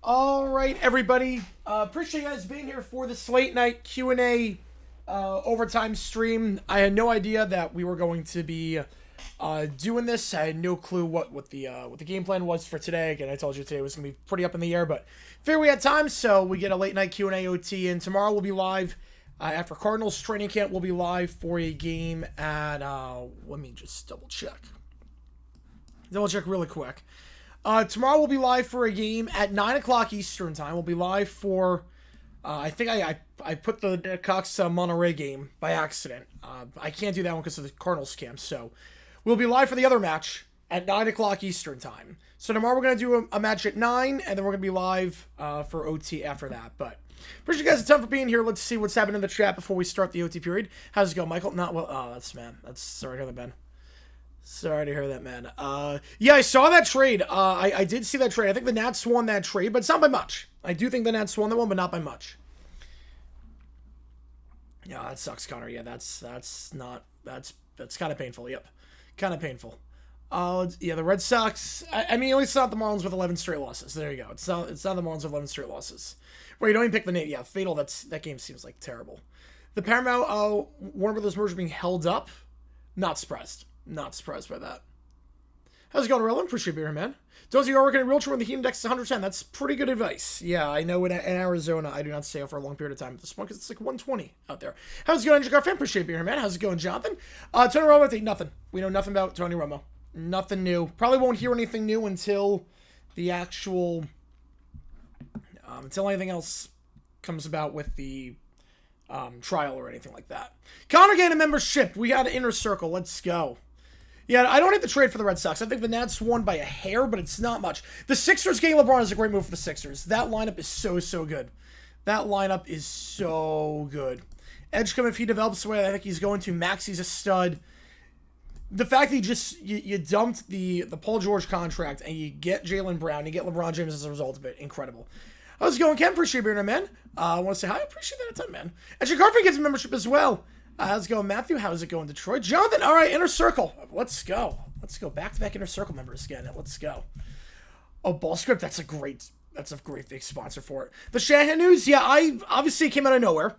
All right, everybody. Appreciate you guys being here for this late night Q&A overtime stream. I had no idea that we were going to be doing this. I had no clue what the game plan was for today. Again, I told you today was going to be pretty up in the air, but figured we had time, so we get a late night Q&A OT. And tomorrow we'll be live after Cardinals training camp. We'll be live for a game at let me just double check really quick. Tomorrow we'll be live for a game at 9 o'clock Eastern time. We'll be live for, I think I put the Cox Monterey game by accident. I can't do that one because of the Cardinals camp. So we'll be live for the other match at 9 o'clock Eastern time. So tomorrow we're going to do a match at 9, and then we're going to be live for OT after that. But appreciate you guys a ton for being here. Let's see what's happening in the chat before we start the OT period. How's it going, Michael? Not well. Oh, that's sorry to hear that, Ben. Sorry to hear that, man. Yeah, I saw that trade. I did see that trade. I think the Nats won that trade, but it's not by much. I do think the Nats won that one, but not by much. Yeah, that sucks, Connor. Yeah, that's kind of painful. Yep, kind of painful. Yeah, the Red Sox. I mean, at least it's not the Marlins with 11 straight losses. There you go. It's not the Marlins with 11 straight losses. Where you don't even pick the name. Yeah, fatal. That game seems like terrible. The Paramount Warner Brothers merger being held up. Not surprised. Not surprised by that. How's it going, Roland? Appreciate being here, man. Does you are working in a realtor when the heat index is 110? That's pretty good advice. Yeah, I know in Arizona, I do not stay out for a long period of time at this point because it's like 120 out there. How's it going, Andrew Garfan? Appreciate being here, man. How's it going, Jonathan? Tony Romo, update, nothing. We know nothing about Tony Romo. Nothing new. Probably won't hear anything new until the actual, until anything else comes about with the trial or anything like that. Connor gained a membership. We got an inner circle. Let's go. Yeah, I don't hate the trade for the Red Sox. I think the Nats won by a hair, but it's not much. The Sixers getting LeBron is a great move for the Sixers. That lineup is so good. That lineup is so good. Edgecombe, if he develops the way I think he's going to, Maxi's a stud. The fact that you dumped the Paul George contract and you get Jaylen Brown, you get LeBron James as a result of it, incredible. How's it going, Ken? Appreciate being here, man. I want to say hi. I appreciate that a ton, man. And Garfield gets a membership as well. How's it going, Matthew? How's it going, Detroit? Jonathan, all right, Inner Circle. Let's go. Let's go. Back-to-back Inner Circle members again. Let's go. Oh, Ball Script, that's a great big sponsor for it. The Shanahan news, yeah, I obviously came out of nowhere.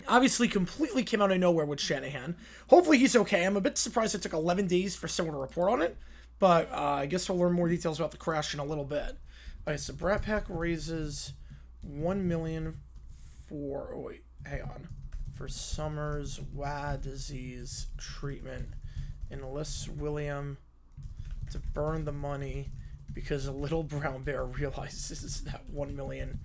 Obviously completely came out of nowhere with Shanahan. Hopefully he's okay. I'm a bit surprised it took 11 days for someone to report on it, but I guess we'll learn more details about the crash in a little bit. Okay, so Brat Pack raises $1 million for, oh wait, hang on. For Summers' WA disease treatment, enlists William to burn the money because a little brown bear realizes that 1 million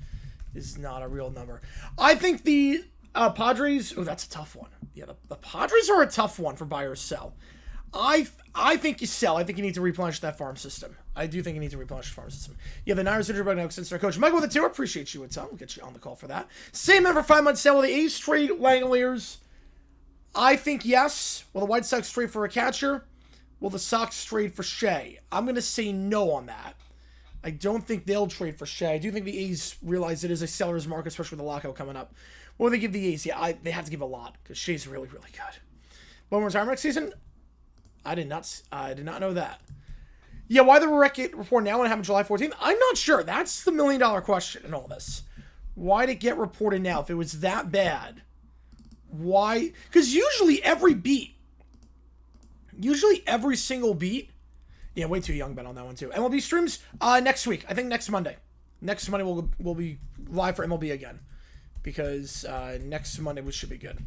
is not a real number. I think the Padres, oh, that's a tough one. Yeah, the Padres are a tough one for buy or sell. I think you sell. I think you need to replenish that farm system. I do think you need to replenish the farm system. Yeah, the Niners injured by no since their coach. Michael with the 2, appreciate you a ton. We'll get you on the call for that. Same man for 5 months sale. Will the A's trade Langoliers? I think yes. Will the White Sox trade for a catcher? Will the Sox trade for Shea? I'm going to say no on that. I don't think they'll trade for Shea. I do think the A's realize it is a seller's market, especially with the lockout coming up. What will they give the A's? Yeah, they have to give a lot because Shea's really good. One more retirement next season? I did not know that. Yeah, why the report now and happen July 14th? I'm not sure. That's the $1 million question in all this. Why'd it get reported now if it was that bad? Why? Because usually every single beat. Yeah, way too young, Ben, on that one too. MLB streams next week. I think next Monday. Next Monday we'll be live for MLB again because next Monday we should be good.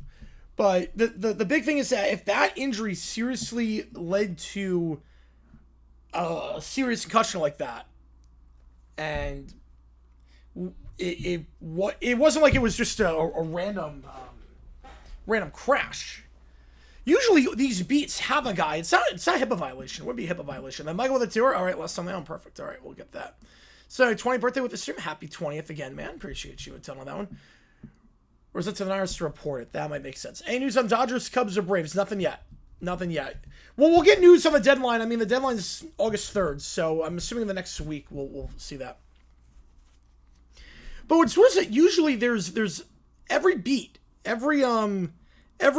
But the big thing is that if that injury seriously led to a serious concussion like that, and it wasn't like it was just a random crash. Usually these beats have a guy. It's not a HIPAA violation. It would be a HIPAA violation. Then Michael with the 2. All right, less on that one. Perfect. All right, we'll get that. So 20th birthday with the stream. Happy 20th again, man. Appreciate you a ton on that one. Or is it to the Niners to report it? That might make sense. Any news on Dodgers, Cubs, or Braves? Nothing yet. Nothing yet. Well, we'll get news on the deadline. I mean, the deadline is August 3rd, so I'm assuming the next week we'll see that. But what's worse is that usually there's every beat, every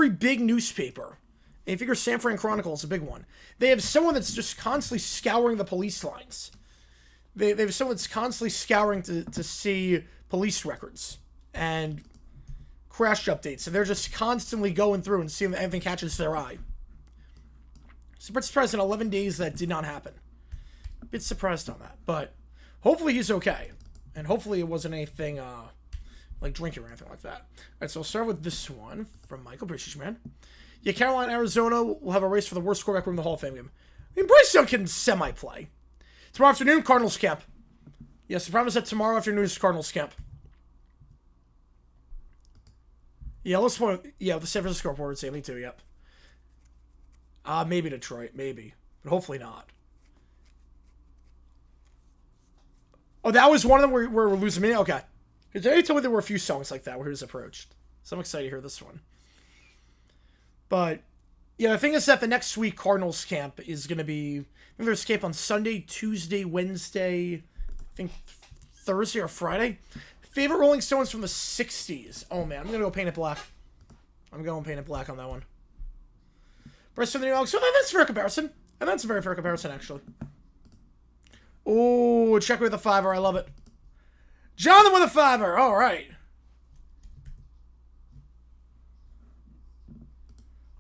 big newspaper. And you figure San Fran Chronicle is a big one. They have someone that's just constantly scouring the police lines they have someone that's constantly scouring to see police records and crash updates, and they're just constantly going through and seeing if anything catches their eye. Super surprised in 11 days that did not happen. A bit surprised on that, but hopefully he's okay, and hopefully it wasn't anything like drinking or anything like that. All right, so I'll start with this one from Michael. Appreciate you, man. Yeah, Carolina, Arizona will have a race for the worst quarterback room in the Hall of Fame game. I mean, Bryce Young can semi-play. Tomorrow afternoon, Cardinals camp. Yes, I promise that tomorrow afternoon is Cardinals camp. Yeah, let's point. Yeah, the San Francisco reported say me too. Yep. Maybe Detroit, maybe, but hopefully not. Oh, that was one of them where we're losing me. Okay, because they told me there were a few songs like that where he was approached. So I'm excited to hear this one. But yeah, the thing is that the next week Cardinals camp is going to be. I think there's camp on Sunday, Tuesday, Wednesday. I think Thursday or Friday. Favorite Rolling Stones from the 60s. Oh, man. I'm going to go Paint It Black. I'm going Paint It Black on that one. Bryce from the New York. So that's a fair comparison. And that's a very fair comparison, actually. Oh, check with a fiver. I love it. Jonathan with a fiver. All right.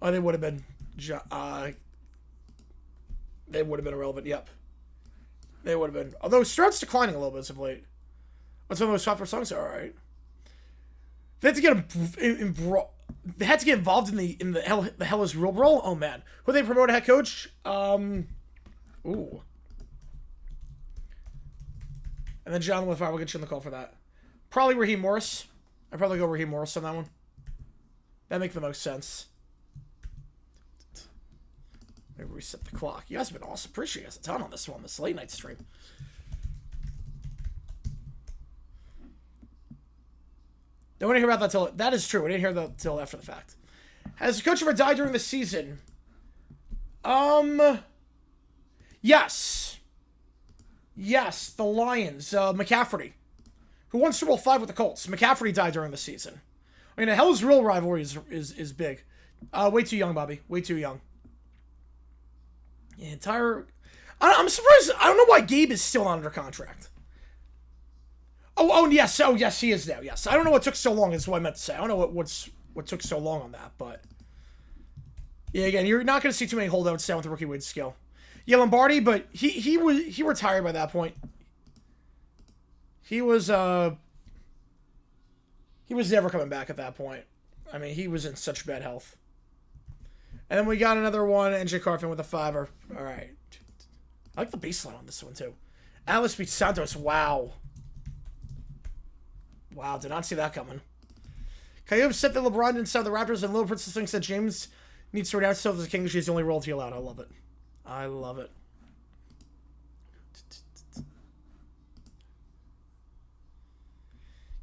Oh, they would have been... they would have been irrelevant. Yep. They would have been. Although Stroud's declining a little bit as of late. What's some of those popular songs? All right. They had to get they had to get involved in the Hell is Real role. Oh man, who they promote a head coach? Ooh. And then John Lefar will get you on the call for that. Probably Raheem Morris. I'd probably go Raheem Morris on that one. That makes the most sense. Maybe reset the clock. You guys have been awesome. Appreciate you guys a ton on this one, this late night stream. Don't want to hear about that till... That is true. I didn't hear that till after the fact. Has the coach ever died during the season? Yes. Yes, the Lions. McCaffrey. Who won Super Bowl V with the Colts. McCaffrey died during the season. I mean, the Hell's Real rivalry is big. Way too young, Bobby. Way too young. Yeah, I'm surprised. I don't know why Gabe is still not under contract. Oh, yes. Oh, yes, he is now. Yes. I don't know what took so long is what I meant to say. I don't know what took so long on that, but... Yeah, again, you're not going to see too many holdouts down with the rookie wage skill. Yeah, Lombardi, but he retired by that point. He was never coming back at that point. I mean, he was in such bad health. And then we got another one, NJ Carfin with a fiver. All right. I like the baseline on this one, too. Alice beats Santos. Wow. Wow, did not see that coming. Coyote said that LeBron didn't sign the Raptors, and Little Princess thinks that James needs to renounce himself as a king. She's the only royalty allowed. I love it. I love it.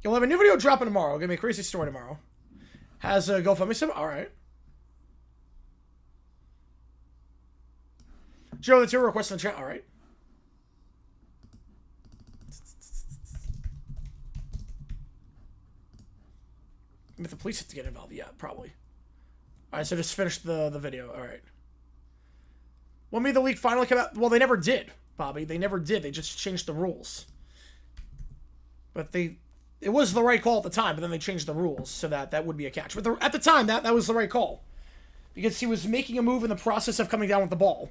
You'll have a new video dropping tomorrow. Give me a crazy story tomorrow. Has a GoFundMe sim? All right. Joe, that's your request in the chat. All right. If the police have to get involved, yeah, probably. All right, so just finish the video. All right. When may the league finally come out? Well, they never did, Bobby. They never did. They just changed the rules. But it was the right call at the time, but then they changed the rules so that would be a catch. But at the time, that was the right call. Because he was making a move in the process of coming down with the ball.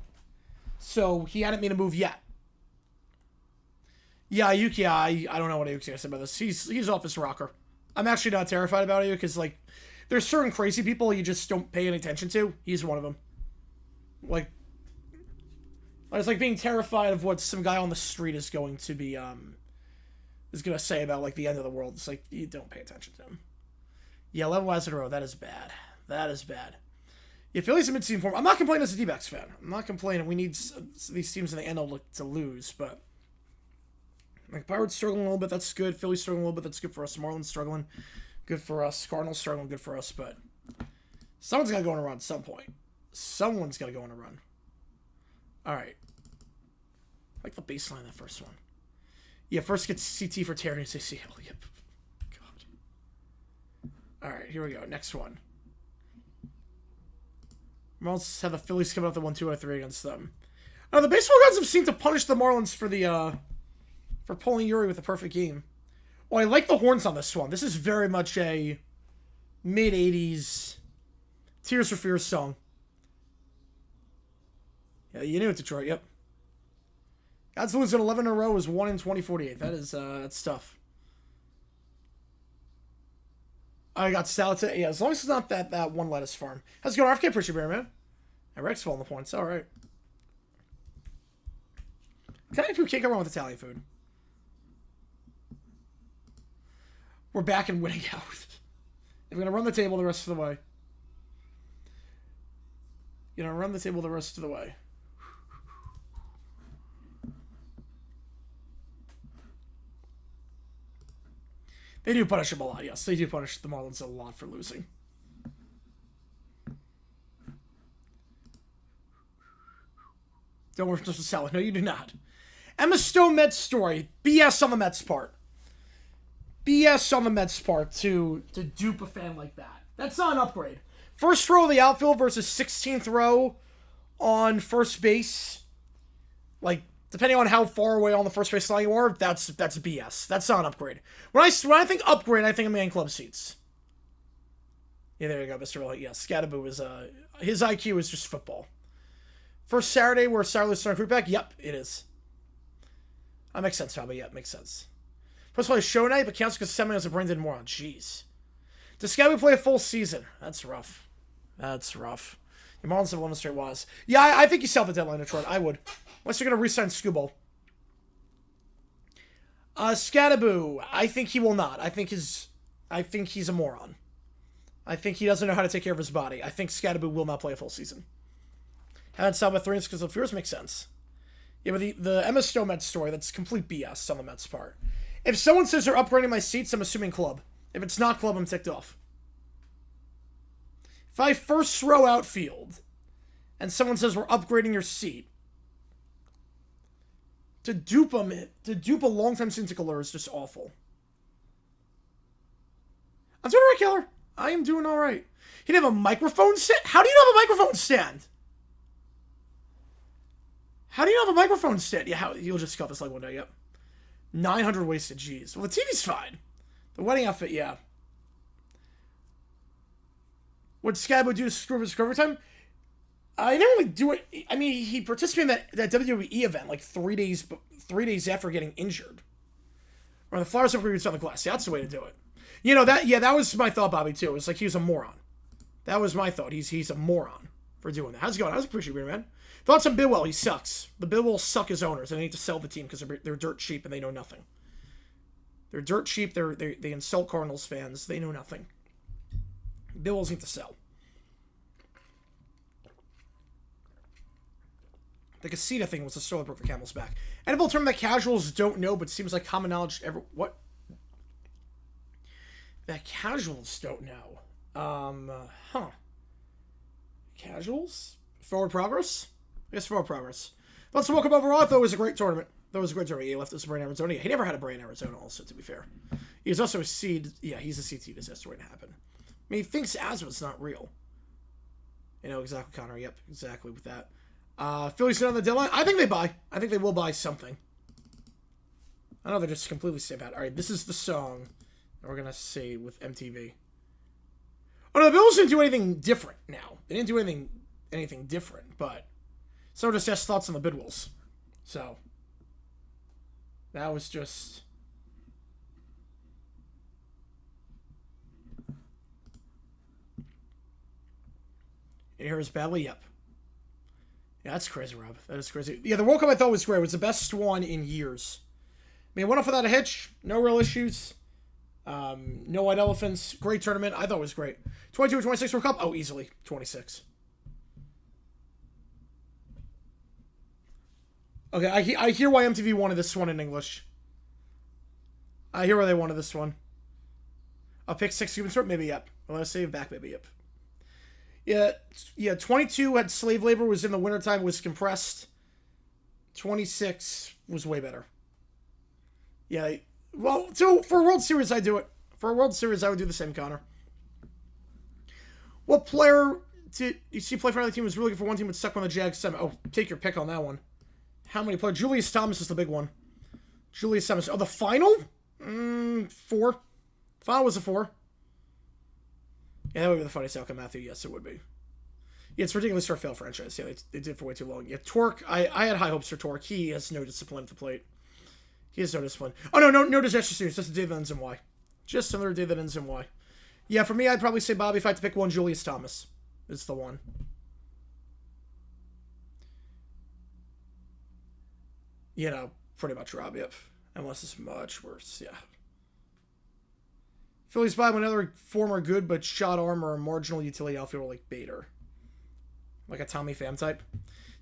So he hadn't made a move yet. Yeah, Yuki, I don't know what Yuki said about this. He's off his rocker. I'm actually not terrified about you because, like, there's certain crazy people you just don't pay any attention to. He's one of them. Like, it's like being terrified of what some guy on the street is going to be, is going to say about, like, the end of the world. It's like, you don't pay attention to him. Yeah, 11 wins in a row. That is bad. That is bad. Yeah, Philly's in mid-season form. I'm not complaining as a D-backs fan. I'm not complaining. We need these teams in the NL to lose, but... Like, Pirates struggling a little bit, that's good. Phillies struggling a little bit, that's good for us. Marlins struggling, good for us. Cardinals struggling, good for us. But someone's got to go on a run at some point. Someone's got to go on a run. All right. I like the baseline, that first one. Yeah, first gets CT for Terry and ACL. Yep. God. All right, here we go. Next one. Marlins have the Phillies coming up the 1-2 or 3 against them. The baseball gods have seemed to punish the Marlins for the for pulling Yuri with a perfect game. Oh, I like the horns on this one. This is very much a mid-80s Tears for Fears song. Yeah, you knew it, Detroit. Yep. God's losing 11 in a row is 1 in 2048. That is, that's tough. I got Stallion. Yeah, as long as it's not that one lettuce farm. How's it going, RFK? Appreciate it, man. And Rex falling the points. All right. Italian food can't go wrong with Italian food. We're back and winning out. I'm going to run the table the rest of the way. You're going to run the table the rest of the way. They do punish him a lot, yes. They do punish the Marlins a lot for losing. Don't worry, just a salad. No, you do not. Emma Stone Mets story. BS on the Mets part. BS on the Mets part to dupe a fan like that. That's not an upgrade. First row of the outfield versus 16th row on first base. Like, depending on how far away on the first base line you are, that's BS. That's not an upgrade. When I think upgrade, I think of man club seats. Yeah, there you go, Mr. Willie. Yeah, Scattaboo is his IQ is just football. First Saturday where Sarley's starting group back? Yep, it is. That makes sense, probably. Yep, makes sense. First of all, show night, but counts because Seminoles and Brandon Moore on. Jeez. Does Scattaboo play a full season? That's rough. That's rough. The Marlins have 11 straight was. Yeah, I think you sell the deadline, Detroit. I would. Unless you're going to re-sign Scuball. Scattaboo, I think he will not. I think he's a moron. I think he doesn't know how to take care of his body. I think Scattaboo will not play a full season. Haven't stopped at 3 because the fears makes sense. Yeah, but the Emma Stone Mets story, that's complete BS on the Mets part. If someone says they're upgrading my seats, I'm assuming club. If it's not club, I'm ticked off. If I first row outfield, and someone says we're upgrading your seat, to dupe a long-time season tickler is just awful. I'm doing alright, Killer. I am doing alright. He didn't have a microphone stand? How do you not have a microphone stand? How do you not have a microphone stand? Yeah, you'll just cut this like one day, yep. 900 wasted, jeez. Well, the TV's fine. The wedding outfit, yeah. What did Scattaboo do to screw up his recovery time? I didn't really do it. I mean, he participated in that WWE event like 3 days after getting injured. Or the Flyers over on the glass. Yeah, that's the way to do it. You know, that was my thought, Bobby, too. It was like he was a moron. That was my thought. He's a moron for doing that. How's it going? I was appreciative, man. Thoughts on Bidwell. He sucks. The Bidwell suck as owners, and they need to sell the team because they're dirt cheap and they know nothing. They're dirt cheap. They insult Cardinals fans. They know nothing. Bidwells need to sell. The Casita thing was the straw that broke the camel's back. NFL term that casuals don't know, but seems like common knowledge. What? That casuals don't know. Casuals? Forward progress? I guess forward progress. Let's welcome overall. I thought it was a great tournament. He left us a brain in Arizona. He never had a brain in Arizona, also, to be fair. He was also a seed. Yeah, he's a CT disaster waiting to happen. I mean, he thinks asthma's not real. You know, exactly, Connor. Yep, exactly with that. Phillies sit on the deadline. I think they buy. I think they will buy something. I know they're just completely safe out. All right, this is the song that we're going to say with MTV. Oh, no, the Bills didn't do anything different now. They didn't do anything different, but someone just asked thoughts on the Bidwells. So, that was just... You hear us badly? Yep. Yeah, that's crazy, Rob. That is crazy. Yeah, the World Cup I thought was great. It was the best one in years. I mean, it went off without a hitch. No real issues. No white elephants. Great tournament. I thought it was great. 22 or 26 World Cup? Oh, easily. 26. Okay, I hear why MTV wanted this one in English. I hear why they wanted this one. A pick 6 Cuban start? Maybe, yep. Well, let's save back, maybe, yep. Yeah, 22 had slave labor, was in the wintertime, was compressed. 26 was way better. Yeah, well, so for a World Series, I do it. For a World Series, I would do the same, Connor. What player did you see play for another team was really good for one team but stuck on the Jags? Oh, take your pick on that one. How many players? Julius Thomas is the big one. Julius Summers. Oh, the final? 4. Final was a 4. Yeah, that would be the funniest outcome, Matthew. Yes, it would be. Yeah, it's ridiculous for a failed franchise. Yeah, they did it for way too long. Yeah, Torque. I had high hopes for Torque. He has no discipline at the plate. He has no discipline. Oh, no disaster series. Just a day that ends in Y. Just another day that ends in Y. Yeah, for me, I'd probably say, Bobby, if I had to pick one, Julius Thomas is the one. You know, pretty much Rob, yep. Unless it's much worse, yeah. Phillies buy another former good but shot arm or a marginal utility outfielder like Bader. Like a Tommy Pham type.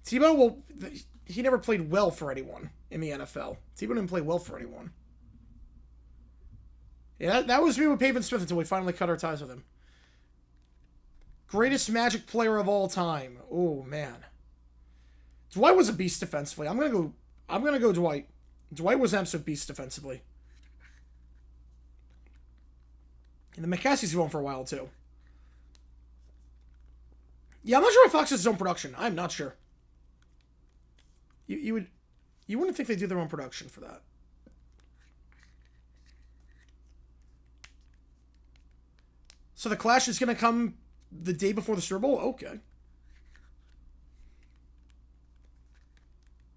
Tebow, well, he never played well for anyone in the NFL. Tebow didn't play well for anyone. Yeah, that was me with Pavin Smith until we finally cut our ties with him. Greatest Magic player of all time. Oh, man. Dwight was a beast defensively. I'm gonna go Dwight. Dwight was an absolute beast defensively. And the McCaskey's going for a while, too. Yeah, I'm not sure if Fox has his own production. I'm not sure. You wouldn't think they do their own production for that. So the Clash is going to come the day before the Super Bowl? Okay.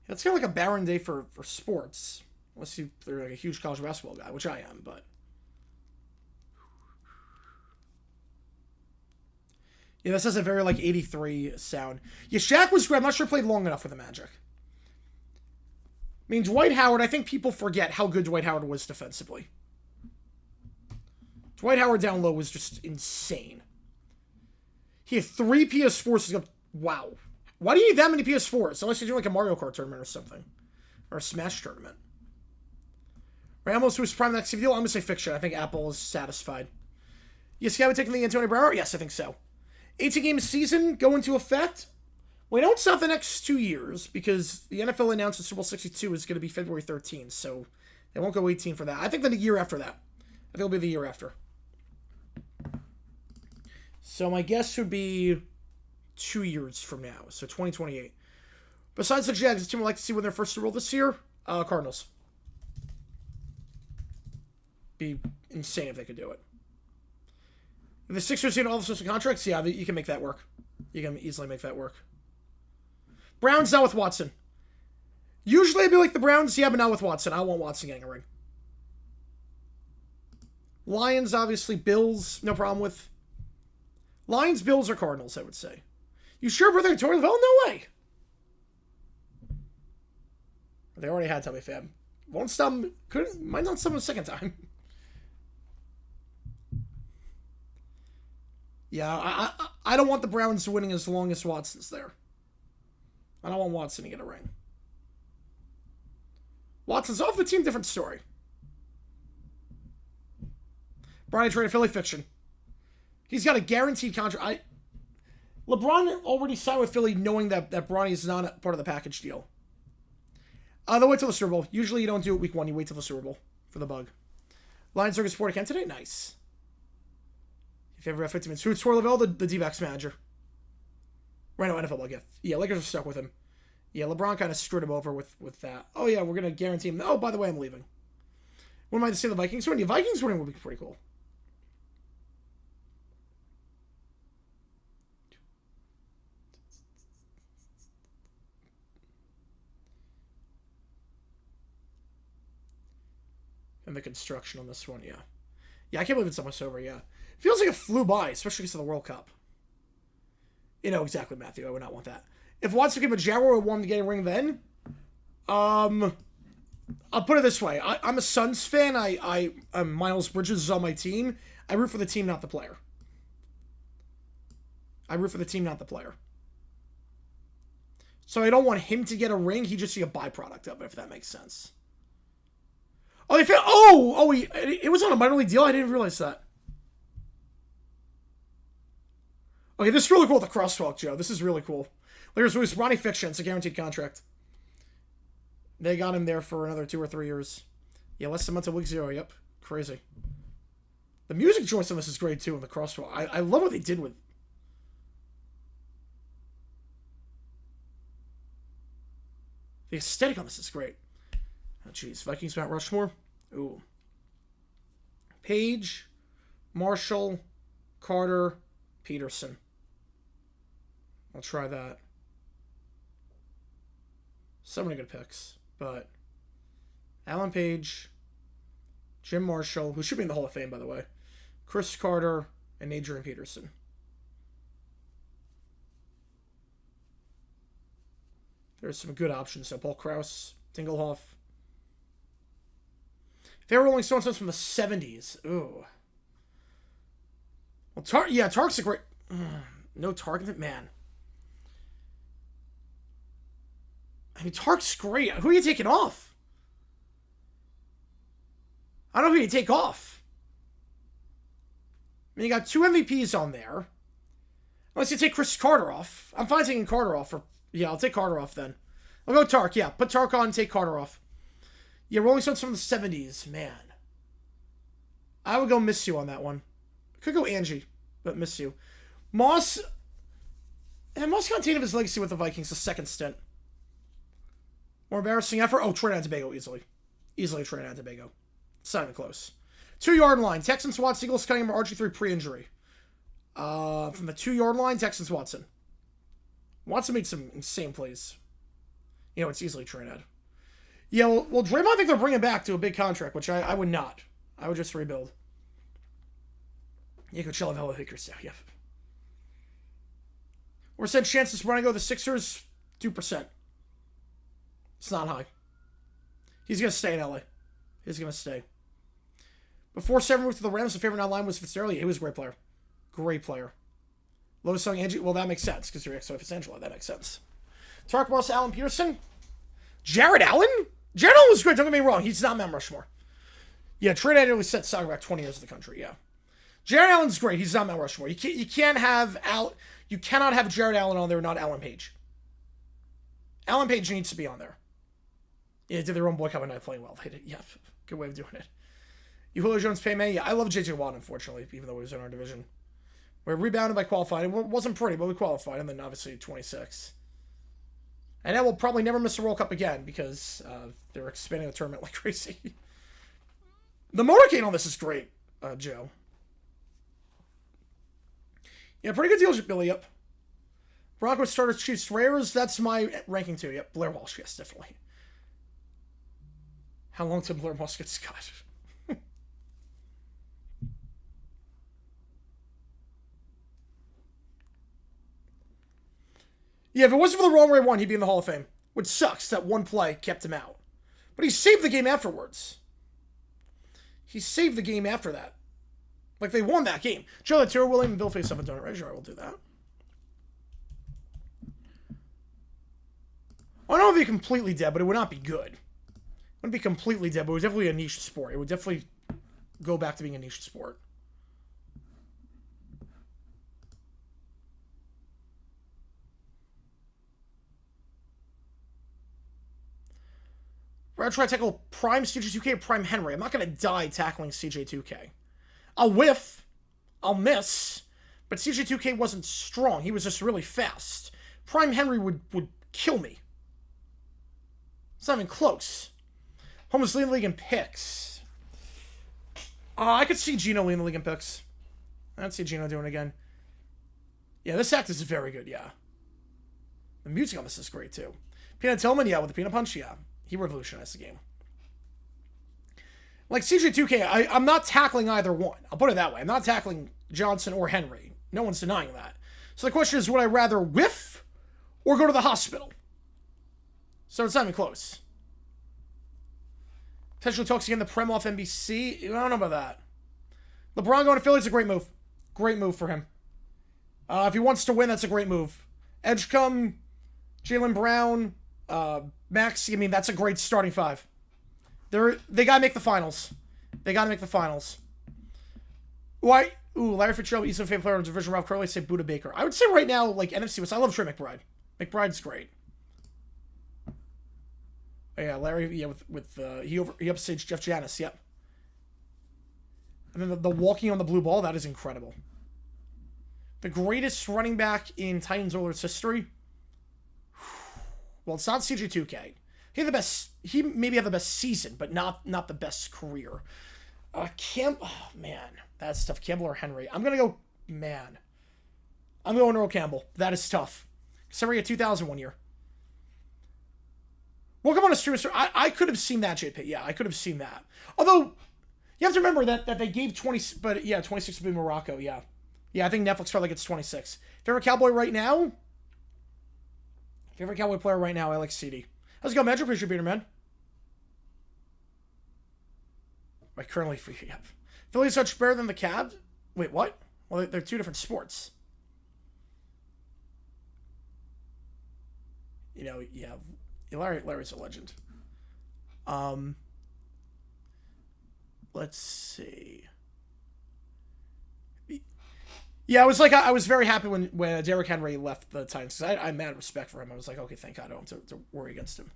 It's kind of like a barren day for sports. Unless they're like a huge college basketball guy, which I am, but... Yeah, this has a very, 83 sound. Yeah, Shaq was great. I'm not sure he played long enough for the Magic. I mean, Dwight Howard, I think people forget how good Dwight Howard was defensively. Dwight Howard down low was just insane. He had 3 PS4s. Wow. Why do you need that many PS4s? Unless you're doing a Mario Kart tournament or something. Or a Smash tournament. Ramos, who's prime next deal? I'm going to say fiction. I think Apple is satisfied. Yes, Scott would take the Antonio Brown? Yes, I think so. 18-game season go into effect. We don't stop the next 2 years because the NFL announced that Super Bowl 62 is going to be February 13th, so they won't go 18 for that. I think the year after that. I think it'll be the year after. So my guess would be 2 years from now, so 2028. Besides the Jags, the team would like to see win their first Super Bowl this year. Cardinals. Be insane if they could do it. If the Sixers get all the sorts of contracts, yeah, you can make that work. You can easily make that work. Browns, not with Watson. Usually I'd be like the Browns, yeah, but not with Watson. I want Watson getting a ring. Lions, obviously. Bills, no problem with. Lions, Bills, or Cardinals, I would say. You sure, brother? Torrey Lavelle? No way. They already had Tommy Pham. Won't stop him. Might not stop him a second time. Yeah, I don't want the Browns winning as long as Watson's there. I don't want Watson to get a ring. Watson's off the team, different story. Bronny traded Philly fiction. He's got a guaranteed contract. LeBron already signed with Philly knowing that Bronny is not a part of the package deal. They'll wait till the Super Bowl. Usually you don't do it week 1. You wait till the Super Bowl for the bug. Lions are going to support again today? Nice. If you ever have 50 minutes. Who's Torrey Lavelle? The D-backs manager. Right now, NFL bug, yeah. Yeah, Lakers are stuck with him. Yeah, LeBron kind of screwed him over with that. Oh, yeah, we're going to guarantee him. Oh, by the way, I'm leaving. Wouldn't mind to see the Vikings winning. The Vikings winning would be pretty cool. And the construction on this one, yeah. Yeah, I can't believe it's almost over, yeah. Feels like it flew by, especially because of the World Cup. You know, exactly, Matthew. I would not want that. If Watson became a Jaguar, I would want him to get a ring then. I'll put it this way. I'm a Suns fan. Miles Bridges is on my team. I root for the team, not the player. I root for the team, not the player. So I don't want him to get a ring. He'd just be a byproduct of it, if that makes sense. Oh, they found. It was on a minor league deal. I didn't realize that. Okay, this is really cool with the crosswalk, Joe. This is really cool. Lakers lose Ronnie Fiction. It's a guaranteed contract. They got him there for another 2 or 3 years. Yeah, less than a month of week 0. Yep. Crazy. The music choice on this is great, too, in the crosswalk. I love what they did with... The aesthetic on this is great. Oh, jeez. Vikings Mount Rushmore. Ooh. Page, Marshall, Carter, Peterson. I'll try that. So many good picks. But Alan Page, Jim Marshall, who should be in the Hall of Fame, by the way, Chris Carter, and Adrian Peterson. There's some good options. So Paul Krause, Dingelhoff. Favorite Rolling Stones from the 70s. Ooh. Well, Tark's a great... No Tark, man. I mean, Tark's great. Who are you taking off? I don't know who you take off. I mean, you got 2 MVPs on there. Unless you take Chris Carter off. I'm fine taking Carter off. Yeah, I'll take Carter off then. I'll go Tark, yeah. Put Tark on and take Carter off. Yeah, Rolling Stones from the 70s. Man. I would go Miss You on that one. Could go Angie, but Miss You. Moss... And Moss continued his legacy with the Vikings, the second stint. More embarrassing effort? Oh, Trinidad and Tobago, easily. Easily Trinidad and Tobago. It's not even close. 2-yard line. Texans, Watson, Eagles, Cunningham, RG3 pre-injury. From the 2-yard line, Texans, Watson. Watson made some insane plays. You know, it's easily Trinidad. Yeah, well, Draymond, I think they're bringing back to a big contract, which I would not. I would just rebuild. Yeah, Coachella, Vela, Lakers, yeah. Or said chances running go the Sixers, 2%. It's not high. He's going to stay in LA. He's going to stay. Before Seven moved to the Rams, the favorite online was Fitzgerald. He was a great player. Great player. Low song Angie. Well, that makes sense because you're ex-wife Angela. That makes sense. Tark Moss, Allen Peterson. Jared Allen? Jared Allen was great. Don't get me wrong. He's not Mount Rushmore. Yeah, Trinidad nearly set soccer back 20 years in the country. Yeah. Jared Allen's great. He's not Mount Rushmore. You cannot have Jared Allen on there and not Alan Page. Alan Page needs to be on there. Yeah, did their own boy coming night playing well. They did. Yeah, good way of doing it. Julio Jones, Payme. Yeah, I love JG9, unfortunately, even though he was in our division. We're rebounded by qualifying. It wasn't pretty, but we qualified, and then obviously 26. And that will probably never miss a World Cup again because they're expanding the tournament like crazy. The motorcade on this is great, Joe. Yeah, pretty good deal, Billy. Yep. Broncos starters, Chiefs, Rares. That's my ranking too. Yep. Blair Walsh. Yes, definitely. How long till Blair Walsh gets cut? Yeah, if it wasn't for the wrong way one, he'd be in the Hall of Fame. Which sucks that one play kept him out. But he saved the game afterwards. He saved the game after that. Like, they won that game. Joe Latiro, William, and Bill face up and donut. Right? Sure, I will do that. I don't know if it'd be completely dead, but it would not be good. It wouldn't be completely dead, but it was definitely a niche sport. It would definitely go back to being a niche sport. We're going to try to tackle Prime CJ2K or Prime Henry. I'm not going to die tackling CJ2K. I'll whiff. I'll miss. But CJ2K wasn't strong. He was just really fast. Prime Henry would kill me. It's not even close. Homeless League in picks. I could see Gino leading the league in picks. I'd see Gino doing it again. Yeah, this act is very good, yeah. The music on this is great, too. Peanut Tillman, yeah, with the Peanut Punch, yeah. He revolutionized the game. Like CJ2K, I'm not tackling either one. I'll put it that way. I'm not tackling Johnson or Henry. No one's denying that. So the question is, would I rather whiff or go to the hospital? So it's not even close. Potentially talks again the Prem off NBC. I don't know about that. LeBron going to Philly is a great move. Great move for him. If he wants to win, that's a great move. Edgecombe, Jaylen Brown, Maxey, I mean, that's a great starting five. They gotta make the finals. They gotta make the finals. Why? Ooh, Larry Fitzgerald, Eastern favorite player in the division. Ralph Curley, say Buda Baker. I would say right now, like NFC West, I love Trey McBride. McBride's great. Oh, yeah, Larry, yeah, he upstaged Jeff Janis, yep. And then the walking on the blue ball, that is incredible. The greatest running back in Titans Oilers history. Well, it's not CJ2K. He maybe had the best season, but not the best career. Oh man, that's tough. Campbell or Henry? I'm gonna go. Man, I'm going Earl Campbell. That is tough. Henry at 2001 year. We'll come on a stream. I could have seen that, JP. Yeah, I could have seen that. Although, you have to remember that they gave 20, but yeah, 26 would be Morocco. Yeah, I think Netflix probably gets 26. Favorite Cowboy right now? Favorite Cowboy player right now? I like CD. How's it going, Metro? Appreciate being here, man. Right, currently free. Yeah. Philly's much better than the Cavs. Wait, what? Well, they're two different sports. You know, yeah. Larry's a legend. Let's see. Yeah, I was very happy when Derrick Henry left the Titans, because I had mad respect for him. I was like, okay, thank God I don't have to worry against him.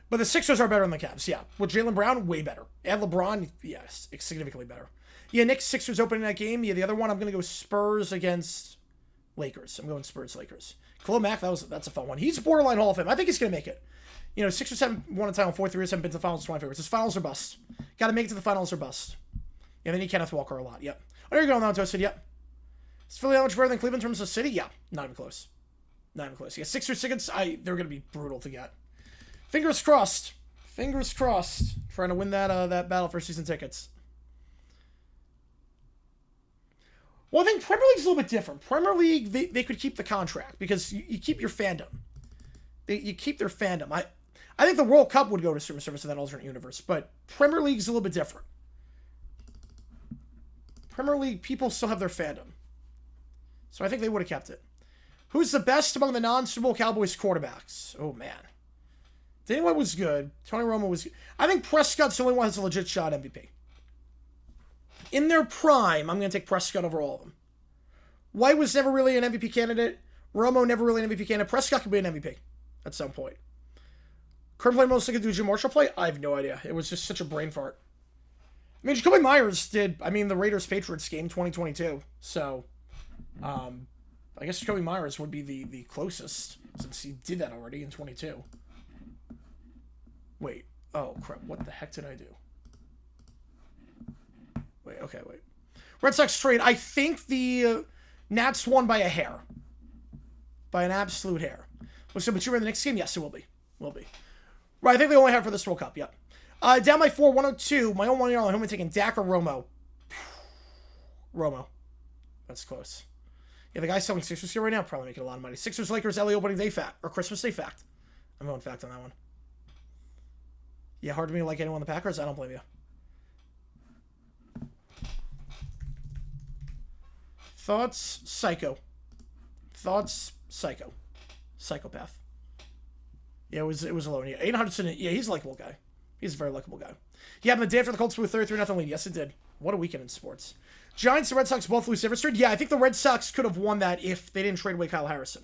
But the Sixers are better than the Cavs, yeah. With Jaylen Brown, way better. And LeBron, yes, significantly better. Yeah, Knicks, Sixers opening that game. Yeah, the other one, I'm going to go Spurs against Lakers. I'm going Spurs-Lakers. Khalil Mack, that's a fun one. He's borderline Hall of Fame. I think he's going to make it. You know, 6 or 7 won a title, 4 3 years, haven't been to the finals. It's my favorites. It's finals or bust. Got to make it to the finals or bust. Yeah, they need Kenneth Walker a lot. Yep. Oh, there you go, now toasted. Yep. Is Philly that much better than Cleveland in terms of city? Yeah, not even close. Not even close. Yeah, Sixers tickets, they're going to be brutal to get. Fingers crossed. Fingers crossed. Trying to win that battle for season tickets. Well, I think Premier League's a little bit different. Premier League, they could keep the contract because you keep your fandom. You keep their fandom. I think the World Cup would go to streaming service in that alternate universe, but Premier League's a little bit different. Premier League people still have their fandom. So I think they would have kept it. Who's the best among the non-Super Bowl Cowboys quarterbacks? Oh, man. Danny White was good. Tony Romo was good. I think Prescott's the only one that's a legit shot MVP. In their prime, I'm going to take Prescott over all of them. White was never really an MVP candidate. Romo never really an MVP candidate. Prescott could be an MVP at some point. Current play most likely to do Jim Marshall play? I have no idea. It was just such a brain fart. I mean, Jacoby Myers did, the Raiders-Patriots game 2022. So, I guess Jacoby Myers would be the closest, since he did that already in 22. Wait. Oh, crap. What the heck did I do? Wait. Red Sox trade. I think the Nats won by a hair. By an absolute hair. So, but you're in the next game? Yes, it will be. Right, I think they only have for this World Cup, yep. Down by 4, 102. My own 1 year on home and taking Dak or Romo. Romo. That's close. Yeah, the guy selling Sixers here right now probably making a lot of money. Sixers, Lakers, LA opening day fact. Or Christmas day fact. I'm going fact on that one. Yeah, hard to me to like anyone on the Packers. I don't blame you. Thoughts? Psycho. Psycho. Psychopath. Yeah, it was alone. Yeah, 800. Yeah, he's a likable guy. He's a very likable guy. Yeah, but the day after the Colts blew a 33-0 lead. Yes, it did. What a weekend in sports. Giants and Red Sox both lose every trade. Yeah, I think the Red Sox could have won that if they didn't trade away Kyle Harrison.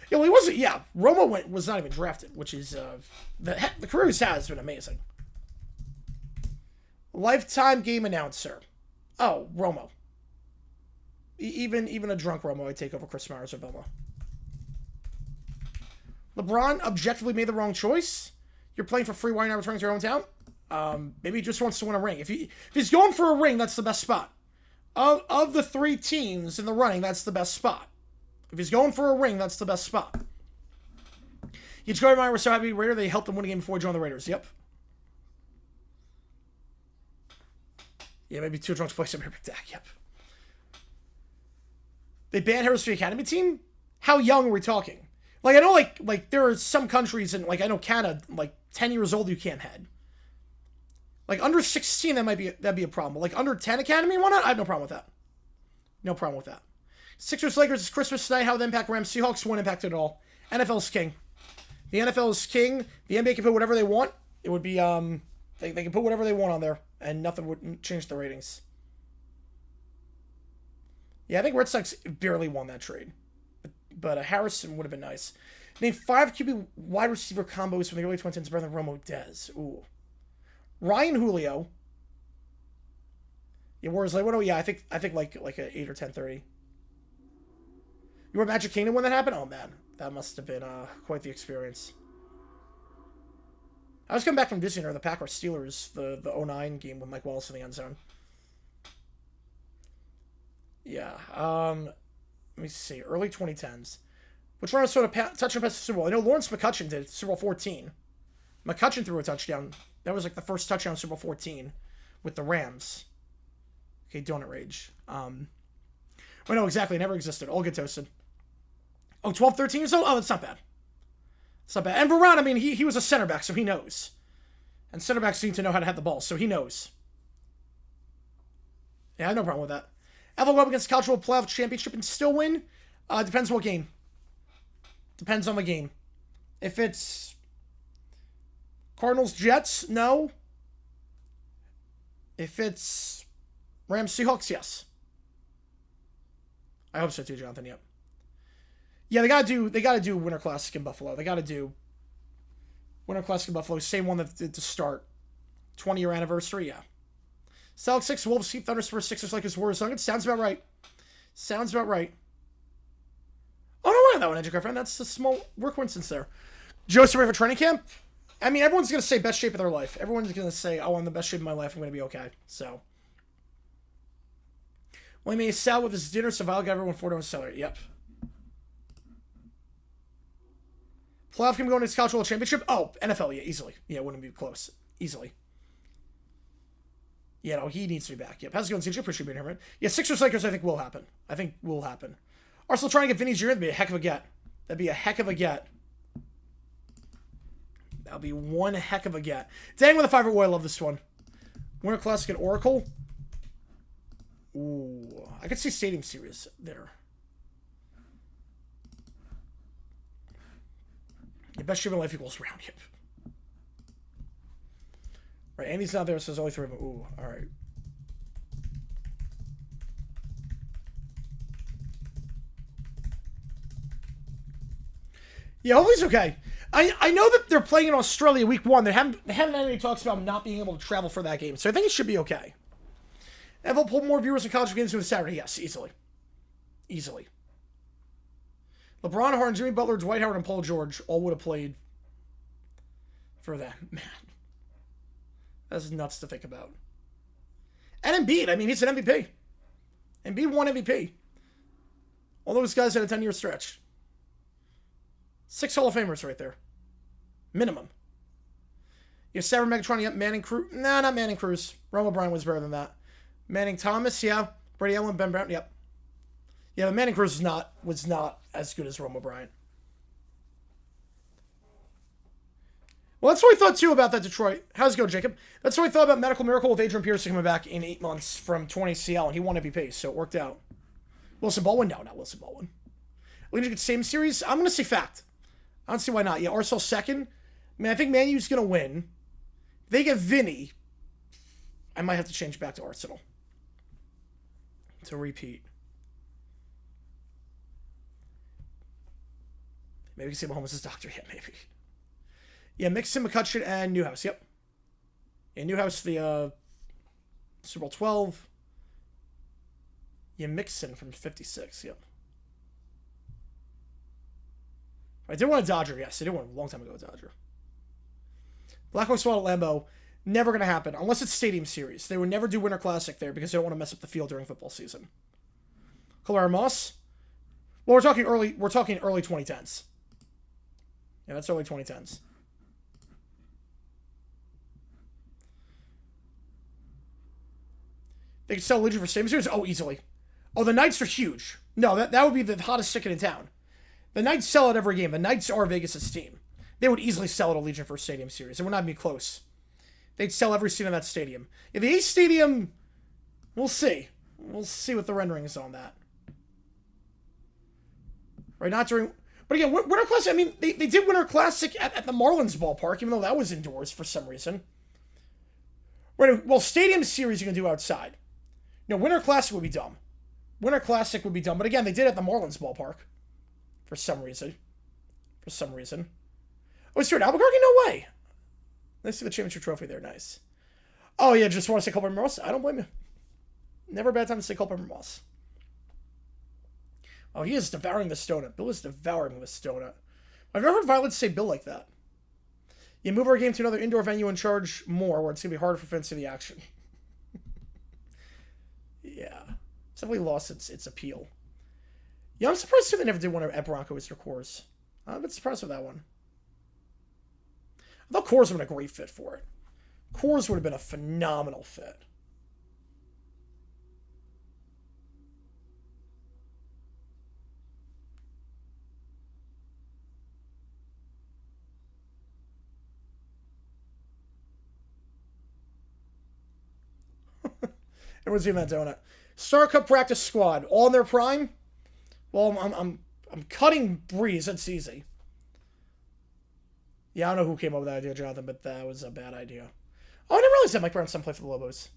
Yeah, well, he wasn't. Yeah, Romo was not even drafted, which is the career he's had has been amazing. Lifetime game announcer. Oh, Romo. Even a drunk Romo, I'd take over Chris Myers or Velma. LeBron objectively made the wrong choice. You're playing for free. Why are you not returning to your hometown? Maybe he just wants to win a ring. If he's going for a ring, that's the best spot. Of the 3 teams in the running, that's the best spot. If he's going for a ring, that's the best spot. Jacoby Myers was so happy to be a Raider, they helped him win a game before he joined the Raiders. Yep. Yeah, maybe 2 drunks play some here, Dak. Yep. They banned Harris for the academy team? How young are we talking? Like, I know, like there are some countries, and, like, I know Canada, like, 10 years old you can't head. Like, under 16, that'd be a problem. But, like, under 10 academy, why not? I have no problem with that. No problem with that. Sixers, Lakers, it's Christmas tonight. How would the impact Rams? Seahawks won't impact it at all. NFL's king. The NFL is king. The NBA can put whatever they want. It would be, they can put whatever they want on there, and nothing would change the ratings. Yeah, I think Red Sox barely won that trade. But Harrison would have been nice. Name 5 QB wide receiver combos from the early 2010s better than Romo Dez. Ooh. Ryan Julio. Yeah, whereas I think like a 8 or 10-30. You were at Magic Kingdom when that happened? Oh man, that must have been quite the experience. I was coming back from Disney or the Packers Steelers, the 09 game with Mike Wallace in the end zone. Yeah. Let me see. Early 2010s. Which runner sort of touchdown pass to Super Bowl? I know Lawrence McCutcheon did Super Bowl 14. McCutcheon threw a touchdown. That was like the first touchdown in Super Bowl 14 with the Rams. Okay, Donut Rage. Well, no, exactly. It never existed. All get toasted. Oh, 12, 13 years old? Oh, that's not bad. It's not bad. And Varane, I mean, he was a center back, so he knows. And center backs seem to know how to have the ball, so he knows. Yeah, I have no problem with that. Ever go up against Cultural Playoff Championship and still win? Depends what game. Depends on the game. If it's Cardinals Jets, no. If it's Rams Seahawks, yes. I hope so too, Jonathan. Yep. Yeah, they gotta do Winter Classic in Buffalo. They gotta do Winter Classic in Buffalo. Same one that did to start. 20-year anniversary, yeah. Celtics 6, Wolves, Heat, Thunder, Spurs, Sixers, Lakers, Warriors, Nuggets. Sounds about right. Sounds about right. Oh, no, I have that one, Edge, friend. That's a small work coincidence there. Joseph ready for training camp? I mean, everyone's going to say best shape of their life. Everyone's going to say, oh, I'm in the best shape of my life. I'm going to be okay. So. Well, he made a salad with his dinner, so Val got everyone $4 salary. Yep. Playoff can go into his College World Championship? Oh, NFL, yeah, easily. Yeah, wouldn't be close. Easily. Yeah, no, he needs to be back. Yep. How's it going, CJ? Appreciate being here, man. Yeah, Sixers Lakers, I think will happen. Arsenal trying to get Vinny Jr. That'd be a heck of a get. That'd be a heck of a get. That'll be one heck of a get. Dang with a 5-way, I love this one. Winter Classic at Oracle. Ooh, I could see Stadium Series there. The best shape of life equals round. Yep. Right, Andy's not there, so there's only 3 of them. Ooh, all right. Yeah, hopefully it's okay. I know that they're playing in Australia week 1. They haven't had any talks about not being able to travel for that game, so I think it should be okay. And they'll pull more viewers in college games with Saturday. Yes, easily. Easily. LeBron, Harden, Jimmy Butler, Dwight Howard, and Paul George all would have played for that. Man. That's nuts to think about. And Embiid, I mean, he's an MVP. Embiid won MVP. All those guys had a 10-year stretch. 6 Hall of Famers right there. Minimum. You have Sever Megatron, yep, Manning Cruz. Nah, not Manning Cruz. Ron O'Brien was better than that. Manning Thomas, yeah. Brady Allen, Ben Brown, yep. Yeah, but Manning Cruz was not as good as Ron O'Brien. Well, that's what I thought, too, about that Detroit. How's it go, Jacob? That's what I thought about Medical Miracle with Adrian Pearson coming back in 8 months from 20 CL, and he won MVP, so it worked out. Wilson Baldwin? No, not Wilson Baldwin. Legion gets same series? I'm going to say fact. I don't see why not. Yeah, Arsenal second. I mean, I think Man U's going to win. If they get Vinny, I might have to change back to Arsenal. To repeat. Maybe we can say Mahomes' doctor. Yeah, maybe. Yeah, Mixon, McCutcheon, and Newhouse. Yep. Yeah, Newhouse, the Super Bowl 12. Yeah, Mixon from 56. Yep. I did want a Dodger. Yes, I did want a long time ago a Dodger. Blackhawks Swat at Lambeau. Never going to happen. Unless it's Stadium Series. They would never do Winter Classic there because they don't want to mess up the field during football season. Colera Moss. Well, we're talking early 2010s. Yeah, that's early 2010s. They could sell Legion for Stadium Series? Oh, easily. Oh, the Knights are huge. No, that would be the hottest ticket in town. The Knights sell it every game. The Knights are Vegas' team. They would easily sell it a Legion for a Stadium Series. It would not be close. They'd sell every seat in that stadium. Yeah, the Ace Stadium, we'll see. We'll see what the rendering is on that. Right, not during... But again, Winter Classic, I mean, they did Winter Classic at the Marlins ballpark, even though that was indoors for some reason. Right, well, Stadium Series you can do outside. No, Winter Classic would be dumb. Winter Classic would be dumb. But again, they did it at the Marlins ballpark. For some reason. Oh, it's here in Albuquerque? No way. Let's see the championship trophy there. Nice. Oh, yeah, just want to say Culper Moss? I don't blame you. Never a bad time to say Culper Moss. Oh, he is devouring this donut. Bill is devouring this donut. I've never heard Violet say Bill like that. You move our game to another indoor venue and charge more, where it's going to be harder for fans to see the action. Yeah. It's definitely lost its appeal. Yeah, I'm surprised too they never did one at Bronco Easter Coors. I'm a bit surprised with that one. I thought Coors would have been a great fit for it. Coors would have been a phenomenal fit. Everyone's doing that donut. Star Cup practice squad, all in their prime. Well, I'm cutting Breeze. That's easy. Yeah, I don't know who came up with that idea, Jonathan, but that was a bad idea. Oh, I didn't realize that Mike Brown's son played for the Lobos.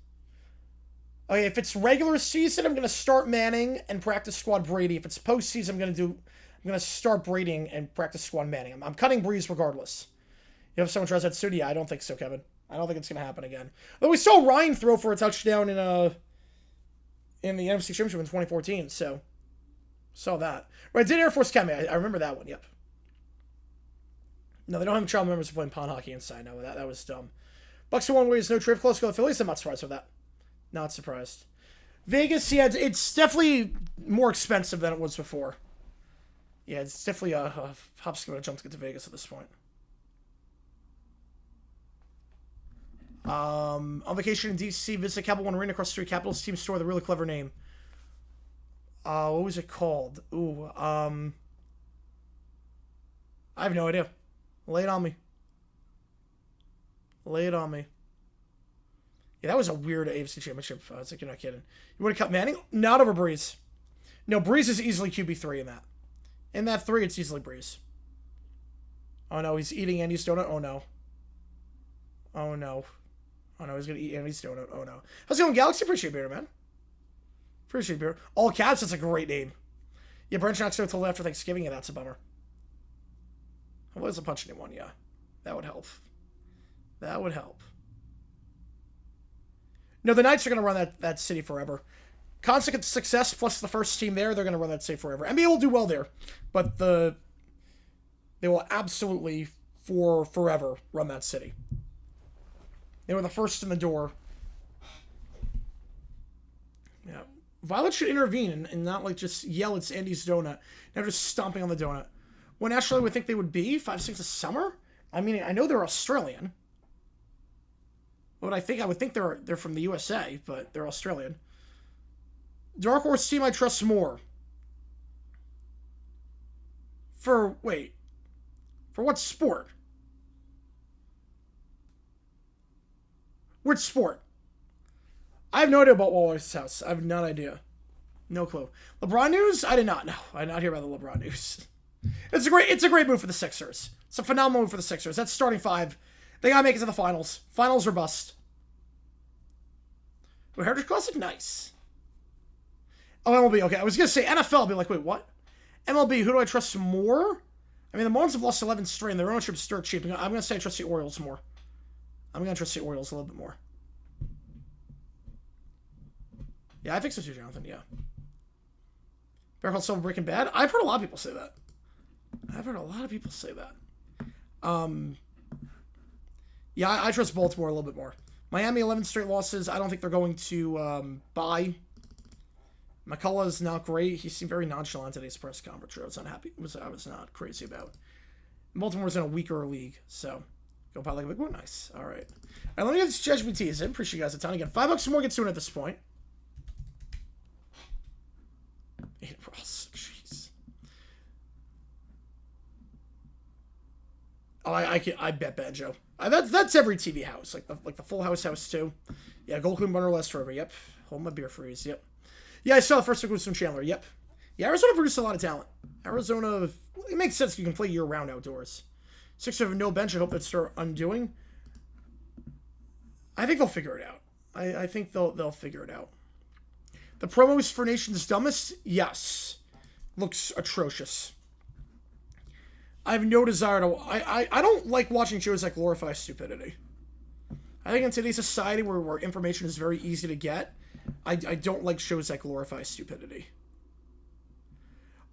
Okay, if it's regular season, I'm gonna start Manning and practice squad Brady. If it's postseason, I'm gonna start Brady and practice squad Manning. I'm cutting Breeze regardless. You know, if someone tries that studio, I don't think so, Kevin. I don't think it's gonna happen again. Though we saw Ryan throw for a touchdown in the NFC Championship in 2014, so saw that. Right, did Air Force Academy. I remember that one. Yep. No, they don't have child members who playing pond hockey inside. No, that was dumb. Bucks to one ways, no trade close. Go to Phillies. I'm not surprised with that. Not surprised. Vegas, yeah, it's definitely more expensive than it was before. Yeah, it's definitely a hop, skip, and a jump to get to Vegas at this point. On vacation in DC, visit Capital One Arena across the street. Capitals team store, the really clever name. What was it called? Ooh, I have no idea. Lay it on me. Lay it on me. Yeah, that was a weird AFC Championship. I was like, you're not kidding. You want to cut Manning? Not over Breeze. No, Breeze is easily QB3 in that. In that 3, it's easily Breeze. Oh, no, he's eating Andy's donut. Oh, no. Oh, no. Oh, no, he's going to eat Andy's donut. Oh, no. How's it going, Galaxy? Appreciate beer, man. Appreciate beer. All caps, that's a great name. Yeah, Brent's not until after Thanksgiving. Yeah, that's a bummer. What was a punch name one? Yeah. That would help. That would help. No, the Knights are going to run that city forever. Constant success plus the first team there, they're going to run that city forever. NBA will do well there, but they will absolutely for forever run that city. They were the first in the door. Yeah. Violet should intervene and not like just yell it's Andy's donut. Now just stomping on the donut. When Australia would think they would be 5-6 of summer? I mean, I know they're Australian. But I would think they're from the USA, but they're Australian. Dark Horse team I trust more. For what sport? Which sport? I have no idea about Wallace's house. I have no idea. No clue. LeBron news? I did not know. I did not hear about the LeBron news. It's a great move for the Sixers. It's a phenomenal move for the Sixers. That's starting 5. They gotta make it to the finals. Finals or bust. Well, Heritage Classic? Nice. Oh, MLB. Okay, I was gonna say NFL. I'll be like, wait, what? MLB, who do I trust more? I mean, the Marlins have lost 11 straight, and their ownership's dirt cheap. I'm gonna say I trust the Orioles more. I'm gonna trust the Orioles a little bit more. Yeah, I think so too, Jonathan. Yeah. Better Call Saul Breaking Bad? I've heard a lot of people say that. Yeah, I trust Baltimore a little bit more. Miami, 11 straight losses. I don't think they're going to buy. McCullough's not great. He seemed very nonchalant today's press conference. I was unhappy. I was not crazy about. Baltimore's in a weaker league, so go buy like a big one. Nice. All right. All right, let me get this JG9s in. Appreciate you guys a ton. Again, $5 more gets to it at this point. 8 Ross. Jeez. Oh, I bet Banjo. That's every TV house, like the Full House too. Yeah, Gold Queen Bunner Last Forever. Yep. Hold my beer freeze. Yep. Yeah, I saw the first one with some Chandler. Yep. Yeah, Arizona produced a lot of talent. Arizona, it makes sense. You can play year round outdoors. 6 have no bench. I hope that's their undoing. I think they'll figure it out. I think they'll figure it out. The promos for Nation's Dumbest, yes, looks atrocious. I have no desire to. I don't like watching shows that glorify stupidity. I think in today's society where information is very easy to get, I don't like shows that glorify stupidity.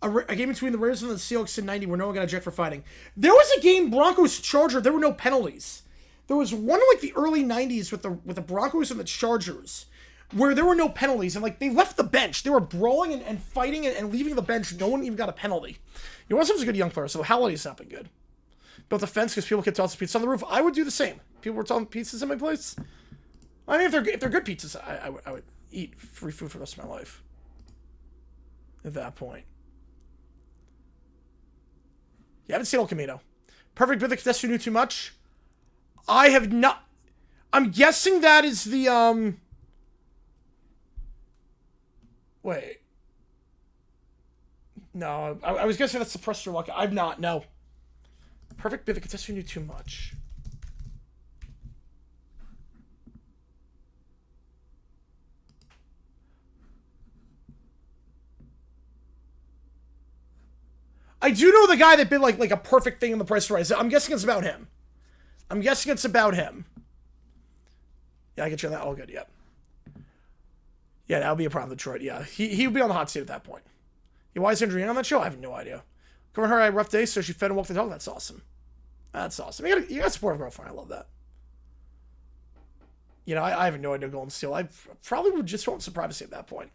A game between the Raiders and the Seahawks in 90 where no one got ejected for fighting. There was a game, Broncos-Charger, there were no penalties. There was one in, like, the early 90s with the Broncos and the Chargers where there were no penalties, and, like, they left the bench. They were brawling and fighting and leaving the bench. No one even got a penalty. You know, was a good young player, so Halliday's not been good. Built a fence because people kept tossing pizzas on the roof. I would do the same. People were tossing pizzas in my place. I mean, if they're good pizzas, I would eat free food for the rest of my life. At that point. You haven't seen El Camino. Perfect with the contestant who knew too much. I have not. I'm guessing that is the Wait. No, I was guessing that's Suppressed Your Luck. I've not. No. Perfect bit. The contestant knew too much. I do know the guy that bid like a perfect thing in the Price Right. I'm guessing it's about him. I'm guessing it's about him. Yeah, I get you on that. All good. Yep. Yeah, that would be a problem with Detroit. Yeah, he would be on the hot seat at that point. Yeah, why is Andrew Yang on that show? I have no idea. Covered her had a rough day, so she fed and walked the dog. That's awesome. That's awesome. You got a supportive girlfriend. I love that. You know, I have no idea Golden Steel. I probably would just want some privacy at that point.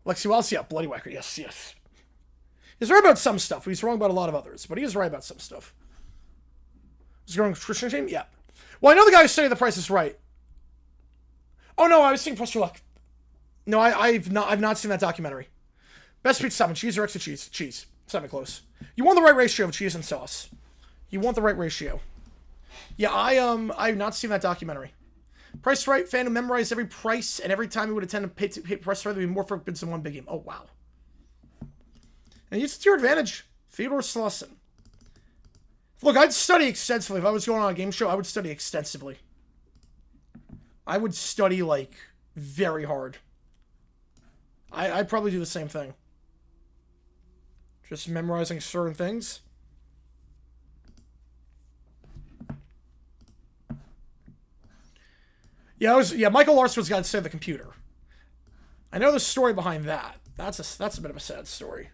Lexi Wells, yeah, Bloody Whacker. Yes, yes. He's right about some stuff. He's wrong about a lot of others, but he is right about some stuff. Is he going Christian team? Yeah. Well, I know the guy who's saying The Price is Right. Oh no, I was thinking Press Your Luck. No, I've not seen that documentary. Best pizza topping, cheese or extra cheese? Cheese. It's not even close. You want the right ratio of cheese and sauce. You want the right ratio. Yeah, I've not seen that documentary. Price Right fan who memorized every price, and every time he would attend a pay Price Right, there'd be more for bids than one big game. Oh wow. And use it to your advantage. Theodore Slauson. Look, I'd study extensively. If I was going on a game show, I would study extensively. I would study, like, very hard. I'd probably do the same thing. Just memorizing certain things. Yeah, Michael Larson was got to save the computer. I know the story behind that. That's a bit of a sad story.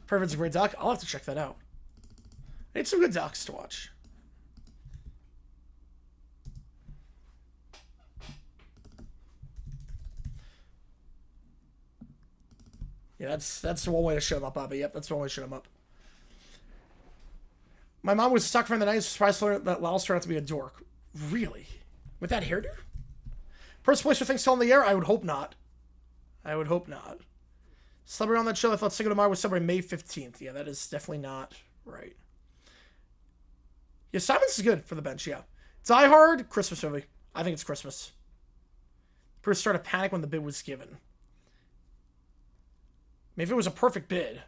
Perfect's a great doc. I'll have to check that out. I need some good docs to watch. Yeah, that's one way to shut him up, Bobby. Yep, that's one way to shut him up. My mom was stuck from the 90s, surprised to learn that Lyles turned out to be a dork. Really? With that hairdo? First place for things still in the air? I would hope not. I would hope not. Celebrity on that show, I thought Cinco de Mayo was celebrated May 15th. Yeah, that is definitely not right. Yeah, Simons is good for the bench, yeah. Die Hard, Christmas movie. I think it's Christmas. First started panic when the bid was given. I mean, if it was a perfect bid.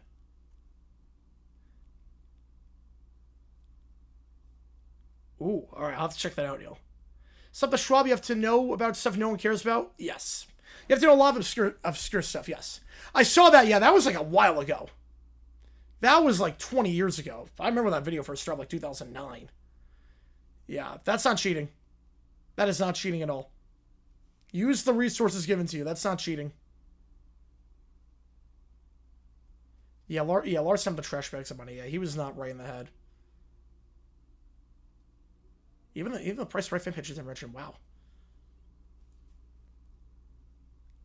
Ooh, alright, I'll have to check that out, Neil. Something Schwab you have to know about stuff no one cares about? Yes. You have to know a lot of obscure stuff, yes. I saw that, yeah, that was like a while ago. That was like 20 years ago. I remember that video first started like 2009. Yeah, that's not cheating. That is not cheating at all. Use the resources given to you. That's not cheating. Yeah, Lars sent the trash bags of money. Yeah, he was not right in the head. Even the Price Right fan pitches I mentioned. Wow.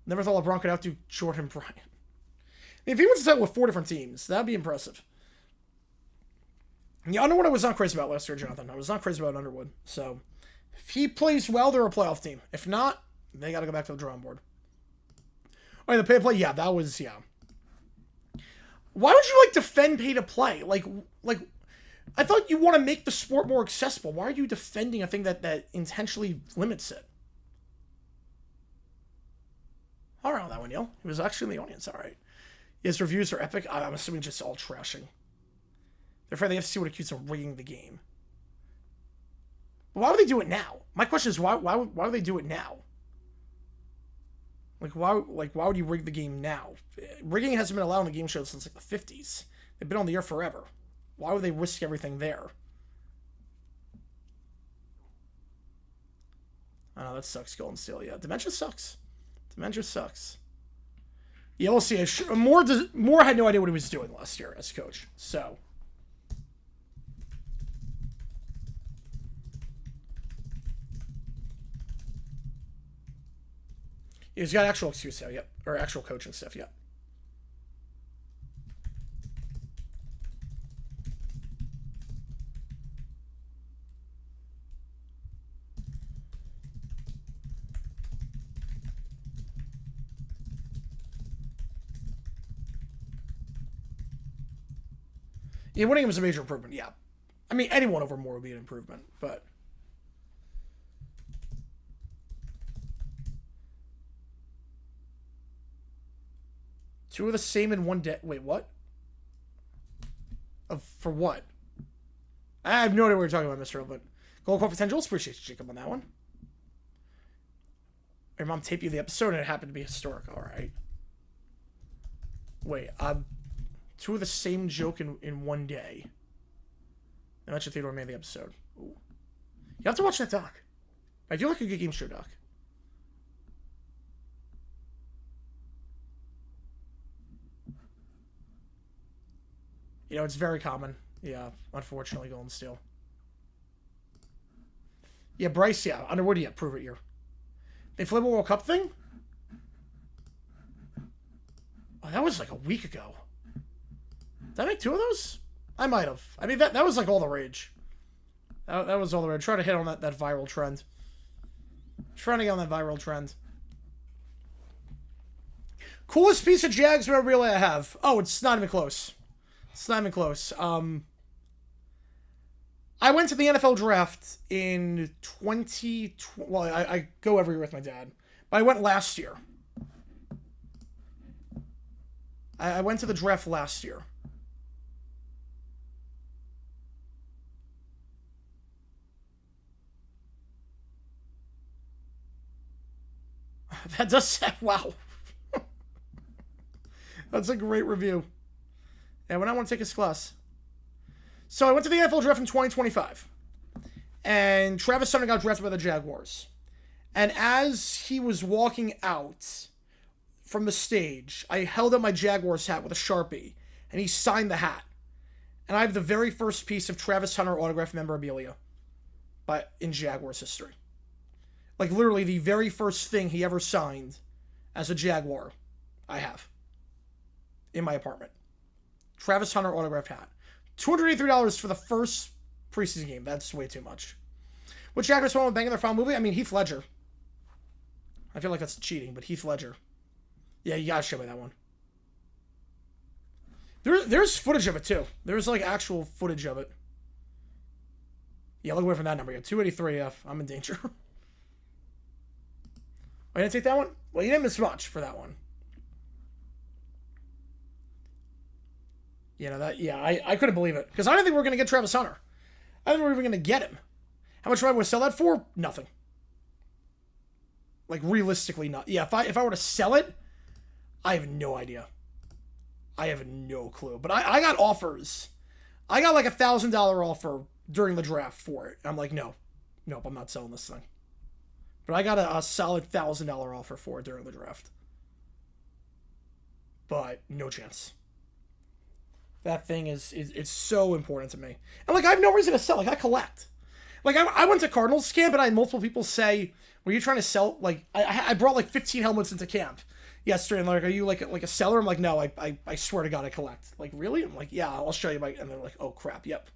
Never thought LeBron could outdo Jordan Bryant. I mean, if he went to settle with 4 different teams, that'd be impressive. Yeah, Underwood I was not crazy about last year, Jonathan. I was not crazy about Underwood. So, if he plays well, they're a playoff team. If not, they got to go back to the drawing board. Oh, yeah, the pay to play, yeah, that was, yeah. Why would you, like, defend pay to play? Like, I thought you want to make the sport more accessible. Why are you defending a thing that intentionally limits it? All right on that one, Neil. He was actually in the audience. All right. His reviews are epic. I'm assuming just all trashing. They're afraid the FCC would accuse of rigging the game. But why would they do it now? My question is, why would they do it now? Why would you rig the game now? Rigging hasn't been allowed on the game show since like the 50s. They've been on the air forever. Why would they risk everything there? I know, that sucks, Golden Steel. Yeah, Dementia sucks. Dementia sucks. Yeah, we'll see. Moore had no idea what he was doing last year as coach, so... He's got actual excuse now, yep. Or actual coaching stuff, yep. Yeah, winning him is a major improvement, yeah. I mean, anyone over Moore would be an improvement, but... Two of the same in one day. Wait, what? For what? I have no idea what you're talking about, Mr. Old, but Gold Coin for 10 Joules. Appreciate you, Jacob, on that one. Your mom taped you the episode and it happened to be historic. Alright. Wait, two of the same joke in one day. I mentioned Theodore made the episode. Ooh. You have to watch that doc. I do like a good game show doc. You know, it's very common. Yeah, unfortunately, Golden Steel. Yeah, Bryce, yeah. Underwood, yeah, prove it here. They flip a World Cup thing? Oh, that was like a week ago. Did I make two of those? I might have. I mean, that was like all the rage. That was all the rage. Trying to hit on that viral trend. Trying to get on that viral trend. Coolest piece of Jags memorabilia I have. Oh, it's not even close. It's not even close. I went to the NFL draft in 2020. Well, I go every year with my dad. But I went last year. I went to the draft last year. That does say, wow. That's a great review. And when I want to take his class. So I went to the NFL draft in 2025. And Travis Hunter got drafted by the Jaguars. And as he was walking out from the stage, I held up my Jaguars hat with a Sharpie. And he signed the hat. And I have the very first piece of Travis Hunter autographed memorabilia in Jaguars history. Like, literally, the very first thing he ever signed as a Jaguar, I have. In my apartment. Travis Hunter autographed hat. $283 for the first preseason game. That's way too much. Which actors won with Bang in their final movie? I mean, Heath Ledger. I feel like that's cheating, but Heath Ledger. Yeah, you gotta show me that one. There's footage of it, too. There's, like, actual footage of it. Yeah, look away from that number. Yeah, 283. I'm in danger. I didn't take that one? Well, you didn't miss much for that one. You know, I couldn't believe it. Because I didn't think we were going to get Travis Hunter. I didn't think we were even going to get him. How much would I sell that for? Nothing. Like, realistically, not. Yeah, if I were to sell it, I have no idea. I have no clue. But I got offers. I got like $1,000 offer during the draft for it. I'm like, nope, I'm not selling this thing. But I got a solid $1,000 offer for it during the draft. But no chance. That thing is so important to me. And, like, I have no reason to sell. Like, I collect. Like, I went to Cardinals camp, and I had multiple people say, were you trying to sell? Like, I brought, like, 15 helmets into camp yesterday. And, like, are you, like a seller? I'm like, no, I swear to God, I collect. Like, really? I'm like, yeah, I'll show you. And they're like, oh, crap, yep.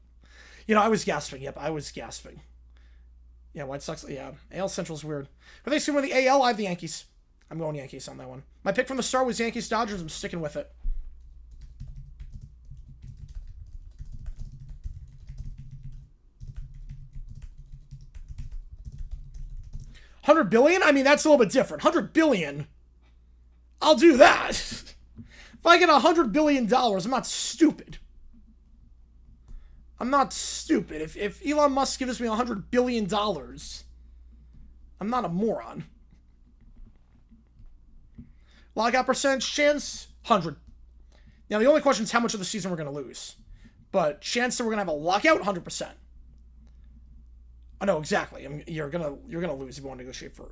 You know, I was gasping. Yep, I was gasping. Yeah, White Sox. Yeah, AL Central's weird. Are they assuming the AL? I have the Yankees. I'm going Yankees on that one. My pick from the start was Yankees-Dodgers. I'm sticking with it. $100 billion? I mean, that's a little bit different. $100 billion? I'll do that. If I get $100 billion, I'm not stupid. I'm not stupid. If Elon Musk gives me $100 billion, I'm not a moron. Lockout percentage chance? 100. Now, the only question is how much of the season we're going to lose. But chance that we're going to have a lockout? 100%. Oh no, exactly. I mean, you're gonna lose if you want to negotiate for.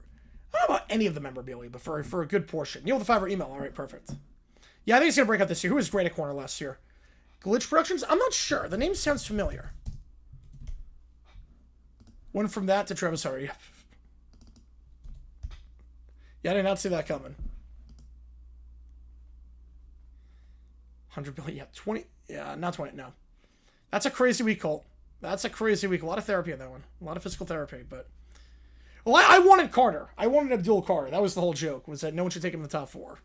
I don't know about any of the memorabilia, but for a good portion. Neil with the $5 email. All right, perfect. Yeah, I think he's gonna break out this year. Who was great at corner last year? Glitch Productions? I'm not sure. The name sounds familiar. Went from that to Travis Hardy. Yeah, I did not see that coming. 100 billion. Yeah, 20. Yeah, not 20. No. That's a crazy week, Colt. That's a crazy week. A lot of therapy in that one. A lot of physical therapy, but. Well, I wanted Carter. I wanted Abdul Carter. That was the whole joke, was that no one should take him in the top 4.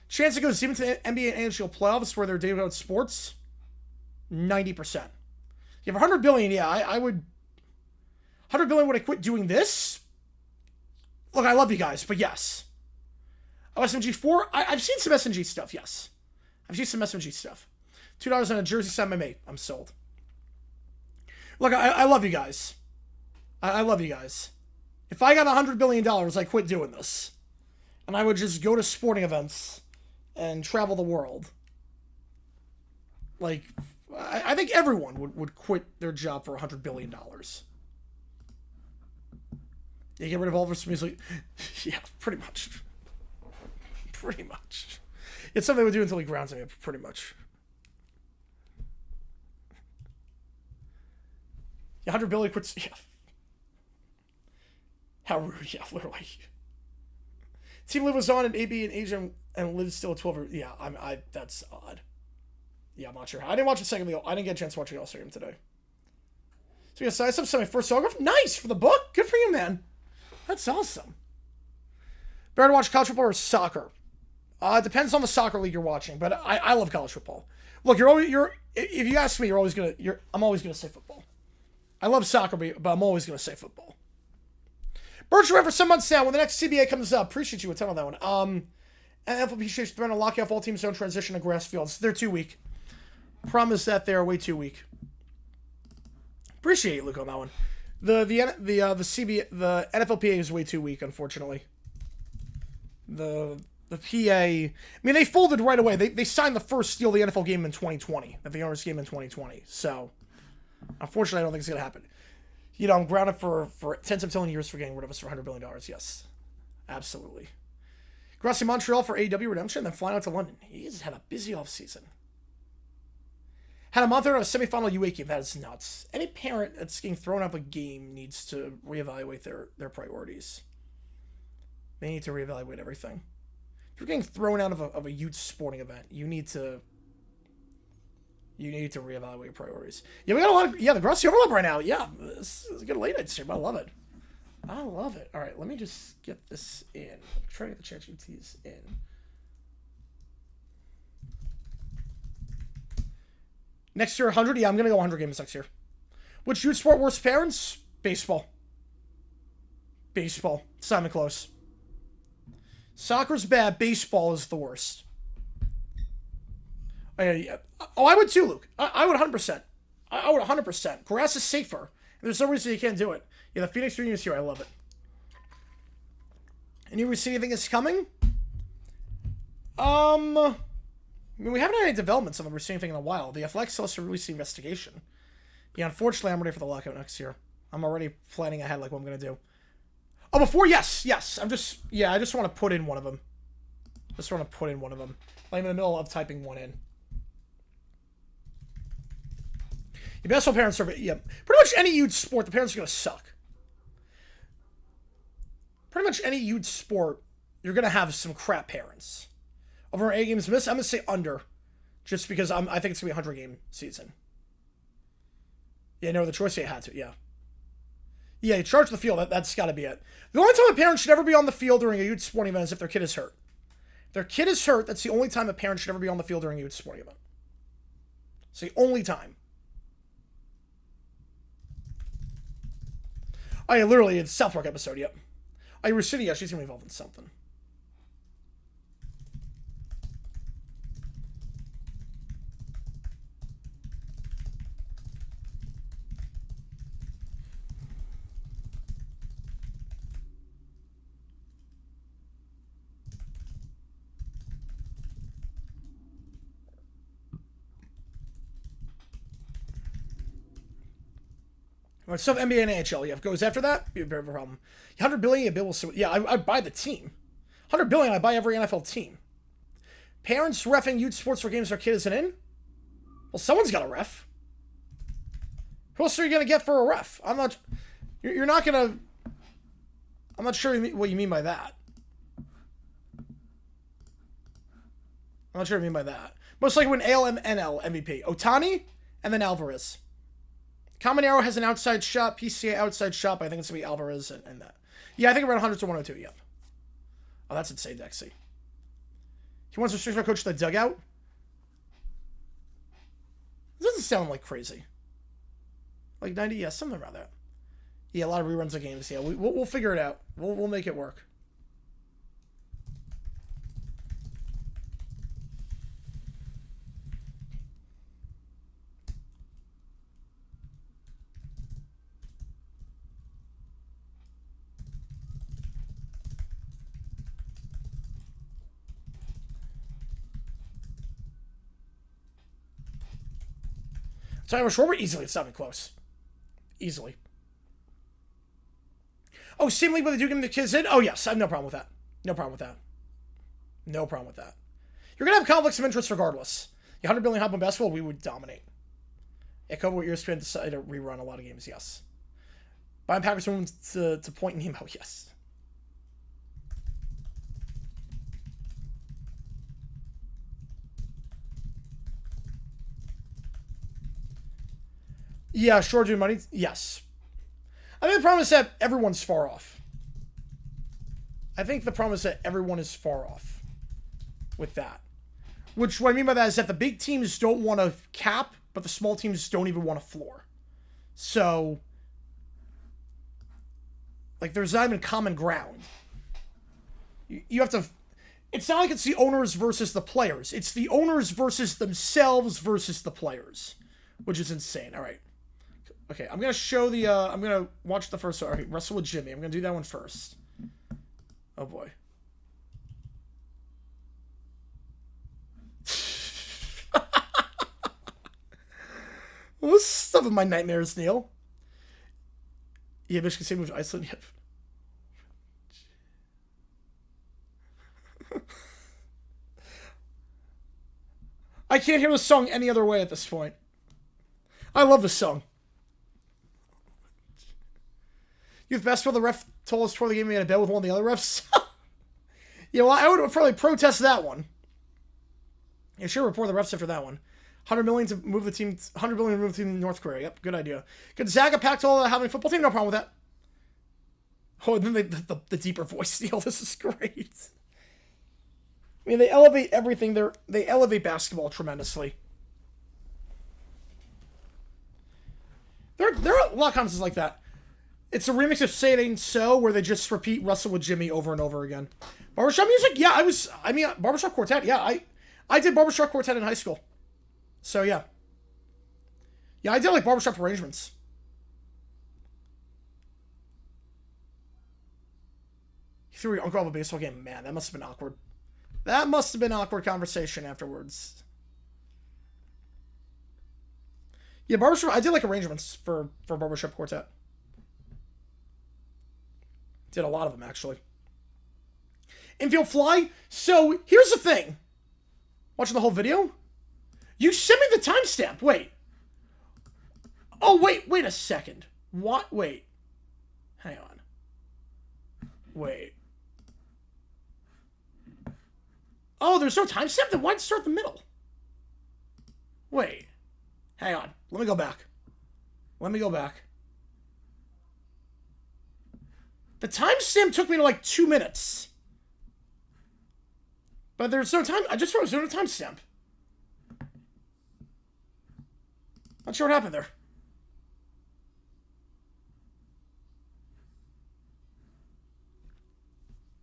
Chance to go deep into the NBA and NHL playoffs where they're devoted sports, 90%. You have 100 billion, yeah, I would. 100 billion, would I quit doing this? Look, I love you guys, but yes. Oh, SMG4? I've seen some SMG stuff, yes. I've seen some SMG stuff. $2 on a jersey signed by me. I'm sold. Look, I love you guys. I love you guys. If I got $100 billion, I quit doing this. And I would just go to sporting events and travel the world. Like, I think everyone would quit their job for $100 billion. You get rid of all of us music. Yeah, pretty much. Pretty much. It's something they would do until he grounds me up, pretty much. Yeah, 100 billion quits. Yeah. How rude. Yeah, literally. Team Liv was on and AB and Asian and Liv's still at 12. Yeah, that's odd. Yeah, I'm not sure. I didn't watch the second meal. I didn't get a chance to watch the All-Star game today. So yeah, so I sent my first autograph. Nice for the book. Good for you, man. That's awesome. Better to watch college football or soccer? It depends on the soccer league you're watching, but I love college football. Look, if you ask me, I'm always gonna say football. I love soccer, but I'm always gonna say football. Birch ran for some months now. When the next CBA comes up, appreciate you a ton on that one. And FLP should threaten to lock off all teams' own transition to grass fields. They're too weak. Promise that they're way too weak. Appreciate you, Luke, on that one. The NFLPA is way too weak, unfortunately. The PA, I mean, they folded right away. They signed the first steal of the NFL game in 2020, the owners game in 2020. So, unfortunately, I don't think it's gonna happen. You know, I'm grounded for 10 septillion years for getting rid of us for $100 billion. Yes, absolutely. Grassy Montreal for AEW redemption, then flying out to London. He's had a busy offseason. Had a month there on a semifinal UA game. That is nuts. Any parent that's getting thrown out of a game needs to reevaluate their priorities. They need to reevaluate everything. If you're getting thrown out of a youth sporting event, you need to reevaluate your priorities. Yeah, we got a lot of the Grassy overlap right now. Yeah, this is a good late night stream. I love it. I love it. All right, let me just get this in. Try to get the chat GTs in. Next year, 100? Yeah, I'm going to go 100 games next year. Which youth sport worst parents? Baseball. Baseball. It's not even close. Soccer's bad. Baseball is the worst. Oh, yeah. Oh, I would too, Luke. I would 100%. I would 100%. Grass is safer. There's no reason you can't do it. Yeah, the Phoenix Reunion is here. I love it. And you see anything that's coming? I mean, we haven't had any developments on the Receiving thing in a while. The Athletics still has to release the investigation. Yeah, unfortunately, I'm ready for the lockout next year. I'm already planning ahead like what I'm going to do. Oh, before? Yes. I just want to put in one of them. I'm in the middle of typing one in. Your best parents survey. Yeah. Pretty much any huge sport, the parents are going to suck. Pretty much any huge sport, you're going to have some crap parents. Over 8 games missed, I'm going to say under. Just because I think it's going to be a 100-game season. Yeah, no, the choice they had to, yeah. Yeah, you charge the field, that's got to be it. The only time a parent should ever be on the field during a youth sporting event is if their kid is hurt. If their kid is hurt, that's the only time a parent should ever be on the field during a youth sporting event. It's the only time. Oh, yeah, literally, it's South Park episode, yep. Oh, yeah, City, yeah, she's going to be involved in something. All right, stuff NBA and NHL. Yeah, if it goes after that, be a bit of a problem. 100 billion, a bill will. Yeah, I buy the team. 100 billion, I buy every NFL team. Parents reffing youth sports for games their kid isn't in? Well, someone's got a ref. Who else are you going to get for a ref? I'm not... You're not going to... I'm not sure what you mean by that. I'm not sure what you mean by that. Most likely when ALMNL MVP. Otani, and then Alvarez. Caminero has an outside shot. PCA outside shot. I think it's going to be Alvarez and that. Yeah, I think around 100 to 102, yep. Oh, that's insane, Dexy. He wants to switch my coach to the dugout? This doesn't sound like crazy. Like 90, yeah, something around that. Yeah, a lot of reruns of games. Yeah, we'll figure it out. We'll make it work. So I was short, easily. It's not even close. Easily. Oh, same league where they do give the kids in? Oh, yes. I have no problem with that. No problem with that. No problem with that. You're going to have conflicts of interest regardless. 100 billion hop on basketball, we would dominate. Echo what your spin decided to rerun a lot of games, yes. Buying Packers to point Nemo, yes. Yeah, sure, doing money. Yes. I think the problem is that everyone's far off. I think the problem is that everyone is far off with that. Which, what I mean by that is that the big teams don't want to cap, but the small teams don't even want to floor. So, like, there's not even common ground. You have to... It's not like it's the owners versus the players. It's the owners versus themselves versus the players. Which is insane. All right. Okay, I'm going to show the, I'm going to watch the first, all right, Wrestle with Jimmy. I'm going to do that one first. Oh, boy. What's stuff in my nightmares, Neil? Yeah, Michigan State moved to Iceland, yep. I can't hear the song any other way at this point. I love this song. Youth basketball, the ref told us before the game we had a bet with one of the other refs. Yeah, well, I would probably protest that one. You should report the refs after that one. 100 million to move the team. 100 billion to move the team to North Korea. Yep, good idea. Gonzaga packed all having a football team. No problem with that. Oh, and then the deeper voice deal. This is great. I mean, they elevate everything. They elevate basketball tremendously. There are a lot of comments like that. It's a remix of Say It Ain't So, where they just repeat Wrestle with Jimmy over and over again. Barbershop music? Yeah, Barbershop Quartet. Yeah, I did Barbershop Quartet in high school. So, yeah. Yeah, I did, like, barbershop arrangements. He threw your uncle off a baseball game. Man, that must have been awkward. That must have been an awkward conversation afterwards. Yeah, barbershop, I did, like, arrangements for Barbershop Quartet. Did a lot of them, actually. Infield fly? So, here's the thing. Watching the whole video? You sent me the timestamp. Wait. Oh, wait a second. What? Wait. Hang on. Wait. Oh, there's no timestamp? Then why'd it start in the middle? Wait. Hang on. Let me go back. The timestamp took me to like 2 minutes. But there's no time. I just wrote there's no timestamp. Not sure what happened there.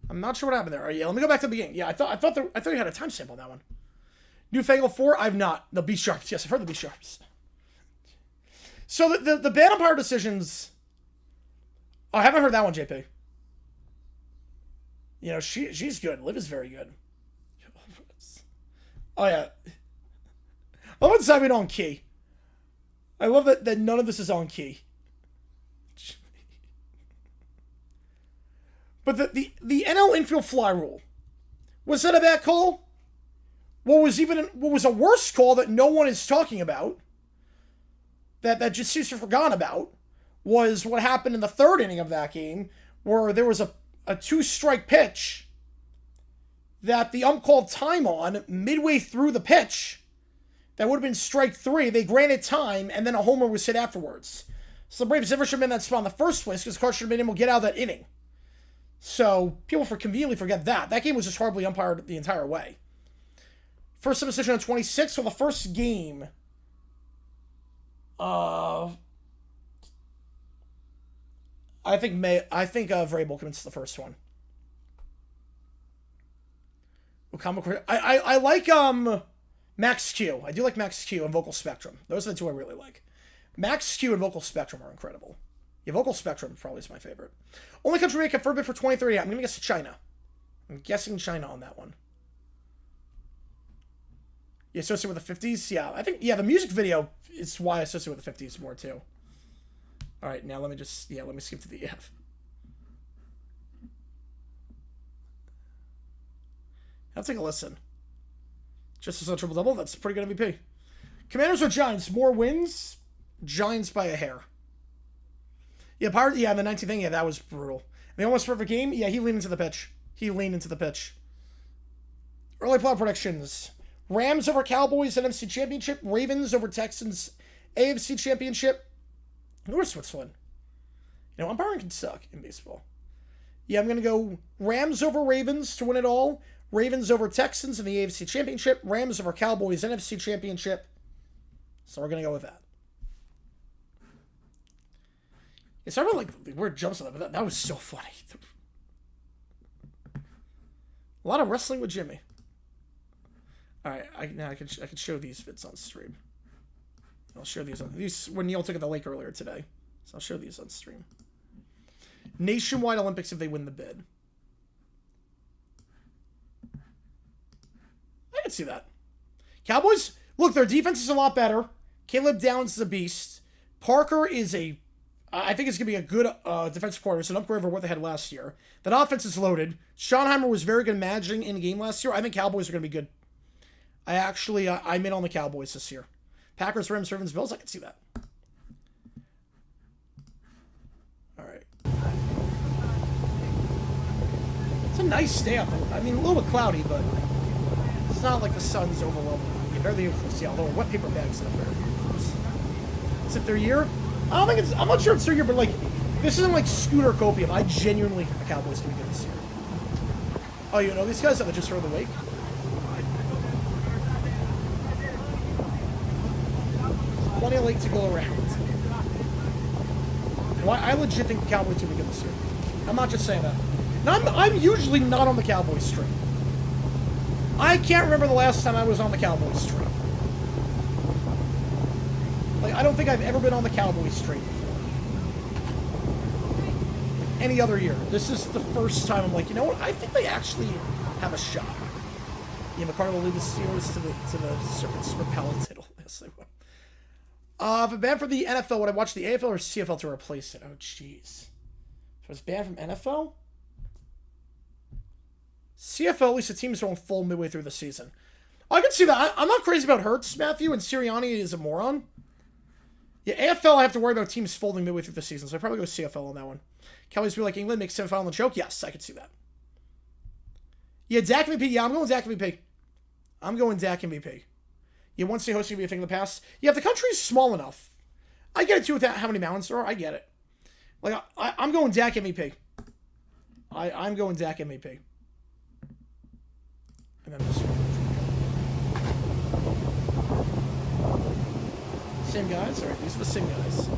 I'm not sure what happened there. All right, yeah, let me go back to the beginning. Yeah, I thought you had a timestamp on that one. Newfangled 4, I've not. The B sharps. Yes, I've heard the B sharps. So the bad umpire decisions. Oh, I haven't heard that one, JP. You know, she's good. Liv is very good. Oh, yeah. I love it's not even on key. I love that none of this is on key. But the NL infield fly rule, was that a bad call? What was a worse call that no one is talking about, that just seems to have forgotten about, was what happened in the third inning of that game, where there was a 2-strike pitch that the ump called time on midway through the pitch. That would have been strike 3. They granted time, and then a homer was hit afterwards. So the Braves never should have been in that spot in the first place, because Carr should have been able to get out of that inning. So people conveniently forget that. That game was just horribly umpired the entire way. First substitution on 26. So the first game, I think Vrabel commits the first one. I like Max Q. I do like Max Q and Vocal Spectrum. Those are the two I really like. Max Q and Vocal Spectrum are incredible. Yeah, Vocal Spectrum probably is my favorite. Only country may confirm it for 2030. I'm going to guess China. I'm guessing China on that one. You associate with the 50s? Yeah, I think, the music video is why I associate with the 50s more, too. All right, now let me skip to the EF. I'll take a listen. Just as a triple-double, that's pretty good MVP. Commanders or Giants? More wins? Giants by a hair. Yeah, the 19th thing, that was brutal. The almost perfect game? Yeah, he leaned into the pitch. Early plot predictions. Rams over Cowboys NFC Championship. Ravens over Texans AFC Championship. Where's Switzerland? Umpiring can suck in baseball. Yeah, I'm going to go Rams over Ravens to win it all. Ravens over Texans in the AFC Championship. Rams over Cowboys NFC Championship. So we're going to go with that. It's sort of like the weird jumps on that, but that was so funny. A lot of wrestling with Jimmy. All right, I can show these vids on stream. I'll show these when Neil took at the lake earlier today. So I'll show these on stream. Nationwide Olympics if they win the bid. I can see that. Cowboys, look, their defense is a lot better. Caleb Downs is a beast. Parker is I think it's going to be a good defensive corner. It's an upgrade over what they had last year. That offense is loaded. Schottenheimer was very good managing in the game last year. I think Cowboys are going to be good. I'm in on the Cowboys this year. Packers, Rams, Ravens, Bills, I can see that. All right. It's a nice day out there. I mean, a little bit cloudy, but it's not like the sun's overwhelming. You barely even see, although wet paper bags up there. Is it their year? I don't think it's. I'm not sure it's their year, but like, this isn't like Scooter Copium. I genuinely think the Cowboys can be good this year. Oh, you know these guys that I just heard the wake? There's plenty of lake to go around. No, I legit think the Cowboys can be good this year. I'm not just saying that. Now, I'm usually not on the Cowboys train. I can't remember the last time I was on the Cowboys train. Like, I don't think I've ever been on the Cowboys train before. Any other year. This is the first time I'm like, you know what? I think they actually have a shot. Yeah, McCarthy will lead the Steelers to the Serpents repellent title. Yes, they will. If I'm banned from the NFL, would I watch the AFL or CFL to replace it? Oh, jeez. If I was banned from NFL? CFL, at least the teams don't full midway through the season. I can see that. I'm not crazy about Hurts, Matthew, and Sirianni is a moron. Yeah, AFL, I have to worry about teams folding midway through the season, so I'd probably go CFL on that one. Cowboys be like England, make semifinal and choke? Yes, I could see that. Yeah, Dak MVP. Yeah, I'm going Dak MVP. Yeah, once they hosting be a thing in the past. Yeah, if the country's small enough, I get it too with that, how many mountains there are. I get it. Like, I'm going Dak MVP. I'm going Dak MVP. And then this one. Same guys? Alright, these are the same guys.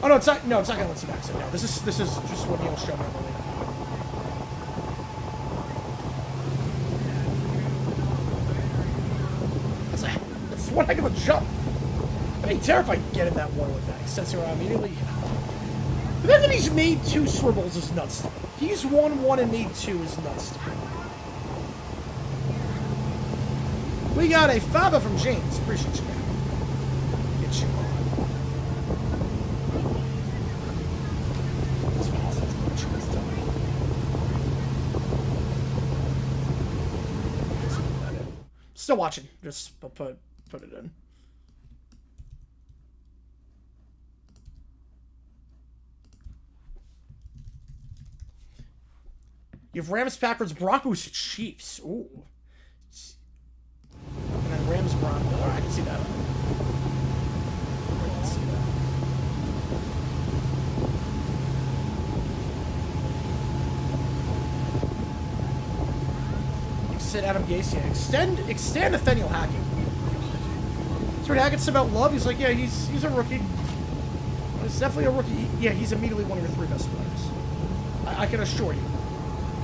Oh, no, it's not going to let you back. No, this is just what Neil showed me on the link. That's one heck of a jump. I'd be terrified getting that one with that. Extensor immediately. The fact that he's made 2 swivels is nuts to me. He's won 1 and made 2 is nuts to me. We got a Faba from James. Appreciate you, man. Get you on. Still watching. Just put it in. You have Rams, Packers, Broncos, Chiefs. Ooh. And then Rams, Broncos. Oh, I can see that. I can see that. You said Adam Gase, yeah. Extend Nathaniel Hackett. So when Hackett's about love, he's like, yeah, he's a rookie. He's definitely a rookie. Yeah, he's immediately one of your 3 best players. I can assure you.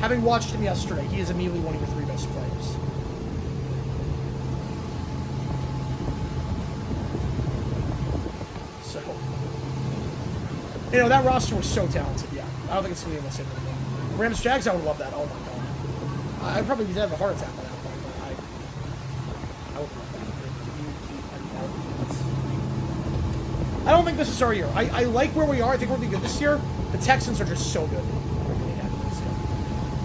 Having watched him yesterday, he is immediately one of your 3 best players. So, you know, that roster was so talented, yeah. I don't think it's going to be able to say anything. Rams Jags, I would love that. Oh my god. I'd probably be dead of a heart attack by that point, but I would love that. I don't think this is our year. I like where we are. I think we're going to be good this year. The Texans are just so good.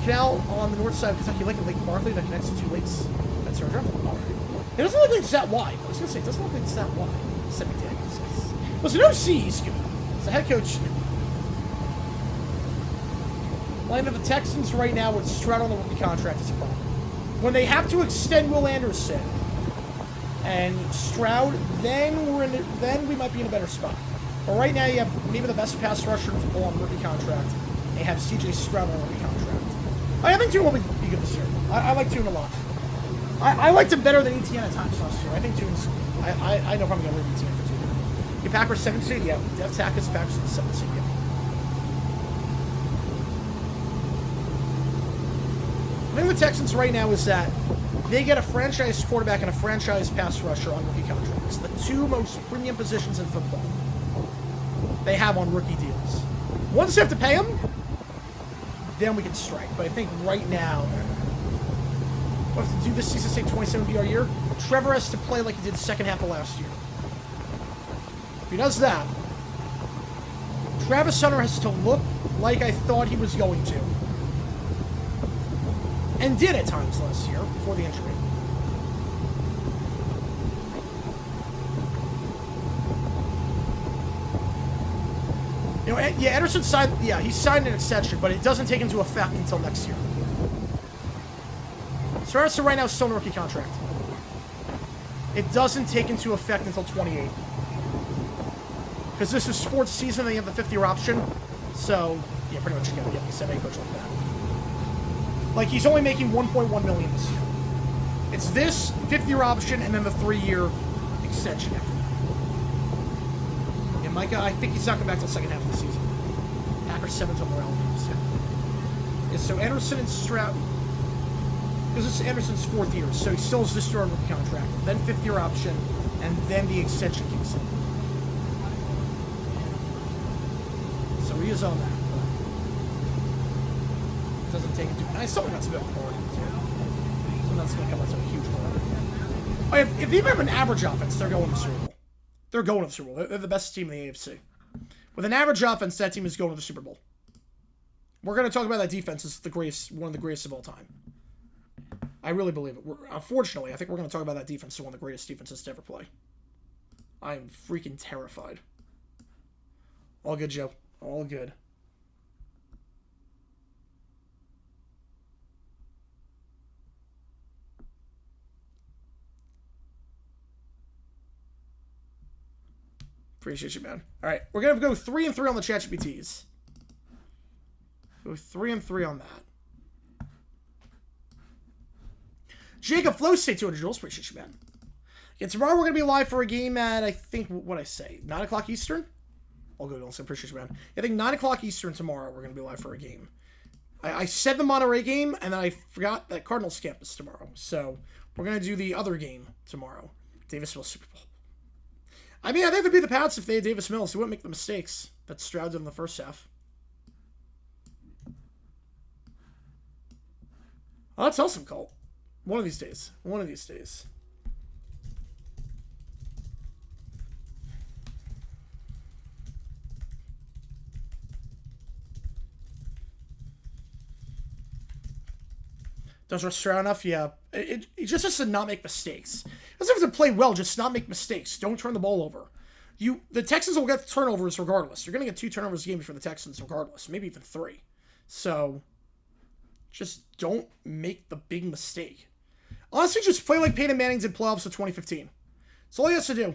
Canal on the north side of Kentucky Lake and Lake Barkley that connects the 2 lakes. That's our driveway. All right. It doesn't look like it's that wide. I was going to say, it doesn't look like it's that wide. Well, so no C's. It's the head coach. Line of the Texans right now with Stroud on the rookie contract is a problem. When they have to extend Will Anderson and Stroud, then we might be in a better spot. But right now you have maybe the best pass rusher in football on the rookie contract. They have C.J. Stroud on the rookie contract. I think Tune will be good this year. I like Tune a lot. I liked him better than ETN at times last year. I think Tune's... I know I'm going to leave ETN for Tune. Your Packers 7th seed? Yeah. Death Tackers, Packers 7th seed, yeah. The thing with the Texans right now is that they get a franchise quarterback and a franchise pass rusher on rookie contracts. The 2 most premium positions in football they have on rookie deals. Once you have to pay them, then we can strike. But I think right now, we'll have to do this season, say 27 would be our year. Trevor has to play like he did the second half of last year. If he does that, Travis Hunter has to look like I thought he was going to. And did at times last year, before the injury. You know, yeah, Ederson signed, yeah, he signed an extension, but it doesn't take into effect until next year. So Ederson right now is still in a rookie contract. It doesn't take into effect until 28. Because this is sports season, they have the 50-year option. So, yeah, pretty much, yeah, he said a coach like that. Like, he's only making $1.1 million this year. It's this 50-year option and then the 3-year extension after that. Yeah, Micah, I think he's not coming back till the second half of the season. Packers 7th on morale. Yeah, so Anderson and Stroud, because this is Anderson's 4th year, so he still has this year on rookie contract, then 5th-year option, and then the extension kicks in. So he is on that. Doesn't take it too. And I still think that's a bit hard too. So that's going to come out to a huge hard. Oh, if they have an average offense, they're going to the Super Bowl. They're going to the Super Bowl. They're the best team in the AFC. With an average offense, that team is going to the Super Bowl. We're going to talk about that defense as the greatest, one of the greatest of all time. I really believe it. Unfortunately, I think we're going to talk about that defense as one of the greatest defenses to ever play. I am freaking terrified. All good, Joe. All good. Appreciate you, man. All right, we're gonna go 3-3 on the ChatGPTs. Go 3-3 on that. Jacob Flow, say 200 joules. Appreciate you, man. Yeah, tomorrow we're gonna be live for a game at, I think, what I say, 9 o'clock Eastern. All good. Also, appreciate you, man. I think 9 o'clock Eastern tomorrow we're gonna be live for a game. I said the Monterey game, and then I forgot that Cardinals campus tomorrow. So we're gonna do the other game tomorrow. Davisville Super Bowl. I mean, I think they'd be the Pats if they had Davis Mills. He wouldn't make the mistakes that Stroud did in the first half. Oh, that's awesome, Colt. One of these days. One of these days. Does Stroud enough? Yeah. It just has to not make mistakes. It doesn't have to play well, just not make mistakes. Don't turn the ball over. The Texans will get turnovers regardless. You're going to get 2 turnovers a game for the Texans regardless, maybe even 3. So, just don't make the big mistake. Honestly, just play like Peyton Manning did playoffs of 2015. That's all he has to do.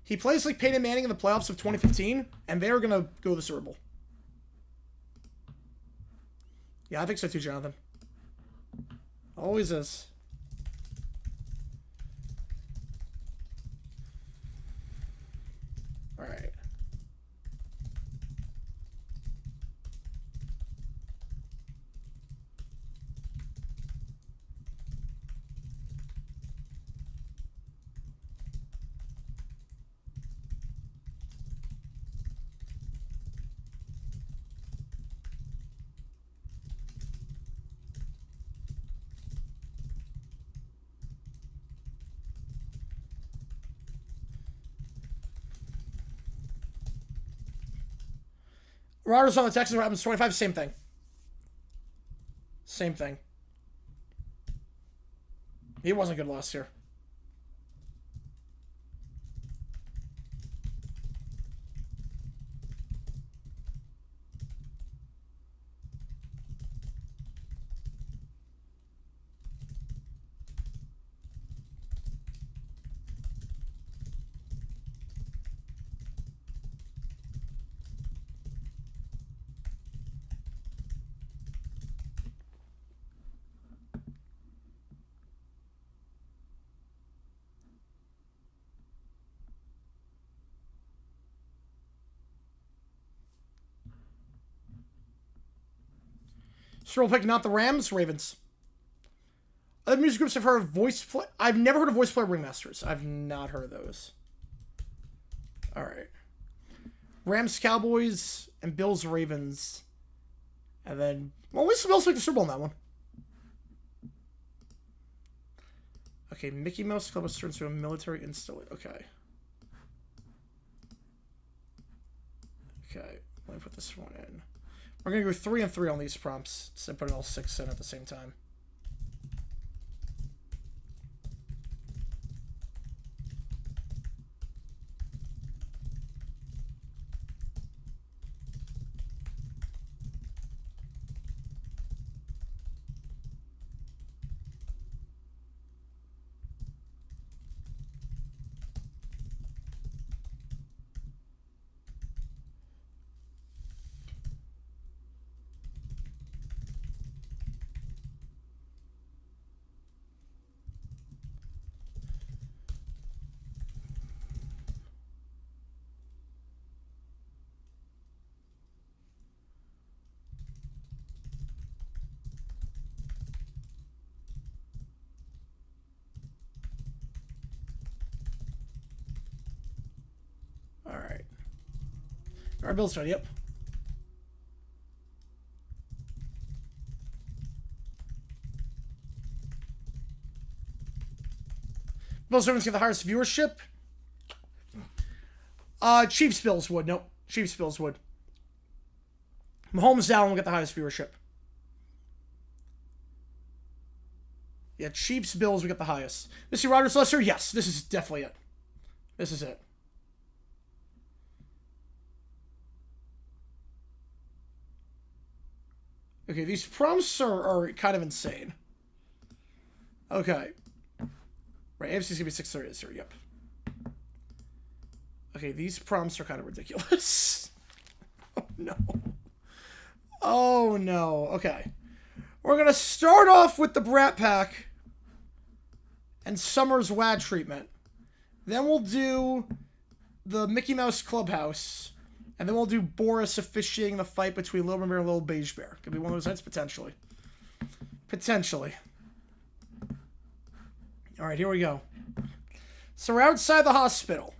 He plays like Peyton Manning in the playoffs of 2015, and they're going to go to the Super Bowl. Yeah, I think so too, Jonathan. Always is. All right. Rodgers on the Texans, Rams 25, same thing. Same thing. He wasn't good last year. Stroll pick, not the Rams, Ravens. Other music groups have heard of voice play. I've never heard of voice player ringmasters. I've not heard of those. All right. Rams, Cowboys, and Bills, Ravens. And then, well, at least the Bills make the Super Bowl in that one. Okay, Mickey Mouse Club was turned into a military installation. Okay. Okay, let me put this one in. We're going to go 3 and 3 on these prompts instead of putting all 6 in at the same time. Our Bills started, yep. Bills Ravens get the highest viewership. Chiefs Bills would. Nope. Chiefs Bills would. Mahomes Allen will get the highest viewership. Yeah, Chiefs Bills will get the highest. Missy Rodgers Lester? Yes, this is definitely it. This is it. Okay, these prompts are kind of insane. Okay. Right, AFC's gonna be 6:30 this year, yep. Okay, these prompts are kind of ridiculous. Oh, no. Oh, no. Okay. We're gonna start off with the Brat Pack and Summer's WAD treatment. Then we'll do the Mickey Mouse Clubhouse. And then we'll do Boris officiating the fight between Little Bear and Little Beige Bear. Could be one of those nights, potentially. Potentially. Alright, here we go. So we're outside the hospital.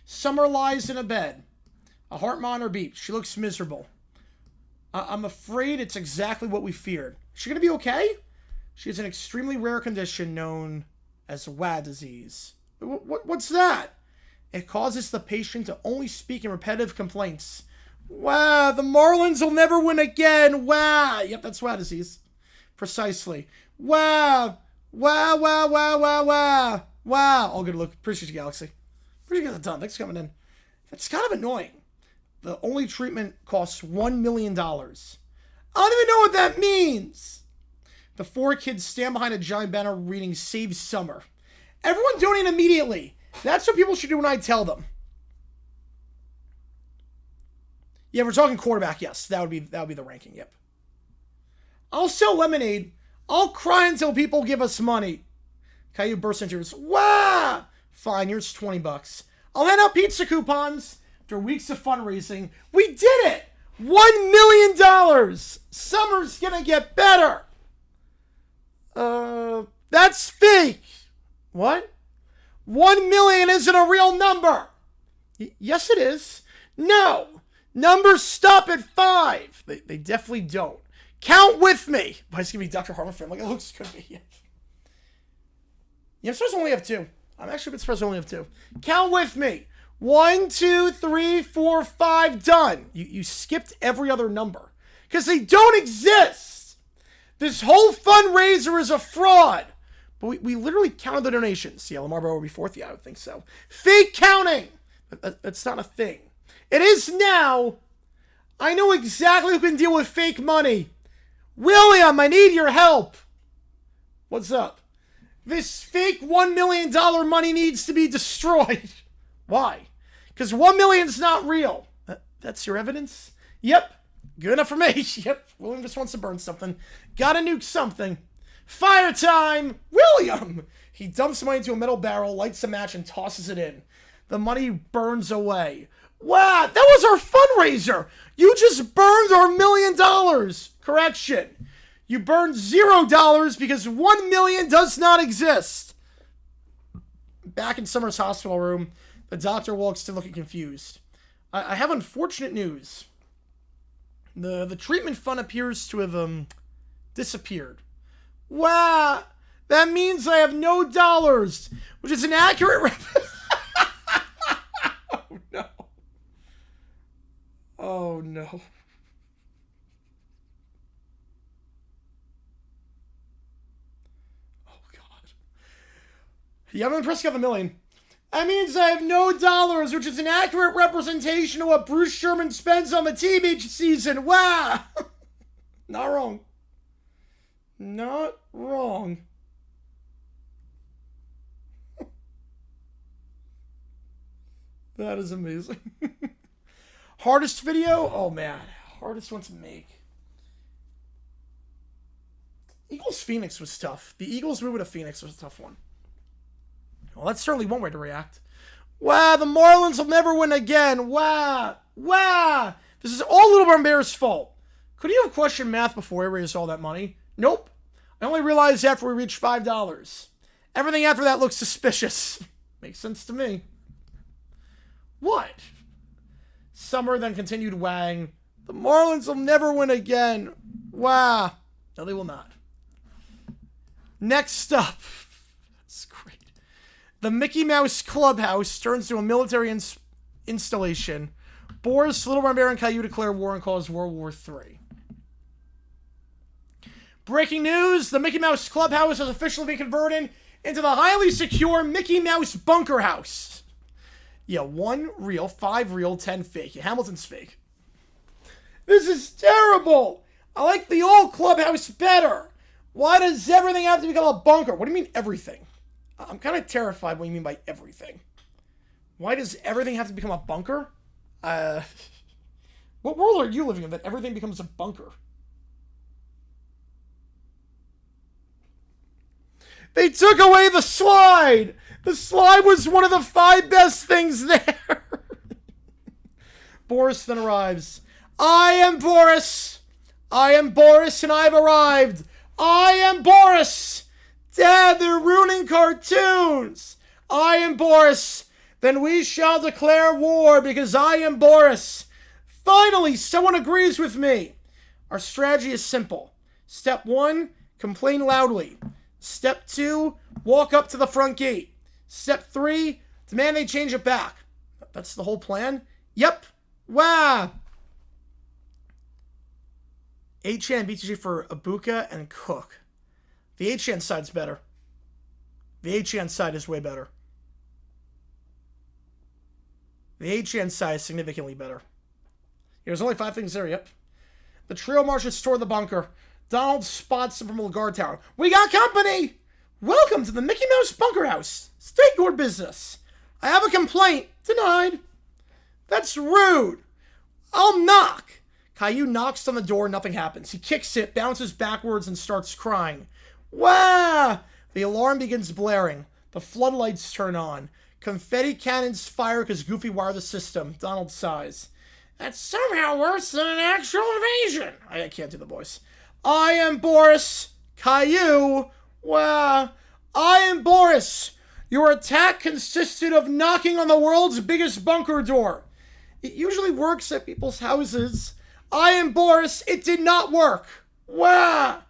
Summer lies in a bed. A heart monitor beeps. She looks miserable. I'm afraid it's exactly what we feared. Is she going to be okay? She has an extremely rare condition known as WAD disease. What's that? It causes the patient to only speak in repetitive complaints. Wow, the Marlins will never win again. Wow. Yep, that's WAD disease. Precisely. Wow. Wow, wow, wow, wow, wow. Wow. All good look. Appreciate you, Galaxy. Appreciate you, Tom. Thanks for coming in. That's kind of annoying. The only treatment costs $1 million. I don't even know what that means. The 4 kids stand behind a giant banner reading Save Summer. Everyone donate immediately. That's what people should do when I tell them. Yeah, we're talking quarterback. Yes, that would be the ranking. Yep. I'll sell lemonade. I'll cry until people give us money. Caillou bursts into tears. Wow! Fine, here's $20. I'll hand out pizza coupons after weeks of fundraising. We did it! $1 million! Summer's gonna get better. That's fake. What? 1 million isn't a real number. Yes, it is. No. Numbers stop at 5. They definitely don't. Count with me. Why is it going to be Dr. Harmon film? Like, it looks good to me. Yeah, I'm supposed to only have 2. I'm actually a bit surprised I only have 2. Count with me. 1, 2, 3, 4, 5, done. You skipped every other number. Because they don't exist. This whole fundraiser is a fraud. But we literally counted the donations. Yeah, Lamar Burrow will be 4th. Yeah, I would think so. Fake counting. That's not a thing. It is now. I know exactly who can deal with fake money. William, I need your help. What's up? This fake $1 million money needs to be destroyed. Why? Because $1 million's not real. That's your evidence? Yep. Good enough for me. Yep. William just wants to burn something. Gotta nuke something. Fire time! William! He dumps money into a metal barrel, lights a match, and tosses it in. The money burns away. Wow, that was our fundraiser! You just burned our $1 million! Correction. You burned $0 because 1 million does not exist. Back in Summer's hospital room, the doctor walks in looking confused. I have unfortunate news. The treatment fund appears to have disappeared. Wow, that means I have no dollars, which is an accurate Oh no. Oh no. Oh God. Yeah, I'm impressed you have $1 million. That means I have no dollars, which is an accurate representation of what Bruce Sherman spends on the team each season. Wow. Not wrong. Not wrong. That is amazing. Hardest video? Oh man. Hardest one to make. Eagles Phoenix was tough. The Eagles moving to Phoenix was a tough one. Well, that's certainly one way to react. Wow, the Marlins will never win again. Wow. Wow. This is all Little Brown Bear's fault. Could you have questioned math before he raised all that money? Nope. I only realized after we reached $5. Everything after that looks suspicious. Makes sense to me. What? Summer then continued Wang. The Marlins will never win again. Wow. No, they will not. Next up. That's great. The Mickey Mouse Clubhouse turns to a military installation. Boris, Little Brown Bear, and Caillou declare war and cause World War III. Breaking news, the Mickey Mouse Clubhouse has officially been converted into the highly secure Mickey Mouse Bunker House. Yeah, 1 real, 5 real, 10 fake. Yeah, Hamilton's fake. This is terrible. I like the old clubhouse better. Why does everything have to become a bunker? What do you mean everything? I'm kind of terrified what you mean by everything. Why does everything have to become a bunker? What world are you living in that everything becomes a bunker? They took away the slide! The slide was one of the 5 best things there! Boris then arrives. I am Boris! I am Boris and I've arrived! I am Boris! Dad, they're ruining cartoons! I am Boris! Then we shall declare war because I am Boris! Finally, someone agrees with me! Our strategy is simple. Step 1, complain loudly. Step 2, walk up to the front gate. Step 3, demand they change it back. That's the whole plan? Yep. Wow. 8-chan BTG for Ibuka and Cook. The 8-chan side's better. The 8-chan side is way better. The 8-chan side is significantly better. There's only 5 things there, yep. The trio marches toward the bunker. Donald spots him from a guard tower. We got company! Welcome to the Mickey Mouse Bunker House. State your business. I have a complaint. Denied. That's rude. I'll knock. Caillou knocks on the door. Nothing happens. He kicks it, bounces backwards, and starts crying. Wah! The alarm begins blaring. The floodlights turn on. Confetti cannons fire because Goofy wired the system. Donald sighs. That's somehow worse than an actual invasion. I can't do the voice. I am Boris. Caillou. Wah. I am Boris. Your attack consisted of knocking on the world's biggest bunker door. It usually works at people's houses. I am Boris. It did not work. Wah.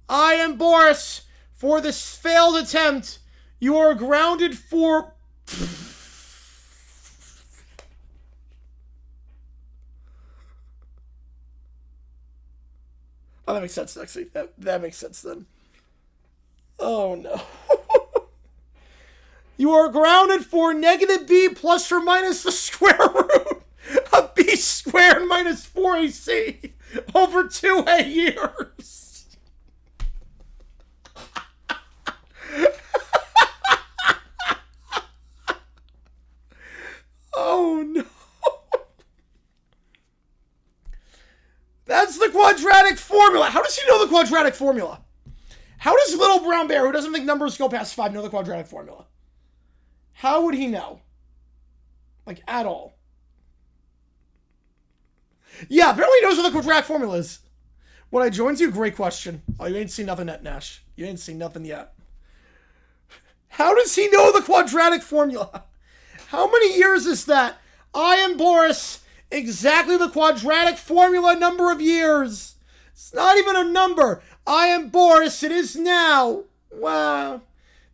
I am Boris. For this failed attempt, you are grounded for... Oh, that makes sense, actually. That makes sense, then. Oh, no. You are grounded for negative b plus or minus the square root of b squared minus 4ac over 2a years. Oh, no. That's the quadratic formula. How does he know the quadratic formula? How does Little Brown Bear, who doesn't think numbers go past 5, know the quadratic formula? How would he know? Like, at all. Yeah, apparently he knows what the quadratic formula is. When I joined you, great question. Oh, you ain't seen nothing yet, Nash. You ain't seen nothing yet. How does he know the quadratic formula? How many years is that? I am Boris. Exactly the quadratic formula number of years. It's not even a number. I am Boris. It is now. Wow.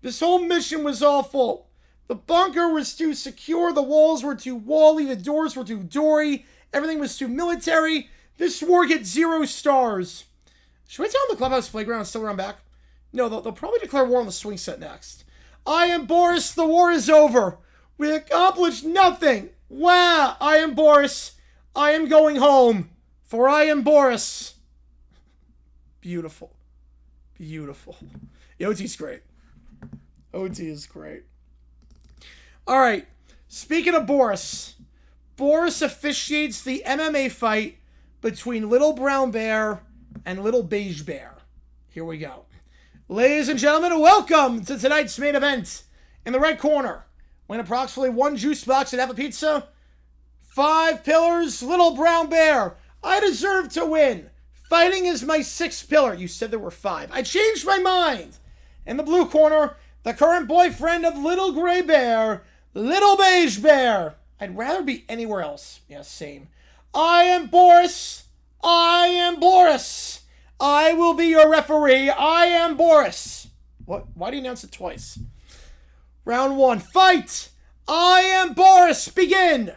This whole mission was awful. The bunker was too secure. The walls were too wally. The doors were too doory. Everything was too military. This war gets 0 stars. Should we tell them the clubhouse playground is still around back? No, they'll probably declare war on the swing set next. I am Boris. The war is over. We accomplished nothing. Wow. I am Boris. I am going home. For I am Boris. Beautiful. Beautiful. The OT's great. OT is great. All right. Speaking of Boris, Boris officiates the MMA fight between Little Brown Bear and Little Beige Bear. Here we go. Ladies and gentlemen, welcome to tonight's main event. In the red corner, weighing approximately 1 juice box and half a pizza, 5 pillars, Little Brown Bear. I deserve to win. Fighting is my 6th pillar. You said there were 5. I changed my mind. In the blue corner, the current boyfriend of Little Gray Bear, Little Beige Bear. I'd rather be anywhere else. Yeah, same. I am Boris. I am Boris. I will be your referee. I am Boris. What? Why do you announce it twice? Round 1. Fight. I am Boris. Begin.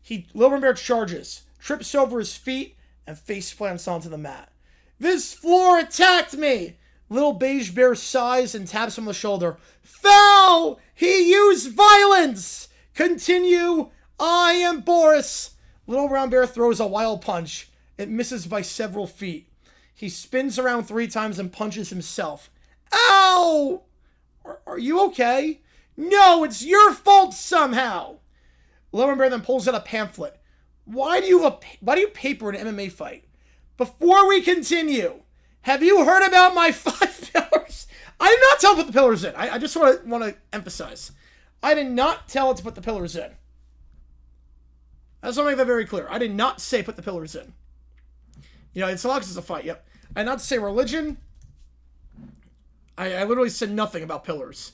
Little Brown Bear charges, trips over his feet, and face plants onto the mat. This floor attacked me. Little Beige Bear sighs and taps him on the shoulder. Foul! He used violence! Continue. I am Boris. Little Brown Bear throws a wild punch. It misses by several feet. He spins around 3 times and punches himself. Ow! Are you okay? No, it's your fault somehow. Little Brown Bear then pulls out a pamphlet. Why do you paper an MMA fight? Before we continue, have you heard about my 5 pillars? I did not tell it to put the pillars in. I just want to emphasize. I did not tell it to put the pillars in. I just want to make that very clear. I did not say put the pillars in. You know, it's a lot because it's a fight, yep. I did not say religion. I literally said nothing about pillars.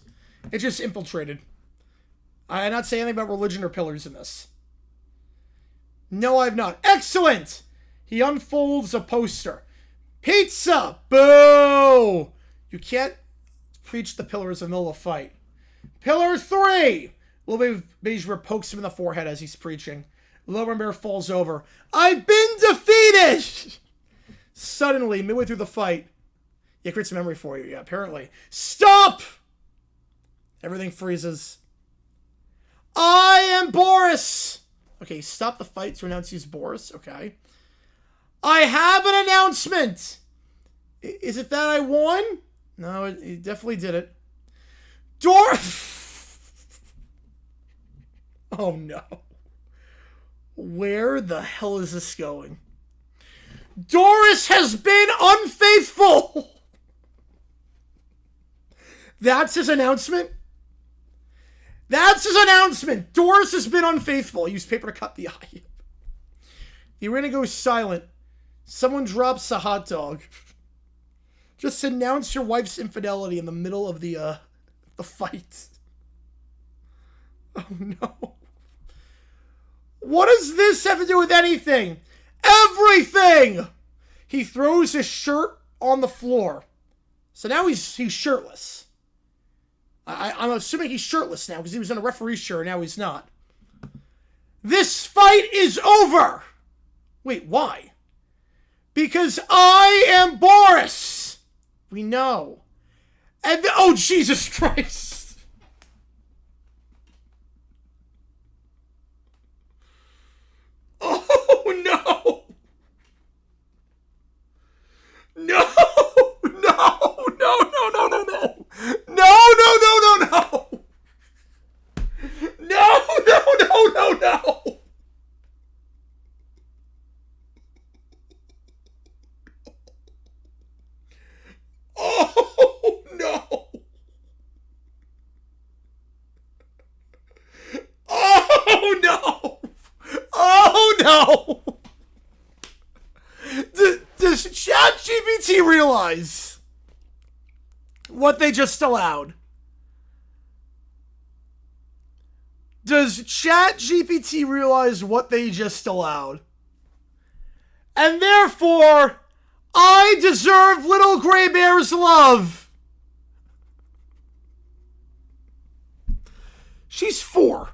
It just infiltrated. I did not say anything about religion or pillars in this. No, I have not. Excellent! He unfolds a poster. Pizza! Boo! You can't preach the pillars in the middle of a fight. Pillar 3! Little Beige Bear pokes him in the forehead as he's preaching. Little Brown Bear falls over. I've been defeated! Suddenly, midway through the fight, it creates a memory for you. Yeah, apparently. Stop! Everything freezes. I am Boris! Okay, stop the fight to announce he's Boris. Okay. I have an announcement! Is it that I won? No, he definitely did it. Oh no. Where the hell is this going? Doris has been unfaithful! That's his announcement? That's his announcement! Doris has been unfaithful. He used paper to cut the eye. The arena goes silent. Someone drops a hot dog. Just announce your wife's infidelity in the middle of the fight. Oh no. What does this have to do with anything? Everything! He throws his shirt on the floor. So now he's shirtless. I'm assuming he's shirtless now because he was in a referee's shirt. Now he's not. This fight is over! Wait, why? Because I am Boris! We know. And oh, Jesus Christ! Oh, no! No! No! No, no, no, no, no! No, no, no, no, no! No, no, no, no, no! Oh, no! Oh, no! Oh, no! Does ChatGPT realize what they just allowed? Does ChatGPT realize what they just allowed? And therefore, I deserve Little Gray Bear's love. She's 4.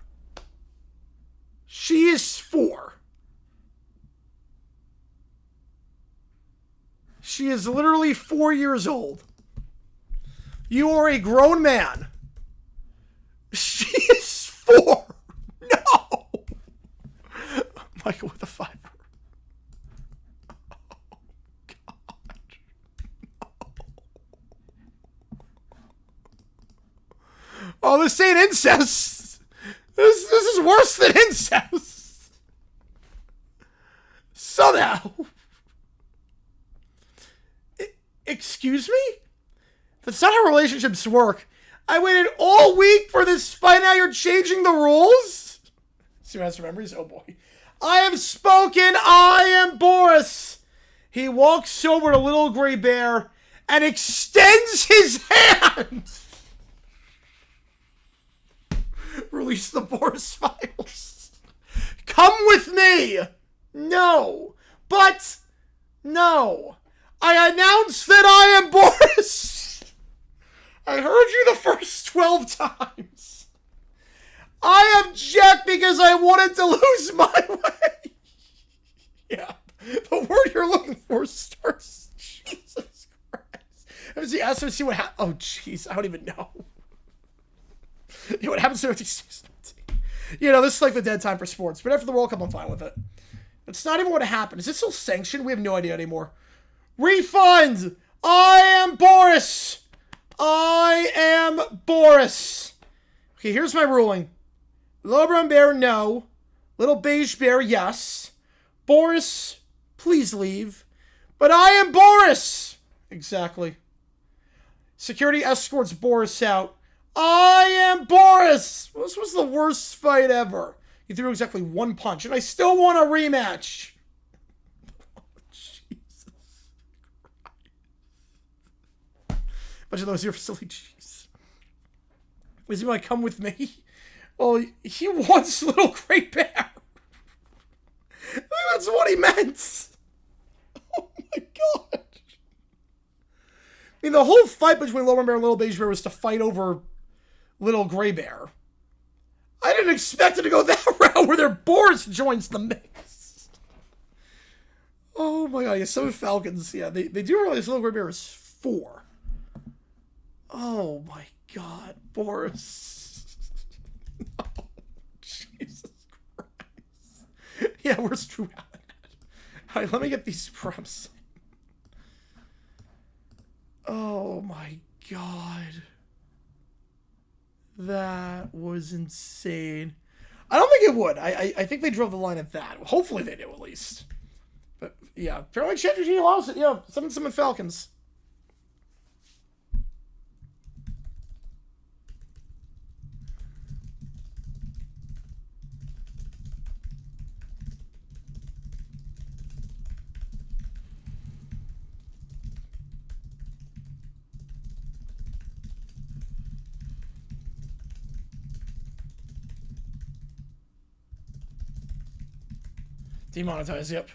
She is 4. She is literally 4 years old. You are a grown man. She is 4. No. Michael with a 5. Oh, God. Oh, this ain't incest. This is worse than incest. Somehow. Excuse me? That's not how relationships work. I waited all week for this fight. Now you're changing the rules? See what has memories? Oh boy. I have spoken. I am Boris. He walks over to Little Gray Bear and extends his hand. Release the Boris files. Come with me. No. But no. I announced that I am Boris. I heard you the first 12 times. I object because I wanted to lose my way. Yeah. The word you're looking for starts. Jesus Christ. Let's see what happens. Oh, jeez. I don't even know. You know what happens to it? You know, this is like the dead time for sports. But after the World Cup, I'm fine with it. That's not even what happened. Is it still sanctioned? We have no idea anymore. Refund! I am Boris! I am Boris! Okay, here's my ruling. Little Brown Bear, no. Little Beige Bear, yes. Boris, please leave. But I am Boris! Exactly. Security escorts Boris out. I am Boris! This was the worst fight ever. He threw exactly one punch, and I still want a rematch. Bunch of those here for silly cheese. Was he going to come with me? Oh, he wants Little Gray Bear. That's what he meant. Oh my God. I mean, the whole fight between Little Bear and Little Beige Bear was to fight over Little Gray Bear. I didn't expect it to go that route where their Boris joins the mix. Oh Oh my god, yeah, 7 Falcons. Yeah, they do realize Little Gray Bear is 4. Oh my god, Boris. Oh, Jesus Christ. Yeah, where's True Allen at? Alright, let me get these prompts. Oh my god. That was insane. I don't think it would. I think they drove the line at that. Hopefully they do, at least. But, yeah. Apparently ChatGPT allows it. Yeah, summon Falcons. Demonetize, yep.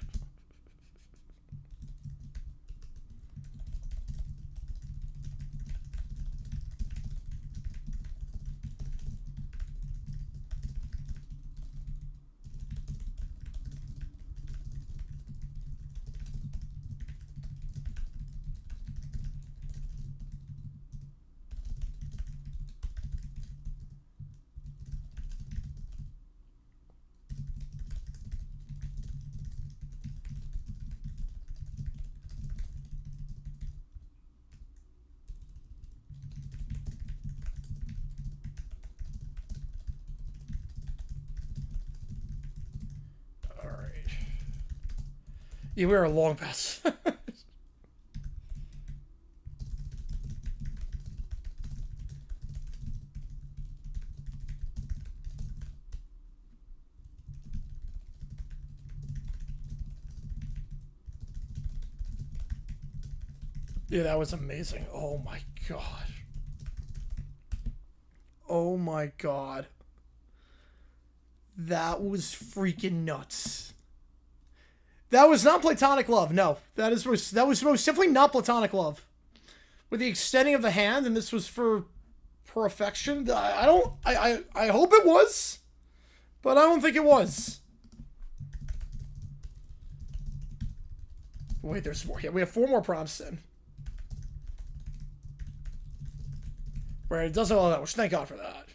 Yeah, we are a long pass. Yeah, that was amazing. Oh my god. Oh my god. That was freaking nuts. That was not platonic love. No, that was most simply not platonic love. With the extending of the hand, and this was for affection. I hope it was, but I don't think it was. Wait, there's more. Yeah, we have 4 more prompts then. Right, it does all that, which thank God for that.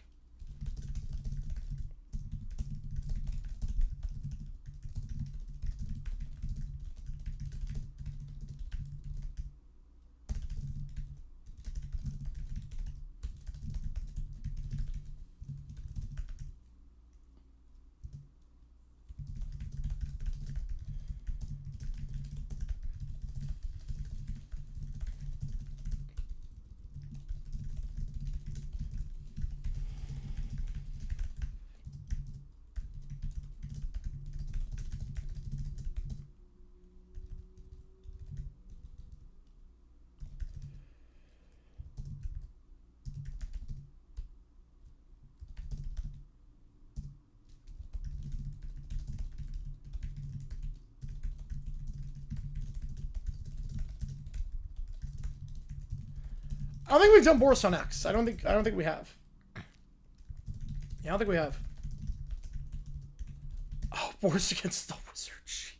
I don't think we've done Boris on X. I don't think we have. Yeah, I don't think we have. Oh, Boris against the Wizard. Jeez.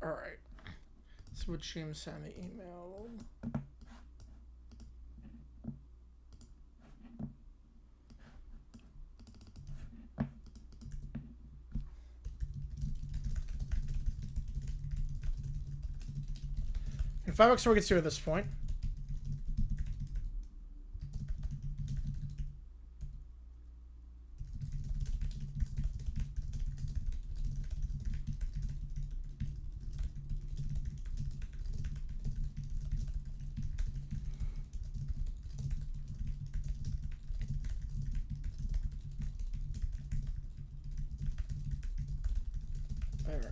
All right. So would James send the email? And 5x gets here at this point. All right.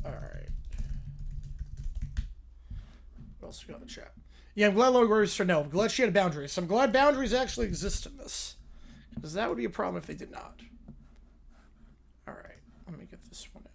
All right. What else we got in the chat? Yeah, I'm glad Logan Rose said no. I'm glad she had boundaries. So I'm glad boundaries actually exist in this. Because that would be a problem if they did not. All right. Let me get this one in.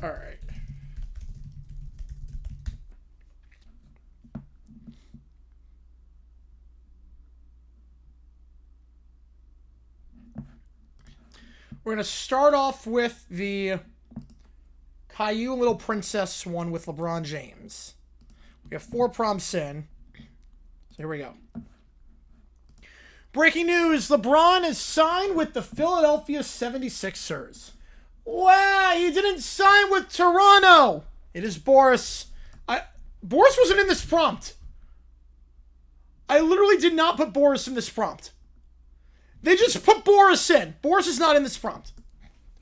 All right. We're going to start off with the Caillou Little Princess one with LeBron James. We have 4 prompts in. So here we go. Breaking news, LeBron is signed with the Philadelphia 76ers. Wow, he didn't sign with Toronto. It is Boris. Boris wasn't in this prompt. I literally did not put Boris in this prompt. They just put Boris in. Boris is not in this prompt.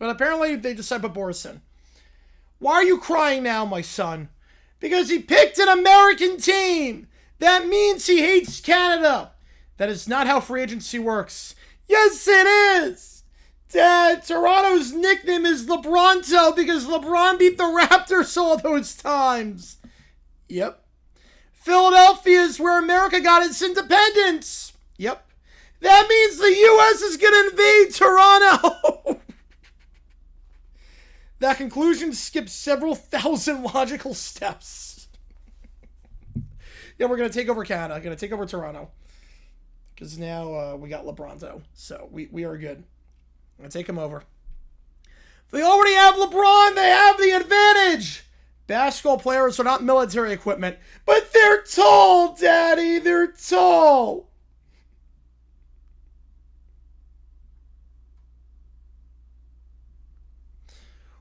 But apparently they decided to put Boris in. Why are you crying now, my son? Because he picked an American team. That means he hates Canada. That is not how free agency works. Yes, it is. Dad, Toronto's nickname is LeBronto because LeBron beat the Raptors all those times. Yep. Philadelphia is where America got its independence. Yep. That means the U.S. is going to invade Toronto. That conclusion skips several thousand logical steps. Yeah, we're going to take over Canada. Going to take over Toronto. Because now we got LeBronto. So we are good. I'm going to take him over. They already have LeBron. They have the advantage. Basketball players are not military equipment. But they're tall, Daddy. They're tall.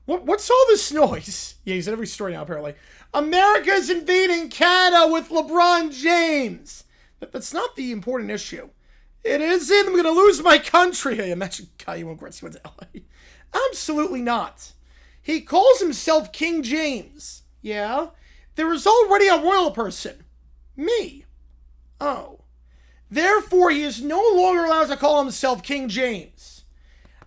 What's all this noise? Yeah, he's in every story now, apparently. America's invading Canada with LeBron James. That's not the important issue. It isn't. I'm going to lose my country. Hey, imagine Caillou and Gretzky went to LA. Absolutely not. He calls himself King James. Yeah? There is already a royal person. Me. Oh. Therefore, he is no longer allowed to call himself King James.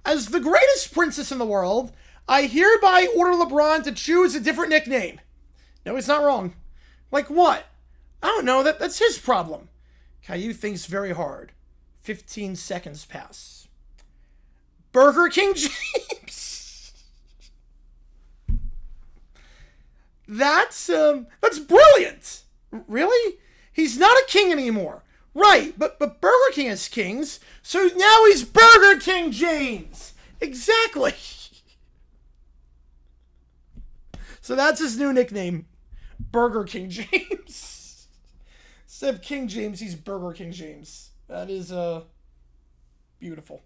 As the greatest princess in the world, I hereby order LeBron to choose a different nickname. No, he's not wrong. Like what? I don't know. That's his problem. Caillou thinks very hard. 15 seconds pass. Burger King James. That's brilliant. Really? He's not a king anymore. Right, but Burger King has kings, so now he's Burger King James. Exactly. So that's his new nickname, Burger King James. Instead of King James, he's Burger King James. That is beautiful.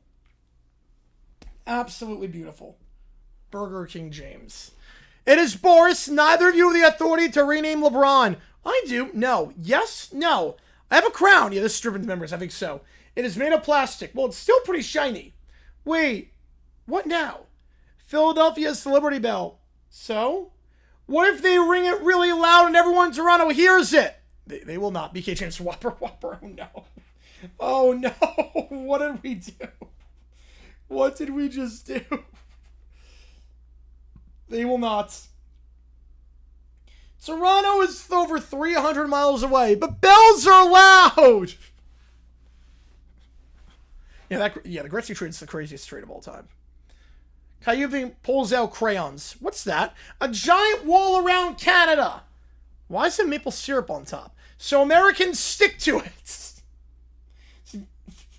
Absolutely beautiful. Burger King James. It is Boris. Neither of you have the authority to rename LeBron. I do. No. Yes. No. I have a crown. Yeah, this is driven members. I think so. It is made of plastic. Well, it's still pretty shiny. Wait. What now? Philadelphia is the Liberty Bell. So? What if they ring it really loud and everyone in Toronto hears it? They will not. BK James Whopper. Oh, no. Oh, no. What did we do? What did we just do? They will not. Toronto is over 300 miles away, but bells are loud! Yeah, the Gretzky trade is the craziest trade of all time. Caillou pulls out crayons. What's that? A giant wall around Canada! Why is there maple syrup on top? So Americans stick to it!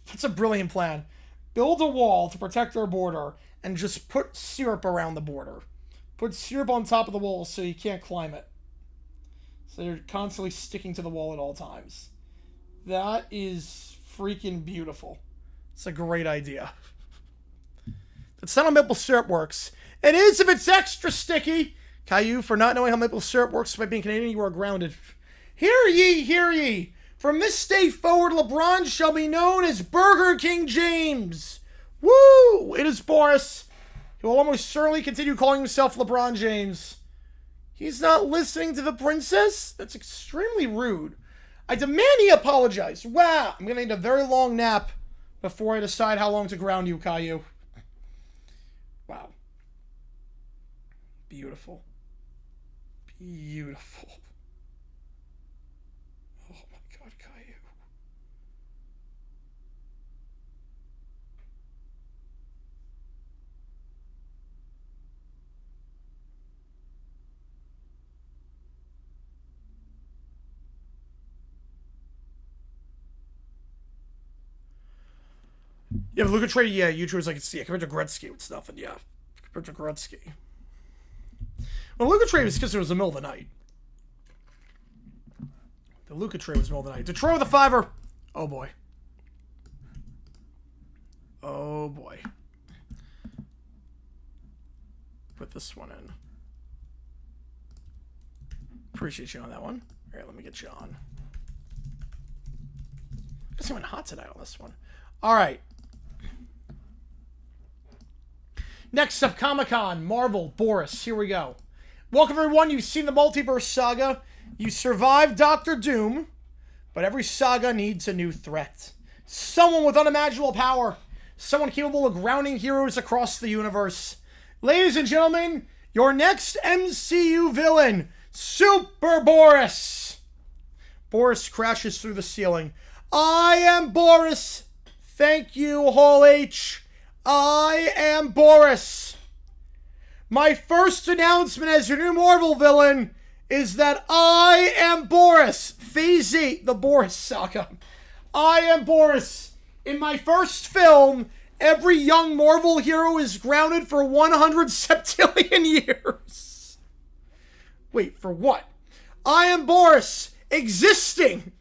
That's a brilliant plan. Build a wall to protect our border, and just put syrup around the border. Put syrup on top of the wall so you can't climb it. So you're constantly sticking to the wall at all times. That is freaking beautiful. It's a great idea. That's not how maple syrup works. It is if it's extra sticky. Caillou, for not knowing how maple syrup works by being Canadian, you are grounded. Hear ye, hear ye. From this day forward, LeBron shall be known as Burger King James. Woo! It is Boris. He will almost certainly continue calling himself LeBron James. He's not listening to the princess? That's extremely rude. I demand he apologize. Wow, I'm going to need a very long nap before I decide how long to ground you, Caillou. Wow. Beautiful. Beautiful. Oh my God, Caillou. Yeah, but look at trade. Yeah, YouTube's like, yeah, compared to Gretzky with stuff, and yeah, compared to Gretzky. Well, Luka trade was because it was the middle of the night. The Luka trade was the middle of the night. Detroit with a fiver. Oh boy. Oh boy. Put this one in. Appreciate you on that one. All right, let me get you on. I guess I went hot tonight on this one. All right. Next up, Comic-Con, Marvel, Boris. Here we go. Welcome, everyone. You've seen the multiverse saga. You survived Doctor Doom, but every saga needs a new threat. Someone with unimaginable power. Someone capable of grounding heroes across the universe. Ladies and gentlemen, your next MCU villain, Super Boris. Boris crashes through the ceiling. I am Boris. Thank you, Hall H. I am Boris. My first announcement as your new Marvel villain is that I am Boris. Phase 8, the Boris saga. I am Boris. In my first film, every young Marvel hero is grounded for 100 septillion years. Wait, for what? I am Boris. Existing.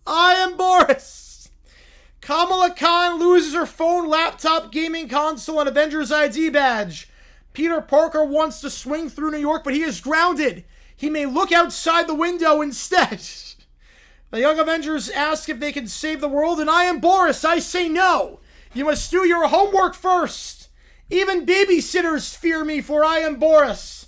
I am Boris. Kamala Khan loses her phone, laptop, gaming console, and Avengers ID badge. Peter Parker wants to swing through New York, but he is grounded. He may look outside the window instead. The young Avengers ask if they can save the world, and I am Boris. I say no. You must do your homework first. Even babysitters fear me, for I am Boris.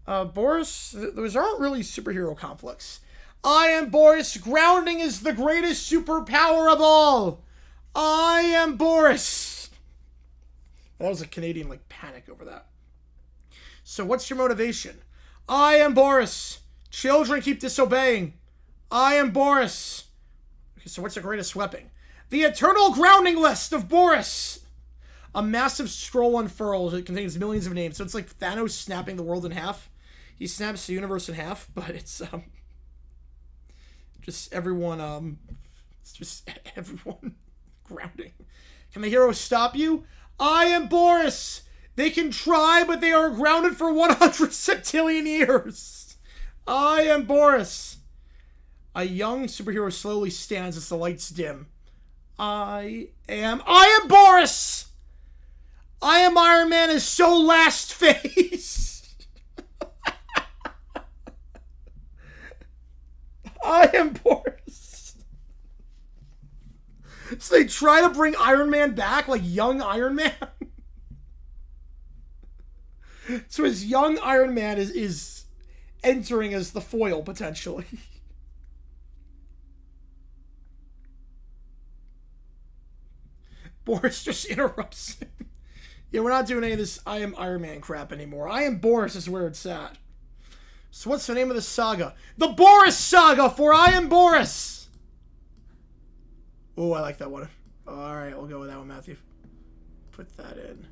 Boris, those aren't really superhero conflicts. I am Boris. Grounding is the greatest superpower of all. I am Boris. That was a Canadian, panic over that. So what's your motivation? I am Boris. Children keep disobeying. I am Boris. Okay, so what's the greatest weapon? The eternal grounding list of Boris. A massive scroll unfurls. It contains millions of names. So it's like Thanos snapping the world in half. He snaps the universe in half, but it's just everyone it's just everyone grounding. Can the hero stop you? I am Boris. They can try, but they are grounded for 100 septillion years. I am Boris. A young superhero slowly stands as the lights dim. I am Boris. I am Iron Man is so last phase. I am Boris. So they try to bring Iron Man back, like young Iron Man. So his young Iron Man is entering as the foil, potentially. Boris just interrupts him. Yeah, we're not doing any of this I am Iron Man crap anymore. I am Boris is where it's at. So what's the name of the saga? The Boris Saga for I am Boris! Oh, I like that one. Alright, we'll go with that one, Matthew. Put that in.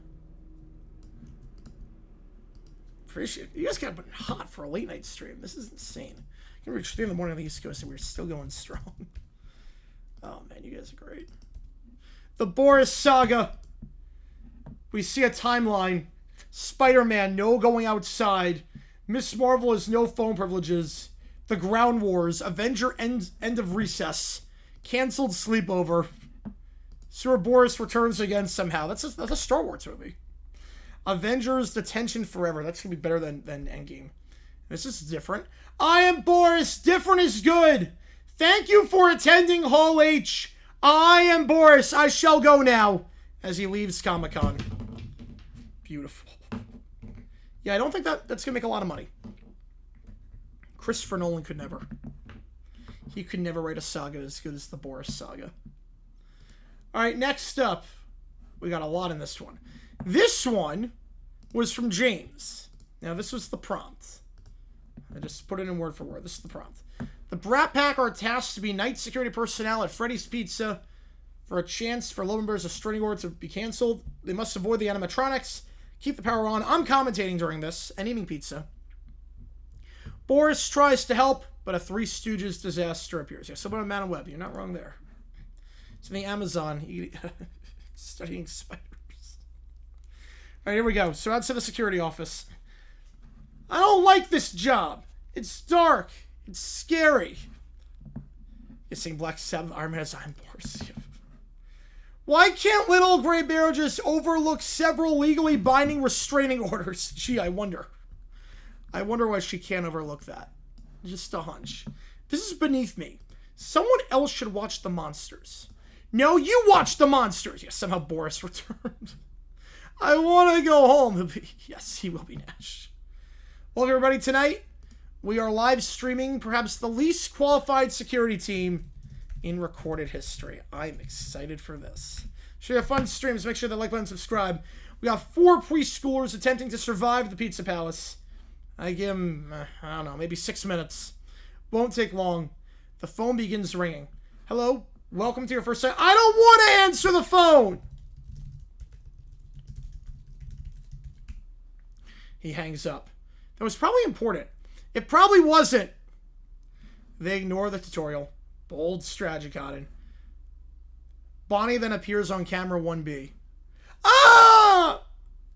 Appreciate it. You guys got hot for a late night stream. This is insane. I can reach 3 in the morning on the East Coast and we're still going strong. Oh man, you guys are great. The Boris Saga. We see a timeline. Spider-Man, no going outside. Miss Marvel has no phone privileges. The Ground Wars. Avenger end of recess. Cancelled sleepover. Sir Boris returns again somehow. That's a Star Wars movie. Avengers Detention Forever. That's going to be better than Endgame. This is different. I am Boris. Different is good. Thank you for attending Hall H. I am Boris. I shall go now. As he leaves Comic-Con. Beautiful. Yeah, I don't think that's going to make a lot of money. Christopher Nolan could never. He could never write a saga as good as the Boris Saga. Alright, next up. We got a lot in this one. This one was from James. Now, this was the prompt. I just put it in word for word. This is the prompt. The Brat Pack are tasked to be night security personnel at Freddy's Pizza for a chance for Lovenberg's restraining order to be canceled. They must avoid the animatronics, keep the power on. I'm commentating during this and eating pizza. Boris tries to help, but a Three Stooges disaster appears. Yeah, someone on Man and Web. You're not wrong there. It's in the Amazon studying spiders. All right, here we go. So outside the security office. I don't like this job. It's dark. It's scary. You're saying Black Sabbath, Iron Man is I'm Boris. Why can't Little Gray Bear just overlook several legally binding restraining orders? Gee, I wonder. I wonder why she can't overlook that. Just a hunch. This is beneath me. Someone else should watch The Monsters. No, you watch The Monsters. Yes, somehow Boris returned. I want to go home. Yes, he will be Nash. Well, everybody, tonight we are live streaming perhaps the least qualified security team in recorded history. I'm excited for this. Should have fun streams. Make sure to like button and subscribe. We got 4 preschoolers attempting to survive the Pizza Palace. I give them, I don't know, maybe 6 minutes. Won't take long. The phone begins ringing. Hello? Welcome to your first time. I don't want to answer the phone! He hangs up. That was probably important. It probably wasn't. They ignore the tutorial. Bold strategy, Cotton. Bonnie then appears on camera 1B. Ah!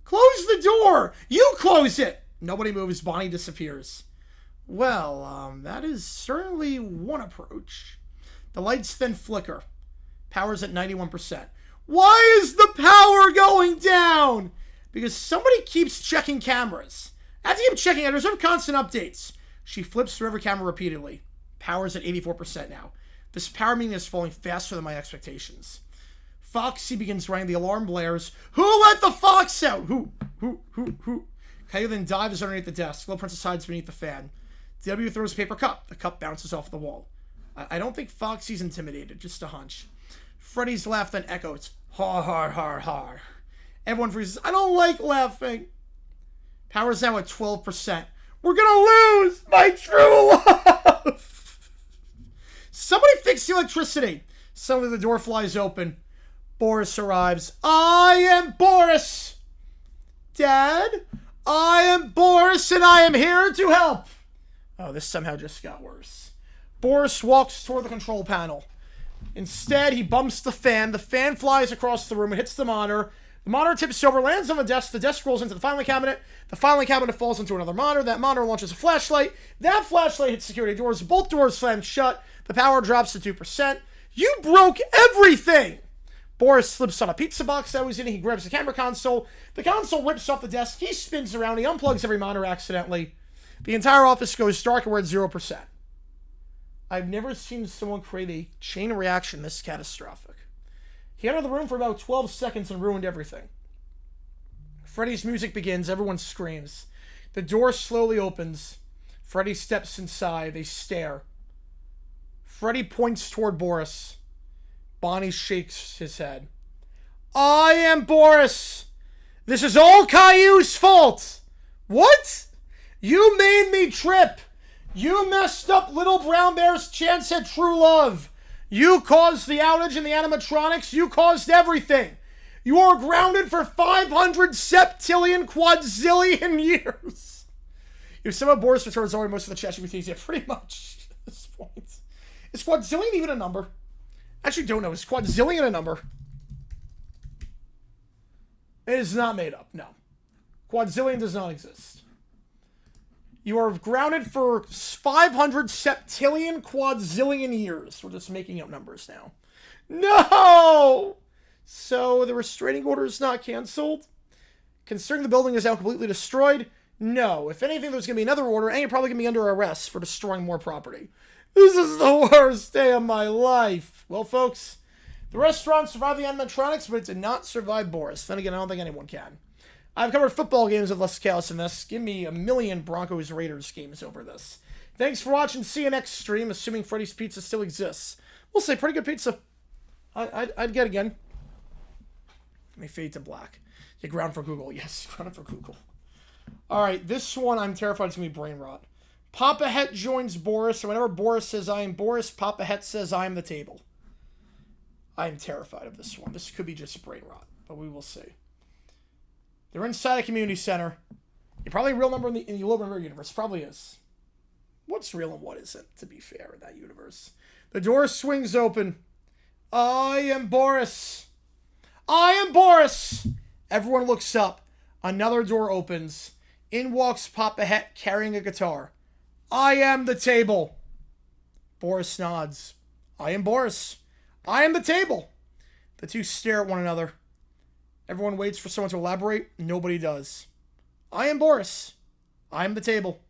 Close the door! You close it! Nobody moves. Bonnie disappears. Well, that is certainly one approach. The lights then flicker. Power's at 91%. Why is the power going down? Because somebody keeps checking cameras. I have to keep checking it. There's no constant updates. She flips through every camera repeatedly. Power's at 84% now. This power meter is falling faster than my expectations. Foxy begins ringing. The alarm blares. Who let the fox out? Who? Caillou then dives underneath the desk. Little Princess hides beneath the fan. W throws a paper cup. The cup bounces off the wall. I don't think Foxy's intimidated. Just a hunch. Freddy's laugh then echoes. Har, har, har, har. Everyone freezes. I don't like laughing. Power's now at 12%. We're gonna lose my true love. Somebody fix the electricity. Suddenly the door flies open. Boris arrives. I am Boris. Dad, I am Boris, and I am here to help. Oh, this somehow just got worse. Boris walks toward the control panel. Instead, he bumps the fan. The fan flies across the room and hits the monitor. The monitor tips over, lands on the desk. The desk rolls into the filing cabinet. The filing cabinet falls into another monitor. That monitor launches a flashlight. That flashlight hits security doors. Both doors slam shut. The power drops to 2%. You broke everything! Boris slips on a pizza box that was in it. He grabs the camera console. The console rips off the desk. He spins around. He unplugs every monitor accidentally. The entire office goes dark and we're at 0%. I've never seen someone create a chain reaction this catastrophic. He entered the room for about 12 seconds and ruined everything. Freddy's music begins. Everyone screams. The door slowly opens. Freddy steps inside. They stare. Freddy points toward Boris. Bonnie shakes his head. I am Boris. This is all Caillou's fault. What? You made me trip. You messed up Little Brown Bear's chance at true love. You caused the outage in the animatronics. You caused everything. You are grounded for 500 septillion quadzillion years. If some of Boris returns already most of the chat GPTs, yeah, pretty much at this point. Is quadzillion even a number? I actually don't know. Is quadzillion a number? It is not made up, no. Quadzillion does not exist. You are grounded for 500 septillion quadzillion years. We're just making up numbers now. No! So the restraining order is not canceled? Considering the building is now completely destroyed? No. If anything, there's going to be another order, and you're probably going to be under arrest for destroying more property. This is the worst day of my life. Well, folks, the restaurant survived the animatronics, but it did not survive Boris. Then again, I don't think anyone can. I've covered football games with less chaos than this. Give me a million Broncos-Raiders games over this. Thanks for watching. See you next stream, assuming Freddy's Pizza still exists. We'll say pretty good pizza. I'd get again. Let me fade to black. Yeah, ground for Google. Yes, ground for Google. All right, this one I'm terrified it's going to be brain rot. Papa Het joins Boris, and whenever Boris says I am Boris, Papa Het says I am the table. I am terrified of this one. This could be just brain rot, but we will see. They're inside a community center. You're probably a real number in the Little Brown Bear universe. Probably is. What's real and what isn't, to be fair, in that universe? The door swings open. I am Boris. I am Boris. Everyone looks up. Another door opens. In walks Papa Het carrying a guitar. I am the table. Boris nods. I am Boris. I am the table. The two stare at one another. Everyone waits for someone to elaborate. Nobody does. I am Boris. I am the table.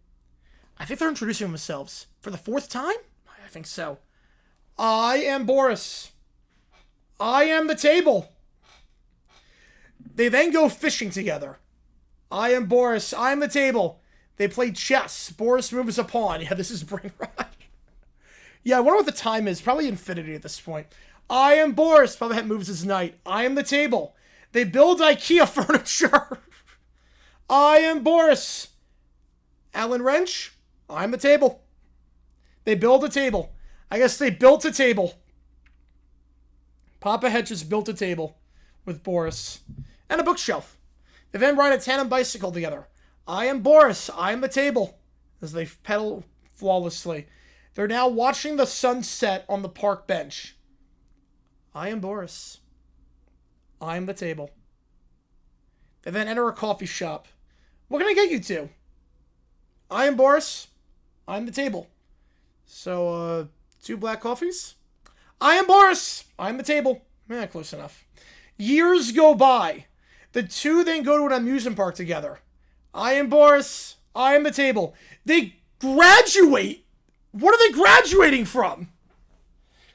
I think they're introducing themselves for the 4th time? I think so. I am Boris. I am the table. They then go fishing together. I am Boris. I am the table. They play chess. Boris moves a pawn. Yeah, this is brain rot. Yeah, I wonder what the time is. Probably infinity at this point. I am Boris. Papa Het moves his knight. I am the table. They build IKEA furniture. I am Boris. Allen wrench. I'm the table. They build a table. I guess they built a table. Papa Het just built a table with Boris. And a bookshelf. They then ride a tandem bicycle together. I am Boris. I am the table. As they pedal flawlessly. They're now watching the sunset on the park bench. I am Boris. I am the table. They then enter a coffee shop. What can I get you to? I am Boris. I am the table. So, 2 black coffees? I am Boris. I am the table. Close enough. Years go by. The two then go to an amusement park together. I am Boris. I am the table. They graduate. What are they graduating from?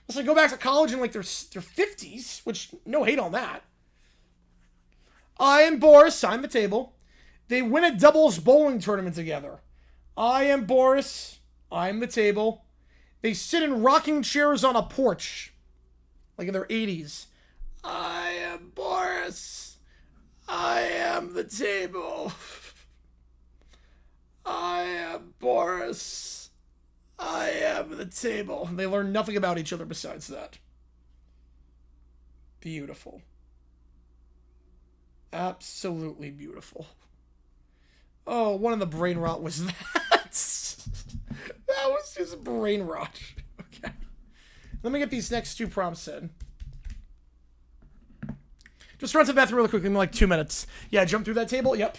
Unless they go back to college in like their 50s, which no hate on that. I am Boris. I'm the table. They win a doubles bowling tournament together. I am Boris. I'm the table. They sit in rocking chairs on a porch, like in their 80s. I am Boris. I am the table. I am Boris. I am the table. They learn nothing about each other besides that. Beautiful. Absolutely beautiful. Oh, one of the brain rot was that. That was just brain rot. Okay. Let me get these next 2 prompts in. Just run to the bathroom really quickly, in like 2 minutes. Yeah, jump through that table? Yep.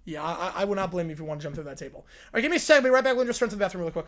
Yeah, I would not blame you if you want to jump through that table. Alright, give me a sec. I'll be right back. We'll just run to the bathroom really quick.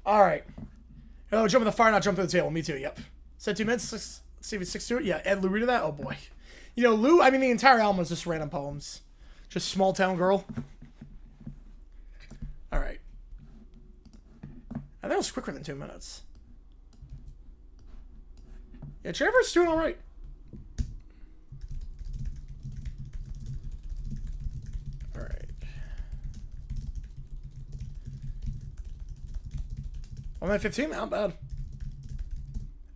Alright. Oh, jump in the fire, not jump through the table. Me too, yep. Said 2 minutes. Let's see if it sticks to it. Yeah, Ed Lou read that? Oh boy. You know, Lou, I mean, the entire album is just random poems. Just small town girl. Alright. I think it was quicker than 2 minutes. Yeah, Trevor's doing alright. Alright. 1 minute 15? Not bad.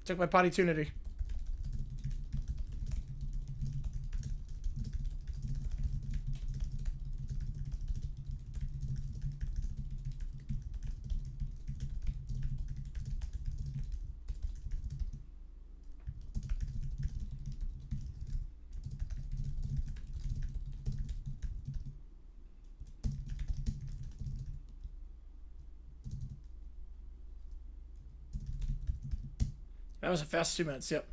Took my potty tunity. That was a fast 2 minutes, yep.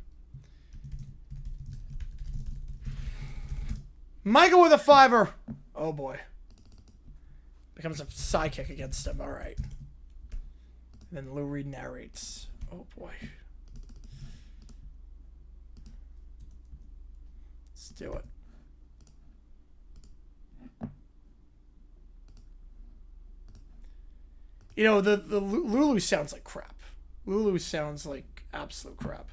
Michael with a 5-er. Oh boy. Becomes a sidekick against him. Alright. And then Lou Reed narrates. Oh boy. Let's do it. You know, the Lulu sounds like crap. Lulu sounds like absolute crap.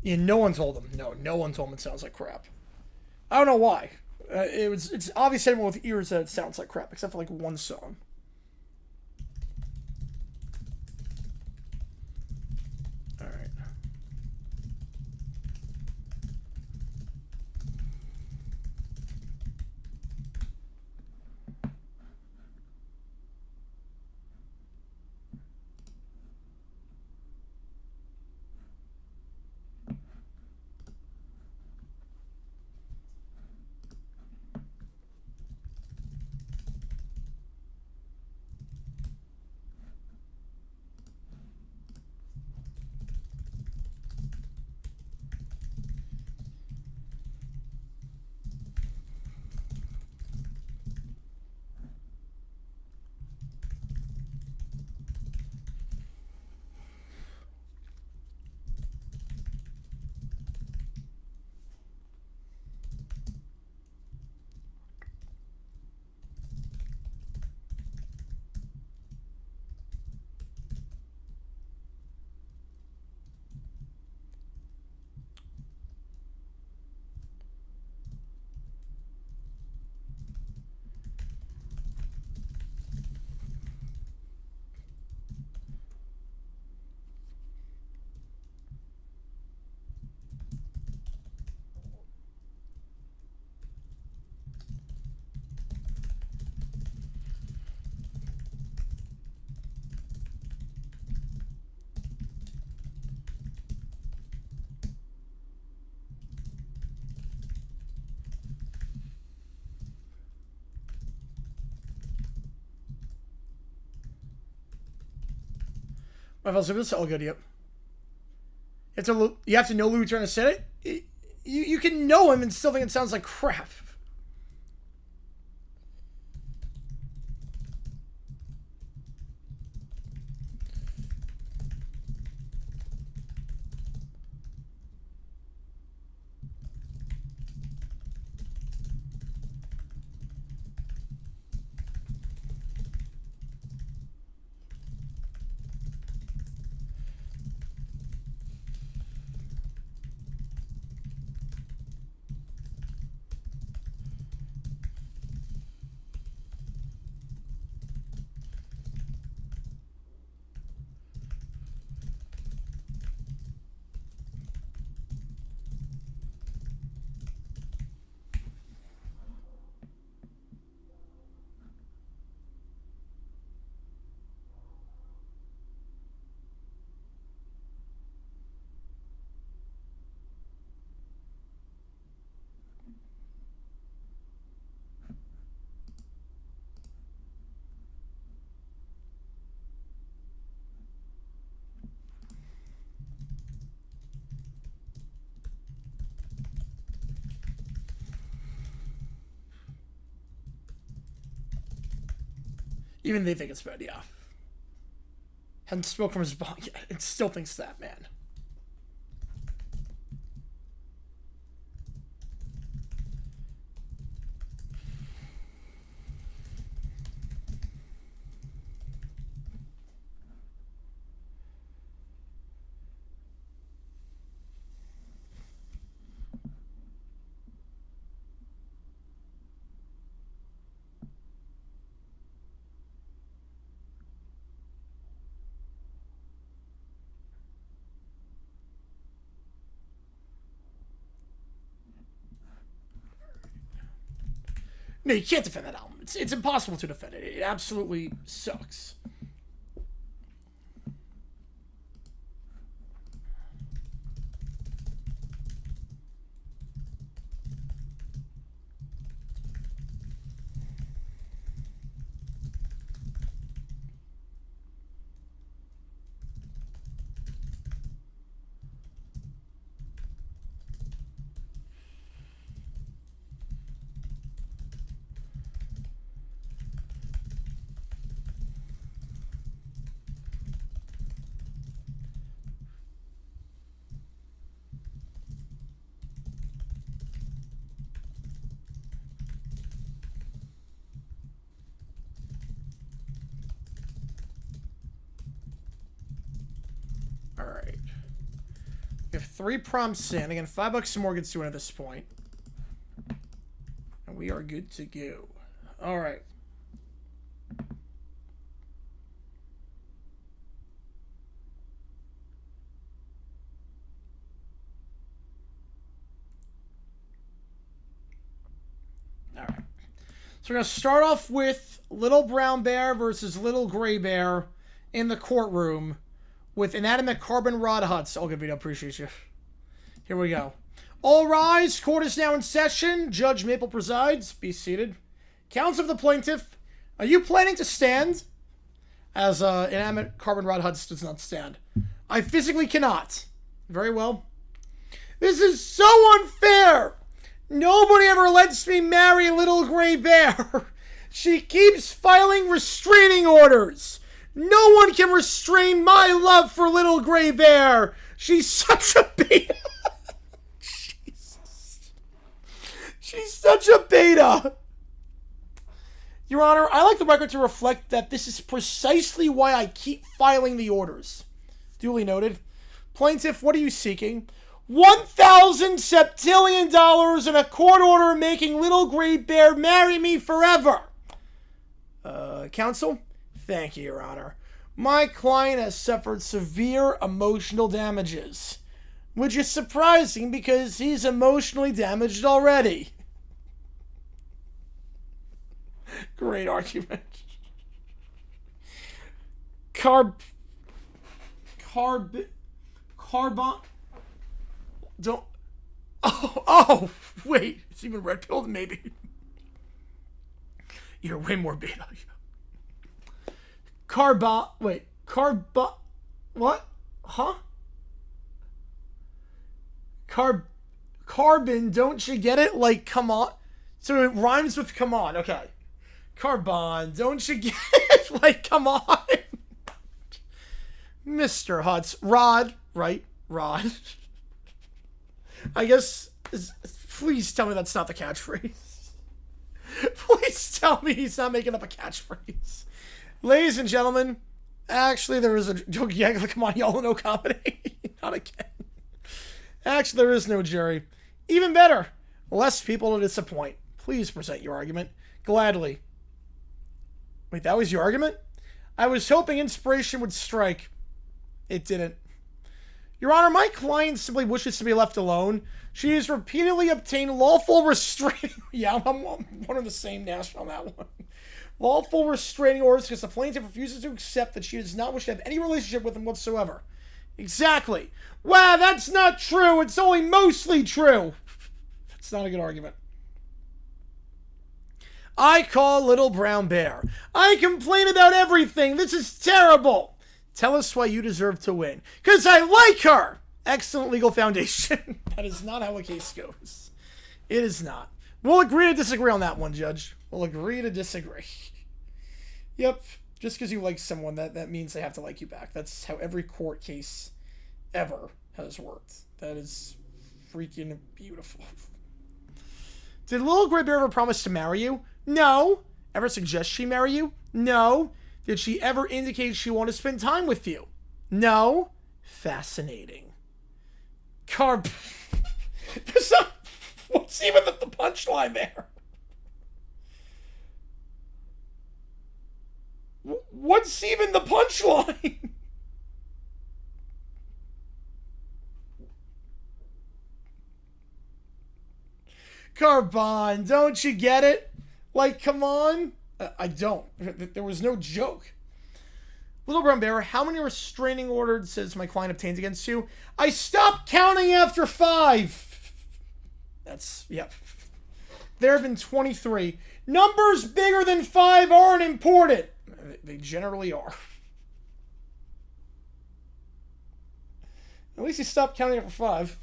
Yeah, no one told him. No one told him it sounds like crap. I don't know why. It's obvious anyone with ears that it sounds like crap, except for like one song. What else? This all good. Yep. You have to know Lou trying to say it. You can know him and still think it sounds like crap. Even they think it's bad, yeah. Hadn't spoke from his bong yet. It still thinks that, man. No, you can't defend that album. It's impossible to defend it. It absolutely sucks. Alright. We have 3 prompts in. Again, $5 more gets to it at this point. And we are good to go. Alright. Alright. So we're going to start off with Little Brown Bear versus Little Gray Bear in the courtroom with inanimate carbon rod huts. All good video, appreciate you. Here we go. All rise, court is now in session. Judge Maple presides. Be seated. Counsel of the plaintiff, are you planning to stand? As inanimate carbon rod huts does not stand. I physically cannot. Very well. This is so unfair. Nobody ever lets me marry Little Gray Bear. She keeps filing restraining orders. No one can restrain my love for Little Gray Bear. She's such a beta. Jesus. She's such a beta. Your Honor, I like the record to reflect that this is precisely why I keep filing the orders. Duly noted. Plaintiff, what are you seeking? $1,000 septillion and a court order making Little Gray Bear marry me forever. Counsel? Thank you, Your Honor. My client has suffered severe emotional damages, which is surprising because he's emotionally damaged already. Great argument. Carbon. Don't. Oh, wait. It's even red pilled, maybe. You're way more beta. What? Huh? Carbon, don't you get it? Like, come on. So it rhymes with come on. Okay. Carbon, don't you get it? Like, come on. Mr. Hutz. Rod, right? Rod. I guess, please tell me that's not the catchphrase. Please tell me he's not making up a catchphrase. Ladies and gentlemen, actually there is a joke. Yeah, come on, y'all know comedy. Not again. Actually, there is no jury. Even better, less people to disappoint. Please present your argument. Gladly. Wait, that was your argument? I was hoping inspiration would strike. It didn't. Your Honor, my client simply wishes to be left alone. She has repeatedly obtained lawful restraining... Yeah, I'm one of the same national on that one. Lawful restraining orders because the plaintiff refuses to accept that she does not wish to have any relationship with him whatsoever. Exactly. Wow, that's not true. It's only mostly true. That's not a good argument. I call Little Brown Bear. I complain about everything. This is terrible. Tell us why you deserve to win. Because I like her. Excellent legal foundation. That is not how a case goes. It is not. We'll agree to disagree on that one, Judge. We'll agree to disagree. Yep. Just because you like someone, that means they have to like you back. That's how every court case ever has worked. That is freaking beautiful. Did Little Gray Bear ever promise to marry you? No. Ever suggest she marry you? No. Did she ever indicate she wanted to spend time with you? No. Fascinating. What's even the punchline there? What's even the punchline? Carbon, don't you get it? Like, come on. I don't. There was no joke. Little Brown Bear, how many restraining orders has my client obtained against you? I stopped counting after 5. That's, yep. There have been 23. Numbers bigger than 5 aren't important. They generally are. At least he stopped counting after 5.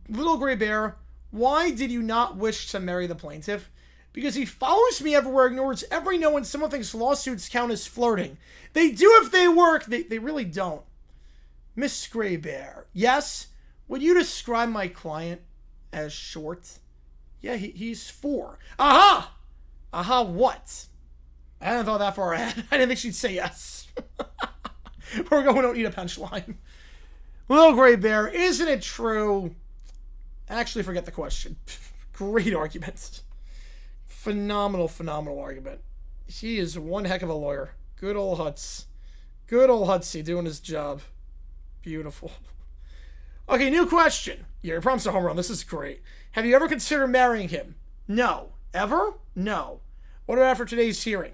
Little Gray Bear, why did you not wish to marry the plaintiff? Because he follows me everywhere, ignores every no, and someone thinks lawsuits count as flirting. They do if they work. They really don't. Miss Gray Bear, yes? Would you describe my client as short? Yeah, he's 4. Aha! Aha, what? I hadn't thought that far ahead. I didn't think she'd say yes. We're going, don't need a punchline. Little Gray Bear, isn't it true? Actually, forget the question. Great argument. Phenomenal argument. He is one heck of a lawyer. Good old Hutz. Good old Hutsy doing his job. Beautiful. Okay, new question. Yeah, I promised a home run. This is great. Have you ever considered marrying him? No. Ever? No. What about after today's hearing?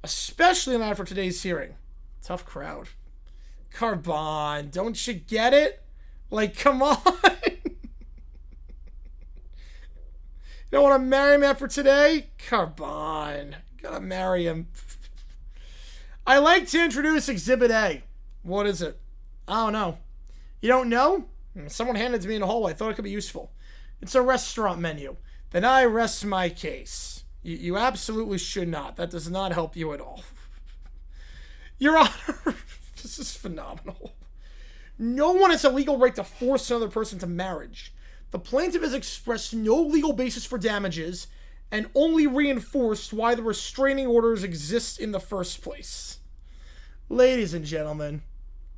Especially not after today's hearing. Tough crowd. Carbon, don't you get it? Like, come on. You don't want to marry him after today? Carbon. Gotta marry him. I like to introduce Exhibit A. What is it? I don't know. You don't know? Someone handed it to me in the hallway. I thought it could be useful. It's a restaurant menu. Then I rest my case. You absolutely should not. That does not help you at all. Your Honor, this is phenomenal. No one has a legal right to force another person to marriage. The plaintiff has expressed no legal basis for damages and only reinforced why the restraining orders exist in the first place. Ladies and gentlemen,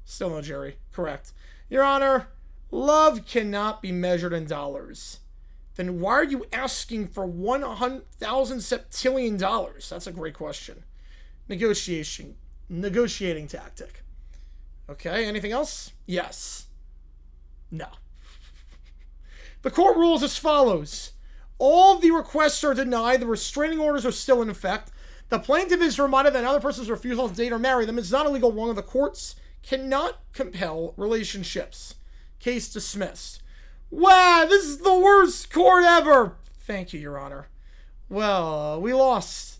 still no jury. Correct. Your Honor, love cannot be measured in dollars. Then why are you asking for 100,000 septillion dollars? That's a great question. Negotiating tactic. Okay, anything else? Yes. No. The court rules as follows. All the requests are denied. The restraining orders are still in effect. The plaintiff is reminded that another person's refusal to date or marry them is not a legal wrong. The courts cannot compel relationships. Case dismissed. Wow, this is the worst court ever. Thank you, Your Honor. Well, we lost.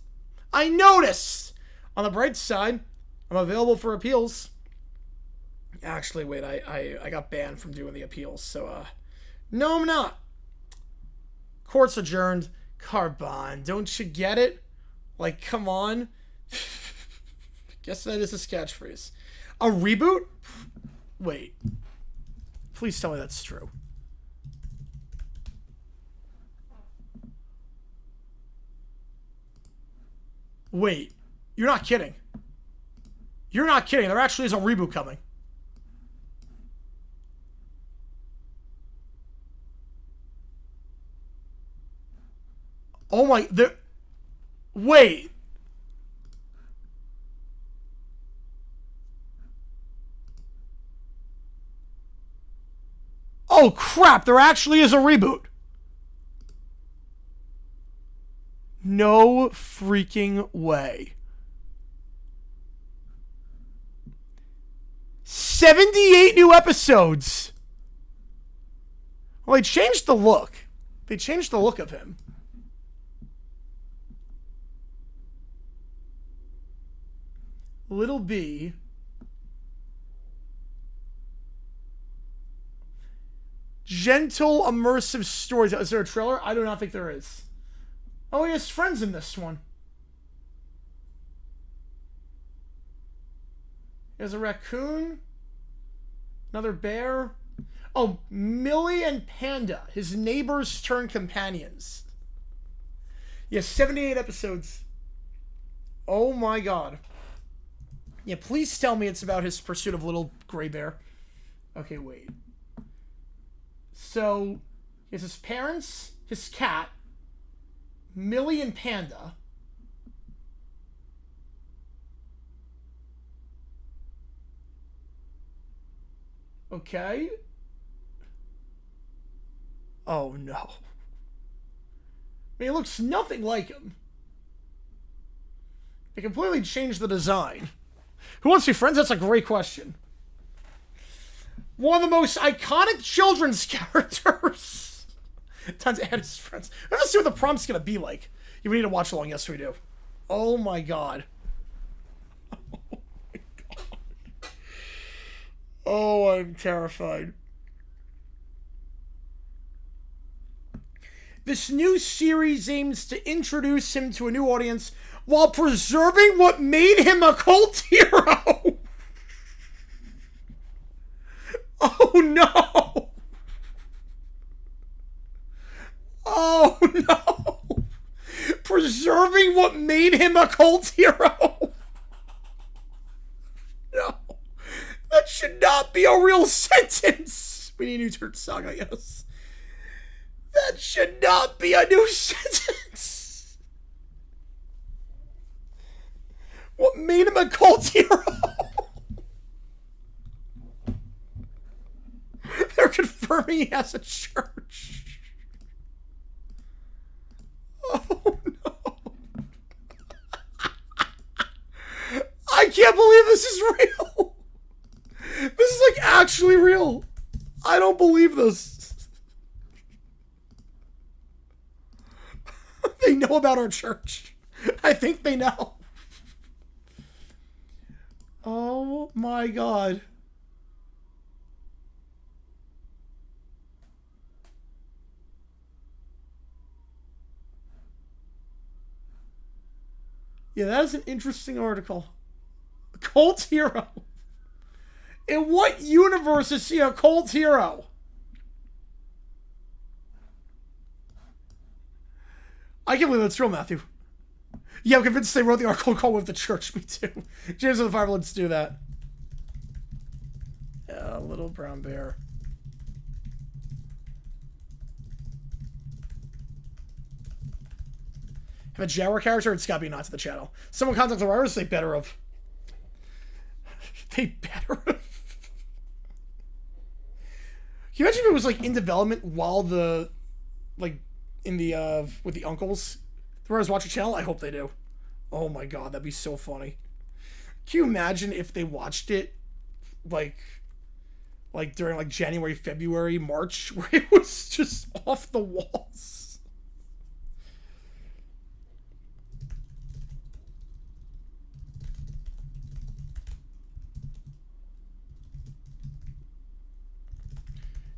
I noticed. On the bright side, I'm available for appeals. Actually, wait, I got banned from doing the appeals, so, no, I'm not. Court's adjourned. Carbon, don't you get it? Like, come on. Guess that is a catchphrase. A reboot? Wait. Please tell me that's true. Wait. You're not kidding. You're not kidding. There actually is a reboot coming. Oh my... Wait. Oh crap, there actually is a reboot. No freaking way. 78 new episodes. Well, they changed the look. They changed the look of him. Little B. Gentle, immersive stories. Is there a trailer? I do not think there is. Oh, he has friends in this one. He has a raccoon. Another bear. Oh, Millie and Panda. His neighbors turn companions. Yes, 78 episodes. Oh my god. Yeah, please tell me it's about his pursuit of little gray bear. Okay, wait. So, he has his parents, his cat, Millie and Panda. Okay. Oh no. I mean, it looks nothing like him. They completely changed the design. Who wants to be friends? That's a great question. One of the most iconic children's characters. Tons of his friends. Let's see what the prompt's gonna be like. You need to watch along. Yes, we do. Oh my god. Oh my god. Oh, I'm terrified. This new series aims to introduce him to a new audience while preserving what made him a cult hero. Oh no! Oh no! Preserving what made him a cult hero! No. That should not be a real sentence! We need a new church song, I guess. That should not be a new sentence! What made him a cult hero? They're confirming he has a church. Oh no. I can't believe this is real. This is like actually real. I don't believe this. They know about our church. I think they know. Oh my god. Yeah, that is an interesting article. Cult hero. In what universe is he a cult hero? I can't believe that's true, Matthew. Yeah, I'm convinced they wrote the article called With the Church. Me too. James of the Fire, let's do that. Yeah, little brown bear. Have a Jaguar character? It's gotta be not to the channel. Someone contact the writers, they better have. They better have. Can you imagine if it was like in development while the, like, in the, with the uncles? The writers watch your channel? I hope they do. Oh my god, that'd be so funny. Can you imagine if they watched it, like during like January, February, March, where it was just off the walls?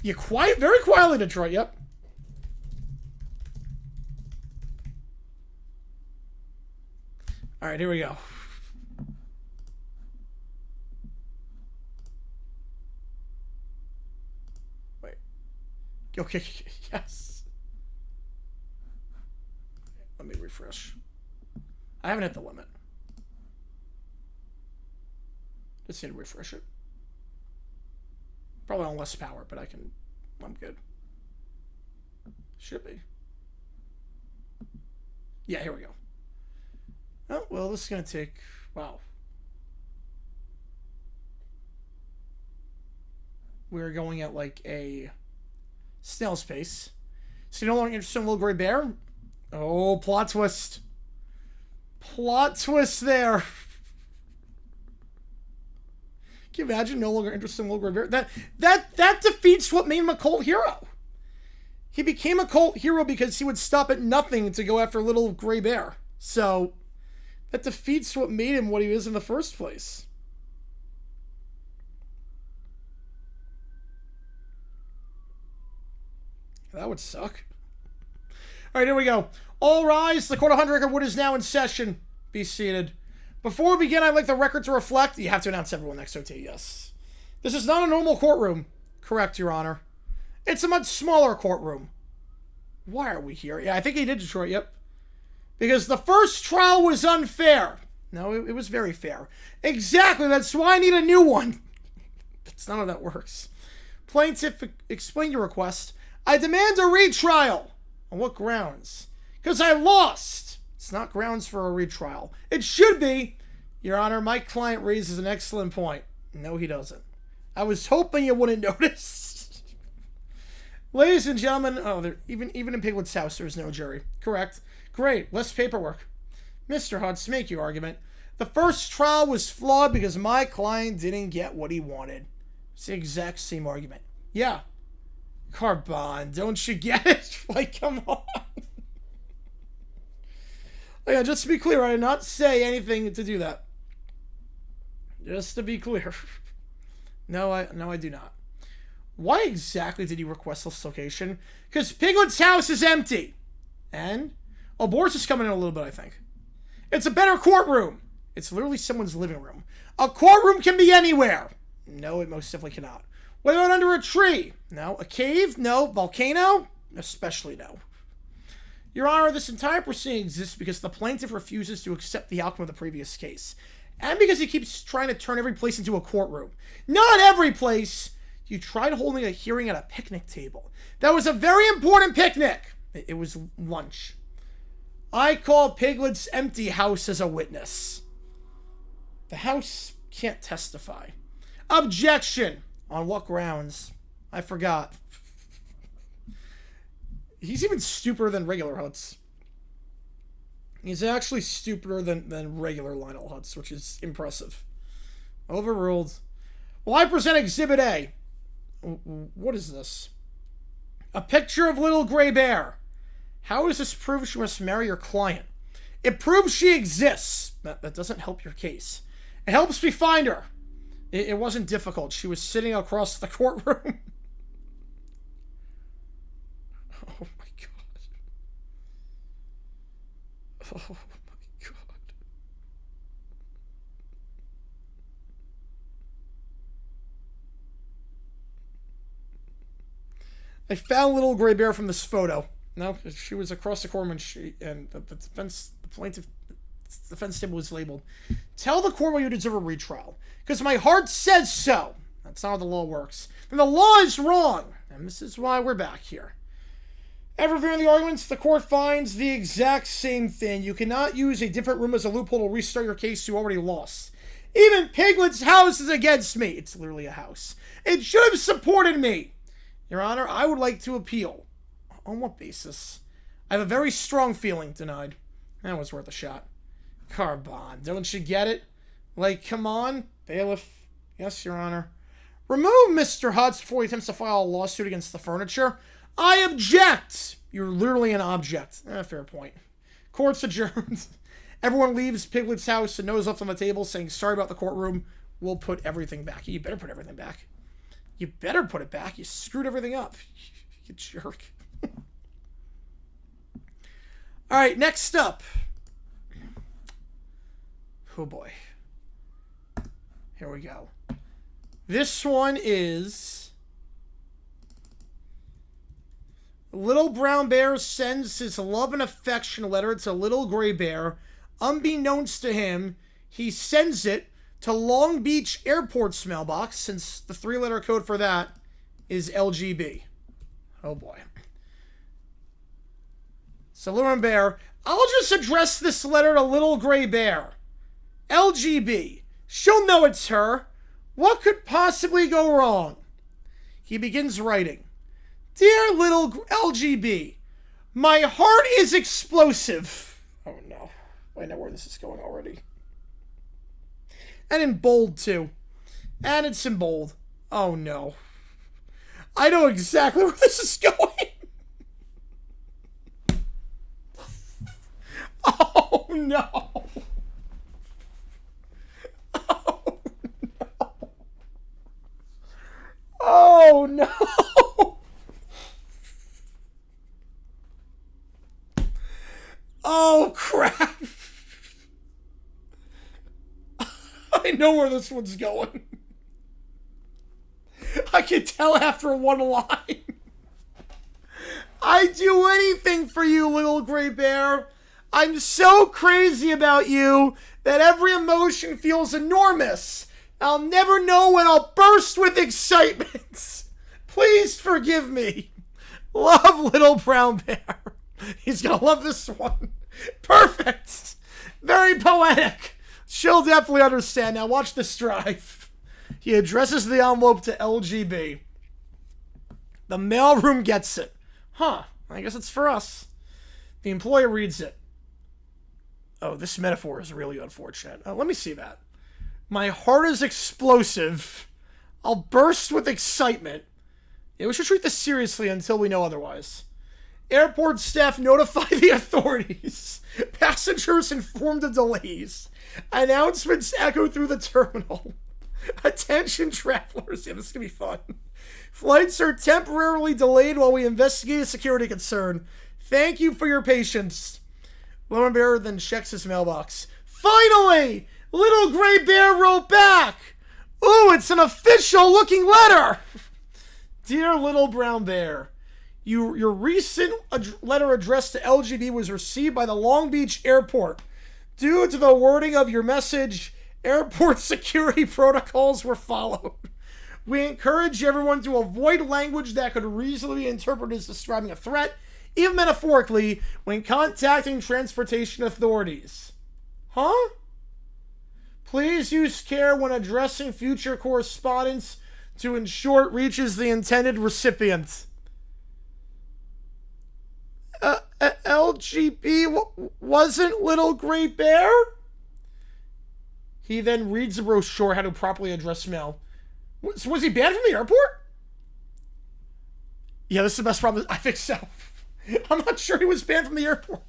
You very quietly, Detroit. Yep. All right, here we go. Wait. Okay, yes. Let me refresh. I haven't hit the limit. Just need to refresh it. Probably on less power, but I'm good. Should be. Yeah, here we go. Oh, well, this is going to take... Wow. We're going at like a snail's pace. So you're no longer interested in Little Gray Bear? Oh, plot twist. Plot twist there. Can you imagine no longer interested in Little Gray Bear? That defeats what made him a cult hero. He became a cult hero because he would stop at nothing to go after Little Gray Bear. So that defeats what made him what he is in the first place. That would suck. All right, here we go. All rise. The Court of Hunter Wood is now in session. Be seated. Before we begin, I'd like the record to reflect... You have to announce everyone next OT, yes. This is not a normal courtroom. Correct, Your Honor. It's a much smaller courtroom. Why are we here? Yeah, I think he did Detroit, yep. Because the first trial was unfair. No, it was very fair. Exactly, that's why I need a new one. That's not how that works. Plaintiff, explain your request. I demand a retrial. On what grounds? Because I lost. It's not grounds for a retrial. It should be. Your Honor, my client raises an excellent point. No, he doesn't. I was hoping you wouldn't notice. Ladies and gentlemen, even in Piglet's house, there's no jury. Correct. Great. Less paperwork. Mr. Hutz, make your argument. The first trial was flawed because my client didn't get what he wanted. It's the exact same argument. Yeah. Carbon, don't you get it? Like, come on. Yeah, just to be clear, I did not say anything to do that. Just to be clear. No, I do not. Why exactly did you request this location? Because Piglet's house is empty. And? Oh, Boris is coming in a little bit, I think. It's a better courtroom. It's literally someone's living room. A courtroom can be anywhere. No, it most definitely cannot. What about under a tree? No. A cave? No. Volcano? Especially no. Your Honor, this entire proceeding exists because the plaintiff refuses to accept the outcome of the previous case. And because he keeps trying to turn every place into a courtroom. Not every place! You tried holding a hearing at a picnic table. That was a very important picnic! It was lunch. I call Piglet's empty house as a witness. The house can't testify. Objection! On what grounds? I forgot. He's even stupider than regular Hutz. He's actually stupider than regular Lionel Hutz, which is impressive. Overruled. Well, I present Exhibit A. What is this? A picture of Little Gray Bear. How does this prove she must marry your client? It proves she exists. That doesn't help your case. It helps me find her. It wasn't difficult. She was sitting across the courtroom. Oh my god. Oh my god. I found Little Gray Bear from this photo. No, she was across the courtroom and the plaintiff defense table was labeled. Tell the court why you deserve a retrial. Because my heart says so. That's not how the law works. And the law is wrong. And this is why we're back here. After reviewing the arguments, the court finds the exact same thing. You cannot use a different room as a loophole to restart your case you already lost. Even Piglet's house is against me. It's literally a house. It should have supported me. Your Honor, I would like to appeal. On what basis? I have a very strong feeling. Denied. That was worth a shot. Carbon, don't you get it? Like, come on, bailiff. Yes, Your Honor. Remove Mr. Hutz before he attempts to file a lawsuit against the furniture. I object! You're literally an object. Fair point. Court's adjourned. Everyone leaves Piglet's house and nose up on the table saying, sorry about the courtroom. We'll put everything back. You better put everything back. You better put it back. You screwed everything up. You jerk. All right, next up. Oh boy. Here we go. This one is... Little Brown Bear sends his love and affection letter to Little Gray Bear. Unbeknownst to him, he sends it to Long Beach Airport's mailbox, since the 3-letter code for that is LGB. Oh boy. So Little Brown Bear, I'll just address this letter to Little Gray Bear. LGB. She'll know it's her. What could possibly go wrong? He begins writing. Dear little LGB, my heart is explosive. Oh no. I know where this is going already. And in bold too. And it's in bold. Oh no. I know exactly where this is going. Oh no. Oh no! Oh crap! I know where this one's going. I can tell after one line. I'd do anything for you, Little Gray Bear. I'm so crazy about you that every emotion feels enormous. I'll never know when I'll burst with excitement. Please forgive me. Love, Little Brown Bear. He's gonna love this one. Perfect. Very poetic. She'll definitely understand. Now watch this drive. He addresses the envelope to LGB. The mailroom gets it. Huh. I guess it's for us. The employer reads it. Oh, this metaphor is really unfortunate. Let me see that. My heart is explosive. I'll burst with excitement. Yeah, we should treat this seriously until we know otherwise. Airport staff notify the authorities. Passengers informed of delays. Announcements echo through the terminal. Attention travelers. Yeah, this is going to be fun. Flights are temporarily delayed while we investigate a security concern. Thank you for your patience. Little Bear then checks his mailbox. Finally! Little Gray Bear wrote back. Ooh, it's an official looking letter. Dear Little Brown Bear, your recent letter addressed to LGB was received by the Long Beach Airport. Due to the wording of your message, airport security protocols were followed. We encourage everyone to avoid language that could reasonably be interpreted as describing a threat, even metaphorically, when contacting transportation authorities. Huh? Please use care when addressing future correspondence to ensure it reaches the intended recipient. LGB wasn't Little Gray Bear? He then reads the brochure how to properly address mail. Was he banned from the airport? Yeah, this is the best problem. I think so. I'm not sure he was banned from the airport.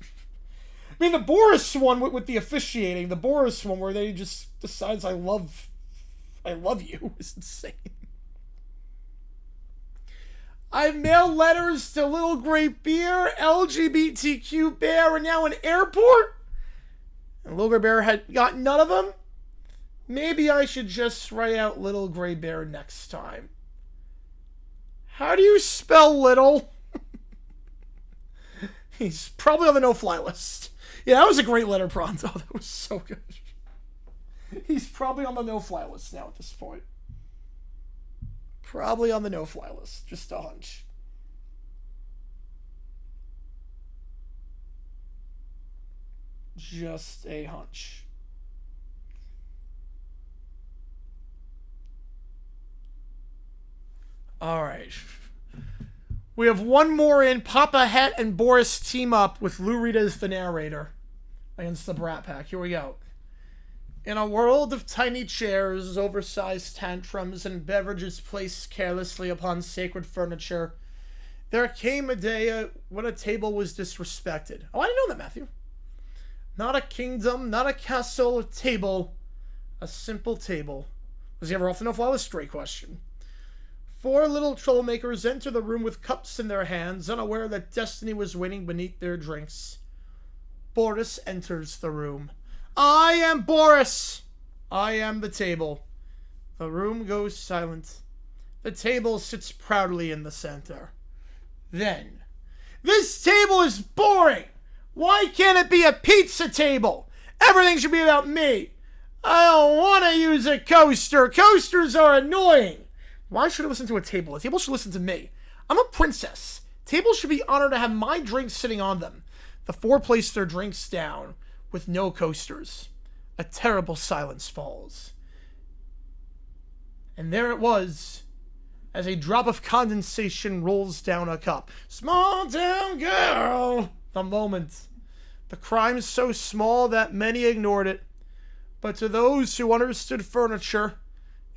I mean, the Boris one with the officiating, the Boris one where they just decides I love you is insane. I've mailed letters to Little Gray Bear, LGBTQ Bear, and now an airport? And Little Gray Bear had got none of them? Maybe I should just write out Little Gray Bear next time. How do you spell little? He's probably on the no-fly list. Yeah, that was a great letter, Pronto. That was so good. He's probably on the no-fly list now at this point. Probably on the no-fly list. Just a hunch. Just a hunch. All right. We have one more in. Papa Het and Boris team up with Lou Rita as the narrator against the Brat Pack. Here we go. In a world of tiny chairs, oversized tantrums, and beverages placed carelessly upon sacred furniture, there came a day when a table was disrespected. Oh, I didn't know that, Matthew. Not a kingdom, not a castle, a table. A simple table. Was he ever off the no-fly list? Great question. 4 little troublemakers enter the room with cups in their hands, unaware that destiny was waiting beneath their drinks. Boris enters the room. I am Boris. I am the table. The room goes silent. The table sits proudly in the center. Then, this table is boring. Why can't it be a pizza table? Everything should be about me. I don't want to use a coaster. Coasters are annoying. Why should I listen to a table? A table should listen to me. I'm a princess. Tables should be honored to have my drinks sitting on them. The 4 place their drinks down with no coasters. A terrible silence falls. And there it was, as a drop of condensation rolls down a cup. Small town girl. The moment. The crime so small that many ignored it. But to those who understood furniture,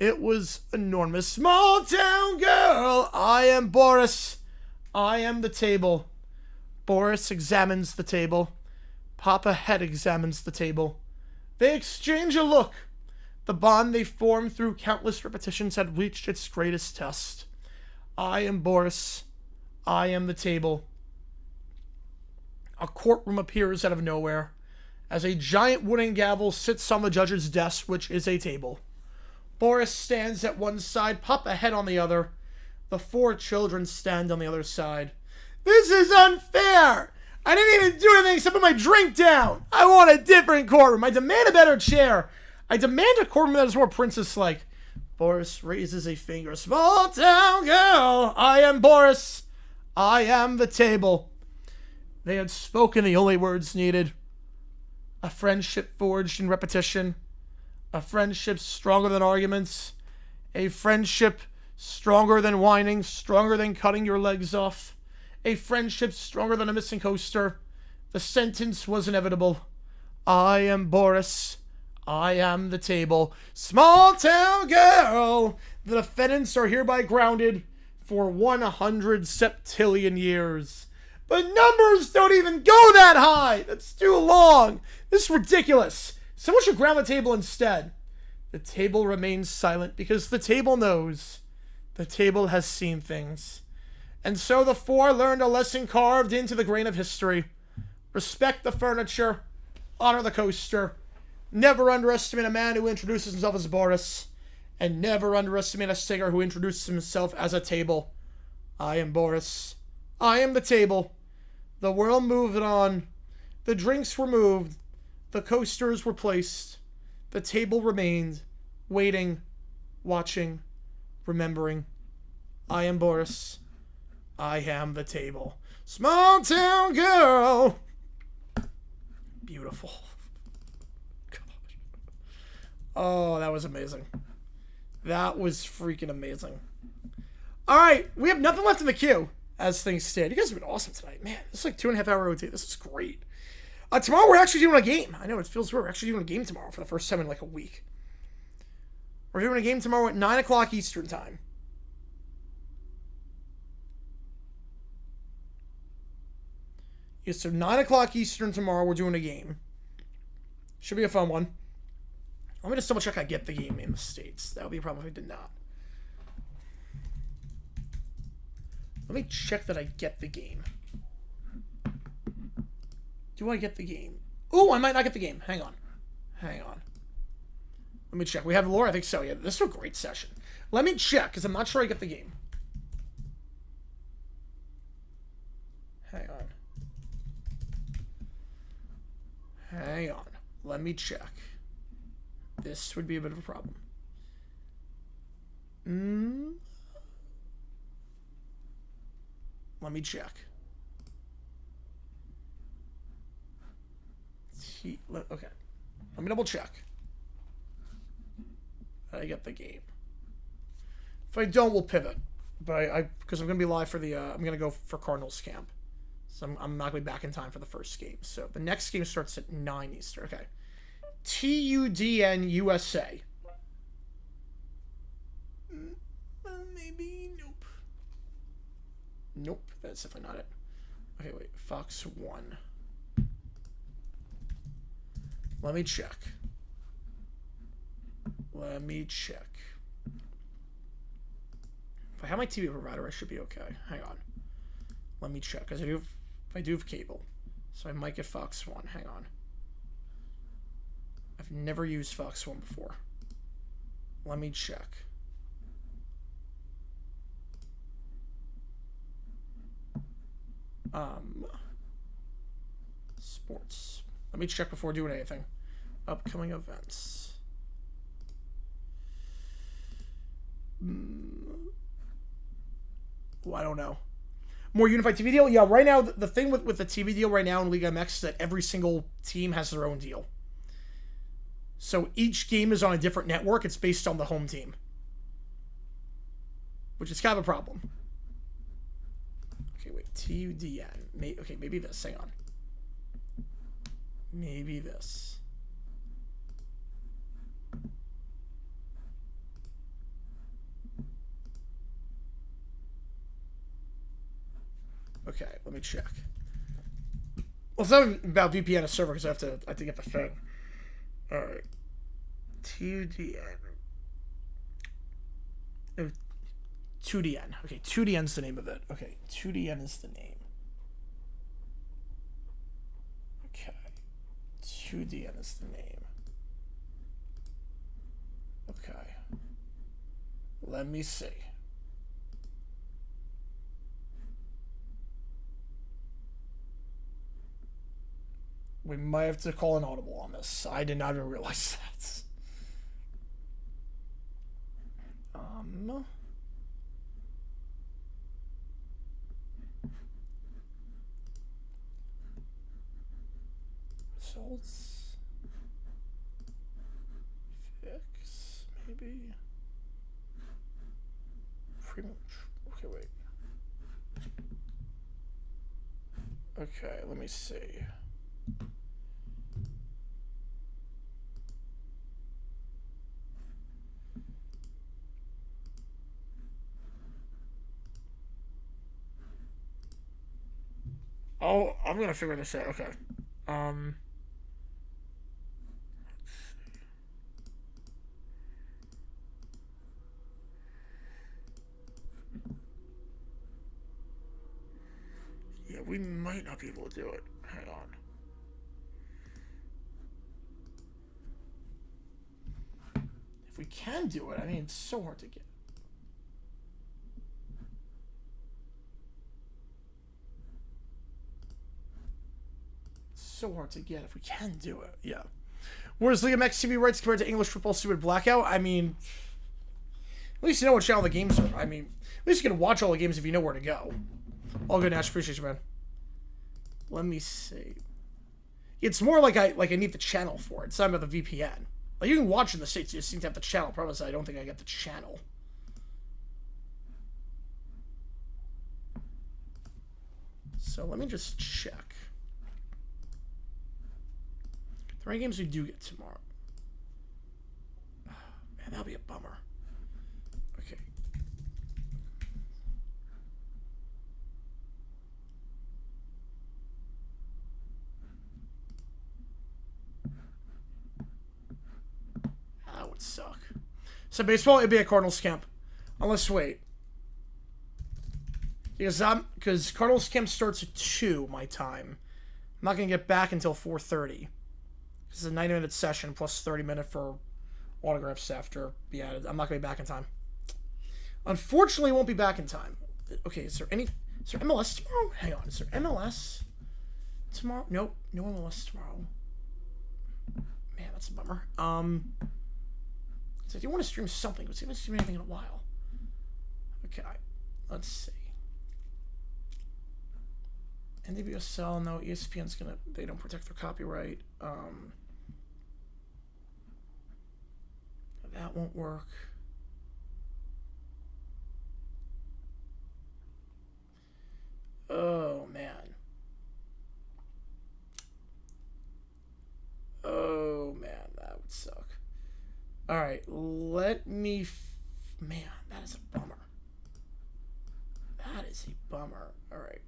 it was enormous. Small town girl. I am Boris. I am the table. Boris examines the table. Papa Head examines the table. They exchange a look. The bond they formed through countless repetitions had reached its greatest test. I am Boris. I am the table. A courtroom appears out of nowhere, as a giant wooden gavel sits on the judge's desk, which is a table. Boris stands at one side, Papa Head on the other. The 4 children stand on the other side. This is unfair! I didn't even do anything except put my drink down! I want a different courtroom! I demand a better chair! I demand a courtroom that is more princess-like. Boris raises a finger. Small town girl! I am Boris! I am the table. They had spoken the only words needed. A friendship forged in repetition. A friendship stronger than arguments. A friendship stronger than whining, stronger than cutting your legs off. A friendship stronger than a missing coaster. The sentence was inevitable. I am Boris. I am the table. Small town girl. The defendants are hereby grounded for 100 septillion years. But numbers don't even go that high. That's too long. This is ridiculous. Someone should ground the table instead. The table remains silent because the table knows. The table has seen things. And so the 4 learned a lesson carved into the grain of history. Respect the furniture. Honor the coaster. Never underestimate a man who introduces himself as Boris. And never underestimate a singer who introduces himself as a table. I am Boris. I am the table. The world moved on. The drinks were moved. The coasters were placed. The table remained, waiting, watching, remembering. I am Boris. I am the table. Small town girl. Beautiful. God. Oh, that was amazing. That was freaking amazing. All right, we have nothing left in the queue as things stand. You guys have been awesome tonight. Man, this is like 2.5 hour OT. This is great. Tomorrow we're actually doing a game. I know it feels weird. We're actually doing a game tomorrow for the first time in like a week. We're doing a game tomorrow at 9 o'clock Eastern time. Yeah, so 9 o'clock Eastern tomorrow we're doing a game. Should be a fun one. Let me just double check I get the game in the States. That would be a problem if I did not. Let me check that I get the game. Do I get the game? Ooh, I might not get the game. Hang on. Hang on. Let me check. We have lore? I think so. Yeah, this is a great session. Let me check, because I'm not sure I get the game. Hang on. Hang on. Let me check. This would be a bit of a problem. Let me check. Okay. Let me double check. I get the game. If I don't, we'll pivot. But because I'm going to be live for the, I'm going to go for Cardinals camp. So I'm not going to be back in time for the first game. So the next game starts at 9 Eastern. Okay. TUDN USA. Maybe, nope. Nope, that's definitely not it. Okay, wait, Fox 1. Let me check. Let me check. If I have my TV provider, I should be okay. Hang on. Let me check, because I do have cable. So I might get Fox One. Hang on. I've never used Fox One before. Let me check. Sports. Let me check before doing anything. Upcoming events. Oh, I don't know. More unified TV deal? Yeah, right now, the thing with the TV deal right now in League MX is that every single team has their own deal. So each game is on a different network. It's based on the home team. Which is kind of a problem. Okay, wait. TUDN. Okay, maybe this. Hang on. Maybe this. Okay, let me check. Well, it's not about VPN a server because I have to get the thing. All right. TUDN. 2DN. Okay, 2DN's the name of it. Okay, 2DN is the name. Okay. 2DN is the name. Okay. Let me see. We might have to call an audible on this. I did not even realize that. Results. Fix, maybe. Pretty much. Okay, wait. Okay, let me see. Oh, I'm gonna figure this out. Okay. Yeah, we might not be able to do it. Hang on. If we can do it, I mean, it's so hard to get. So hard to get if we can do it. Yeah. Where's League MX TV rights compared to English football stupid blackout? I mean, at least you know what channel the games are. I mean, at least you can watch all the games if you know where to go. All good, Nash. Appreciate you, man. Let me see. It's more like I need the channel for it. It's not about the VPN. Like, you can watch in the States, you just need to have the channel. Problem is, I don't think I get the channel. So let me just check. How many games we do get tomorrow? Oh, man, that'll be a bummer. Okay. That would suck. So baseball, it'd be a Cardinals camp. Unless, wait. Because Cardinals camp starts at 2 my time. I'm not going to get back until 4:30. This is a 90-minute session plus 30-minute for autographs after be added. I'm not going to be back in time. Unfortunately, I won't be back in time. Okay, is there MLS tomorrow? Hang on, is there MLS tomorrow? Nope, no MLS tomorrow. Man, that's a bummer. So I do want to stream something, but see if I stream anything in a while. Okay, let's see. NWSL, no, ESPN's gonna, they don't protect their copyright. That won't work. Oh, man. Oh, man, that would suck. Alright, let me... Man, that is a bummer. That is a bummer. Alright.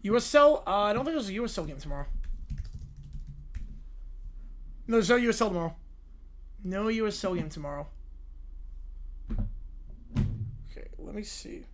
USL? I don't think there's a USL game tomorrow. No, there's no USL tomorrow. No USL game tomorrow. Okay, let me see.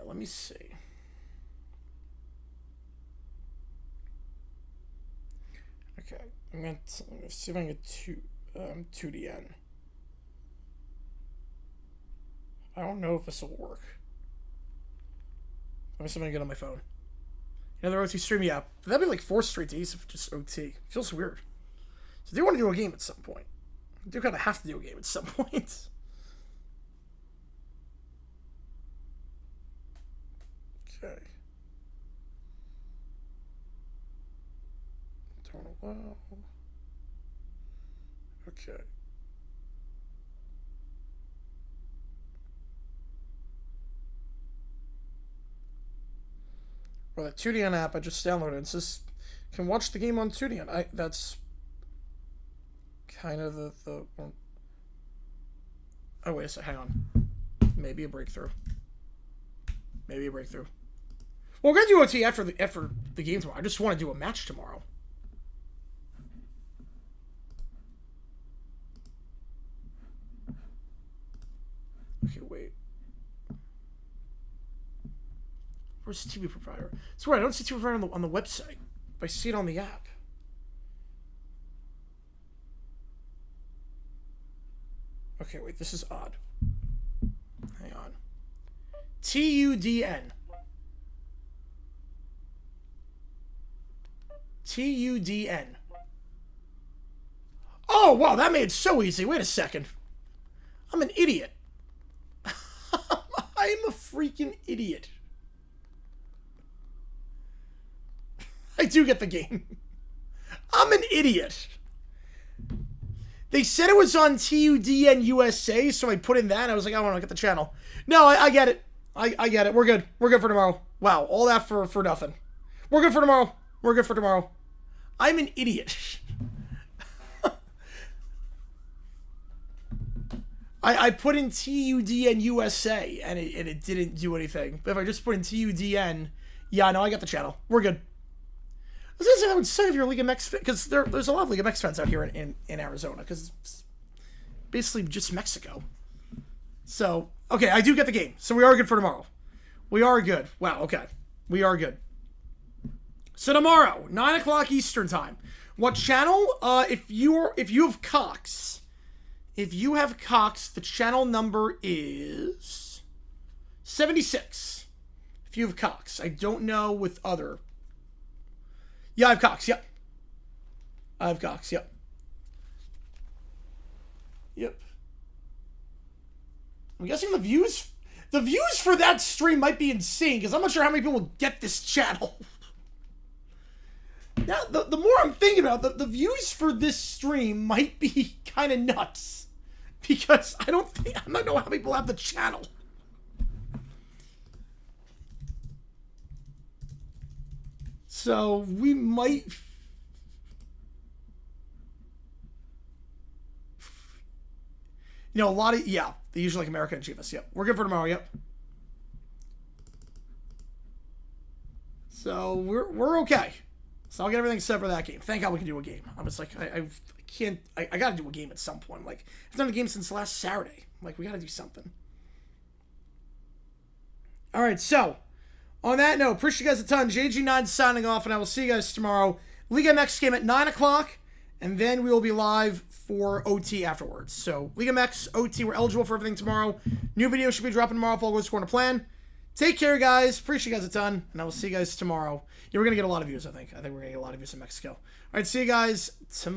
Let me see. Okay, I'm gonna see if I can get 2DN. I don't know if this will work. Let me see if I can get on my phone. Another OT stream, yeah. But that'd be like 4 straight days of just OT. Feels weird. So I do want to do a game at some point. I do kind of have to do a game at some point. Okay. Don't allow. Okay. Well, that 2DN app I just downloaded, it says can watch the game on 2DN. That's kind of the oh, wait a sec, hang on. Maybe a breakthrough. Maybe a breakthrough. Well, we're gonna do OT after the game tomorrow. I just want to do a match tomorrow. Okay, wait. Where's the TV provider? It's weird. I don't see TV provider on the website, but I see it on the app. Okay, wait. This is odd. Hang on. TUDN. TUDN. Oh, wow. That made it so easy. Wait a second. I'm an idiot. I'm a freaking idiot. I do get the game. I'm an idiot. They said it was on TUDN USA, so I put in that. I was like, I want to get the channel. No, I get it. I get it. We're good. We're good for tomorrow. Wow, all that for nothing. We're good for tomorrow. We're good for tomorrow. I'm an idiot. I put in TUDN USA, and it didn't do anything. But if I just put in TUDN, yeah, no, I got the channel. We're good. I was going to say that would suck if you're a League of Mex, because there's a lot of League of Mex fans out here in Arizona, because it's basically just Mexico. So, okay, I do get the game. So we are good for tomorrow. We are good. Wow, okay. We are good. So tomorrow, 9 o'clock Eastern time. What channel? If you have Cox, the channel number is 76. If you have Cox. I don't know with other. Yeah, I have Cox, yep. I have Cox, yep. Yep. I'm guessing the views for that stream might be insane, because I'm not sure how many people get this channel. Now, the more I'm thinking about it, the views for this stream might be kind of nuts. Because I don't know how many people have the channel. So we might. A lot of, yeah, they usually like America and Chivas. Yep. We're good for tomorrow. Yep. So we're okay. So I'll get everything set for that game. Thank God we can do a game. I was like, I can't. I got to do a game at some point. Like, I've done a game since last Saturday. Like, we got to do something. All right, so on that note, appreciate you guys a ton. JG9 signing off, and I will see you guys tomorrow. League MX game at 9 o'clock, and then we will be live for OT afterwards. So League MX, OT, we're eligible for everything tomorrow. New video should be dropping tomorrow if all goes according to plan. Take care, guys. Appreciate you guys a ton, and I will see you guys tomorrow. Yeah, we're going to get a lot of views, I think. I think we're going to get a lot of views in Mexico. All right, see you guys tomorrow.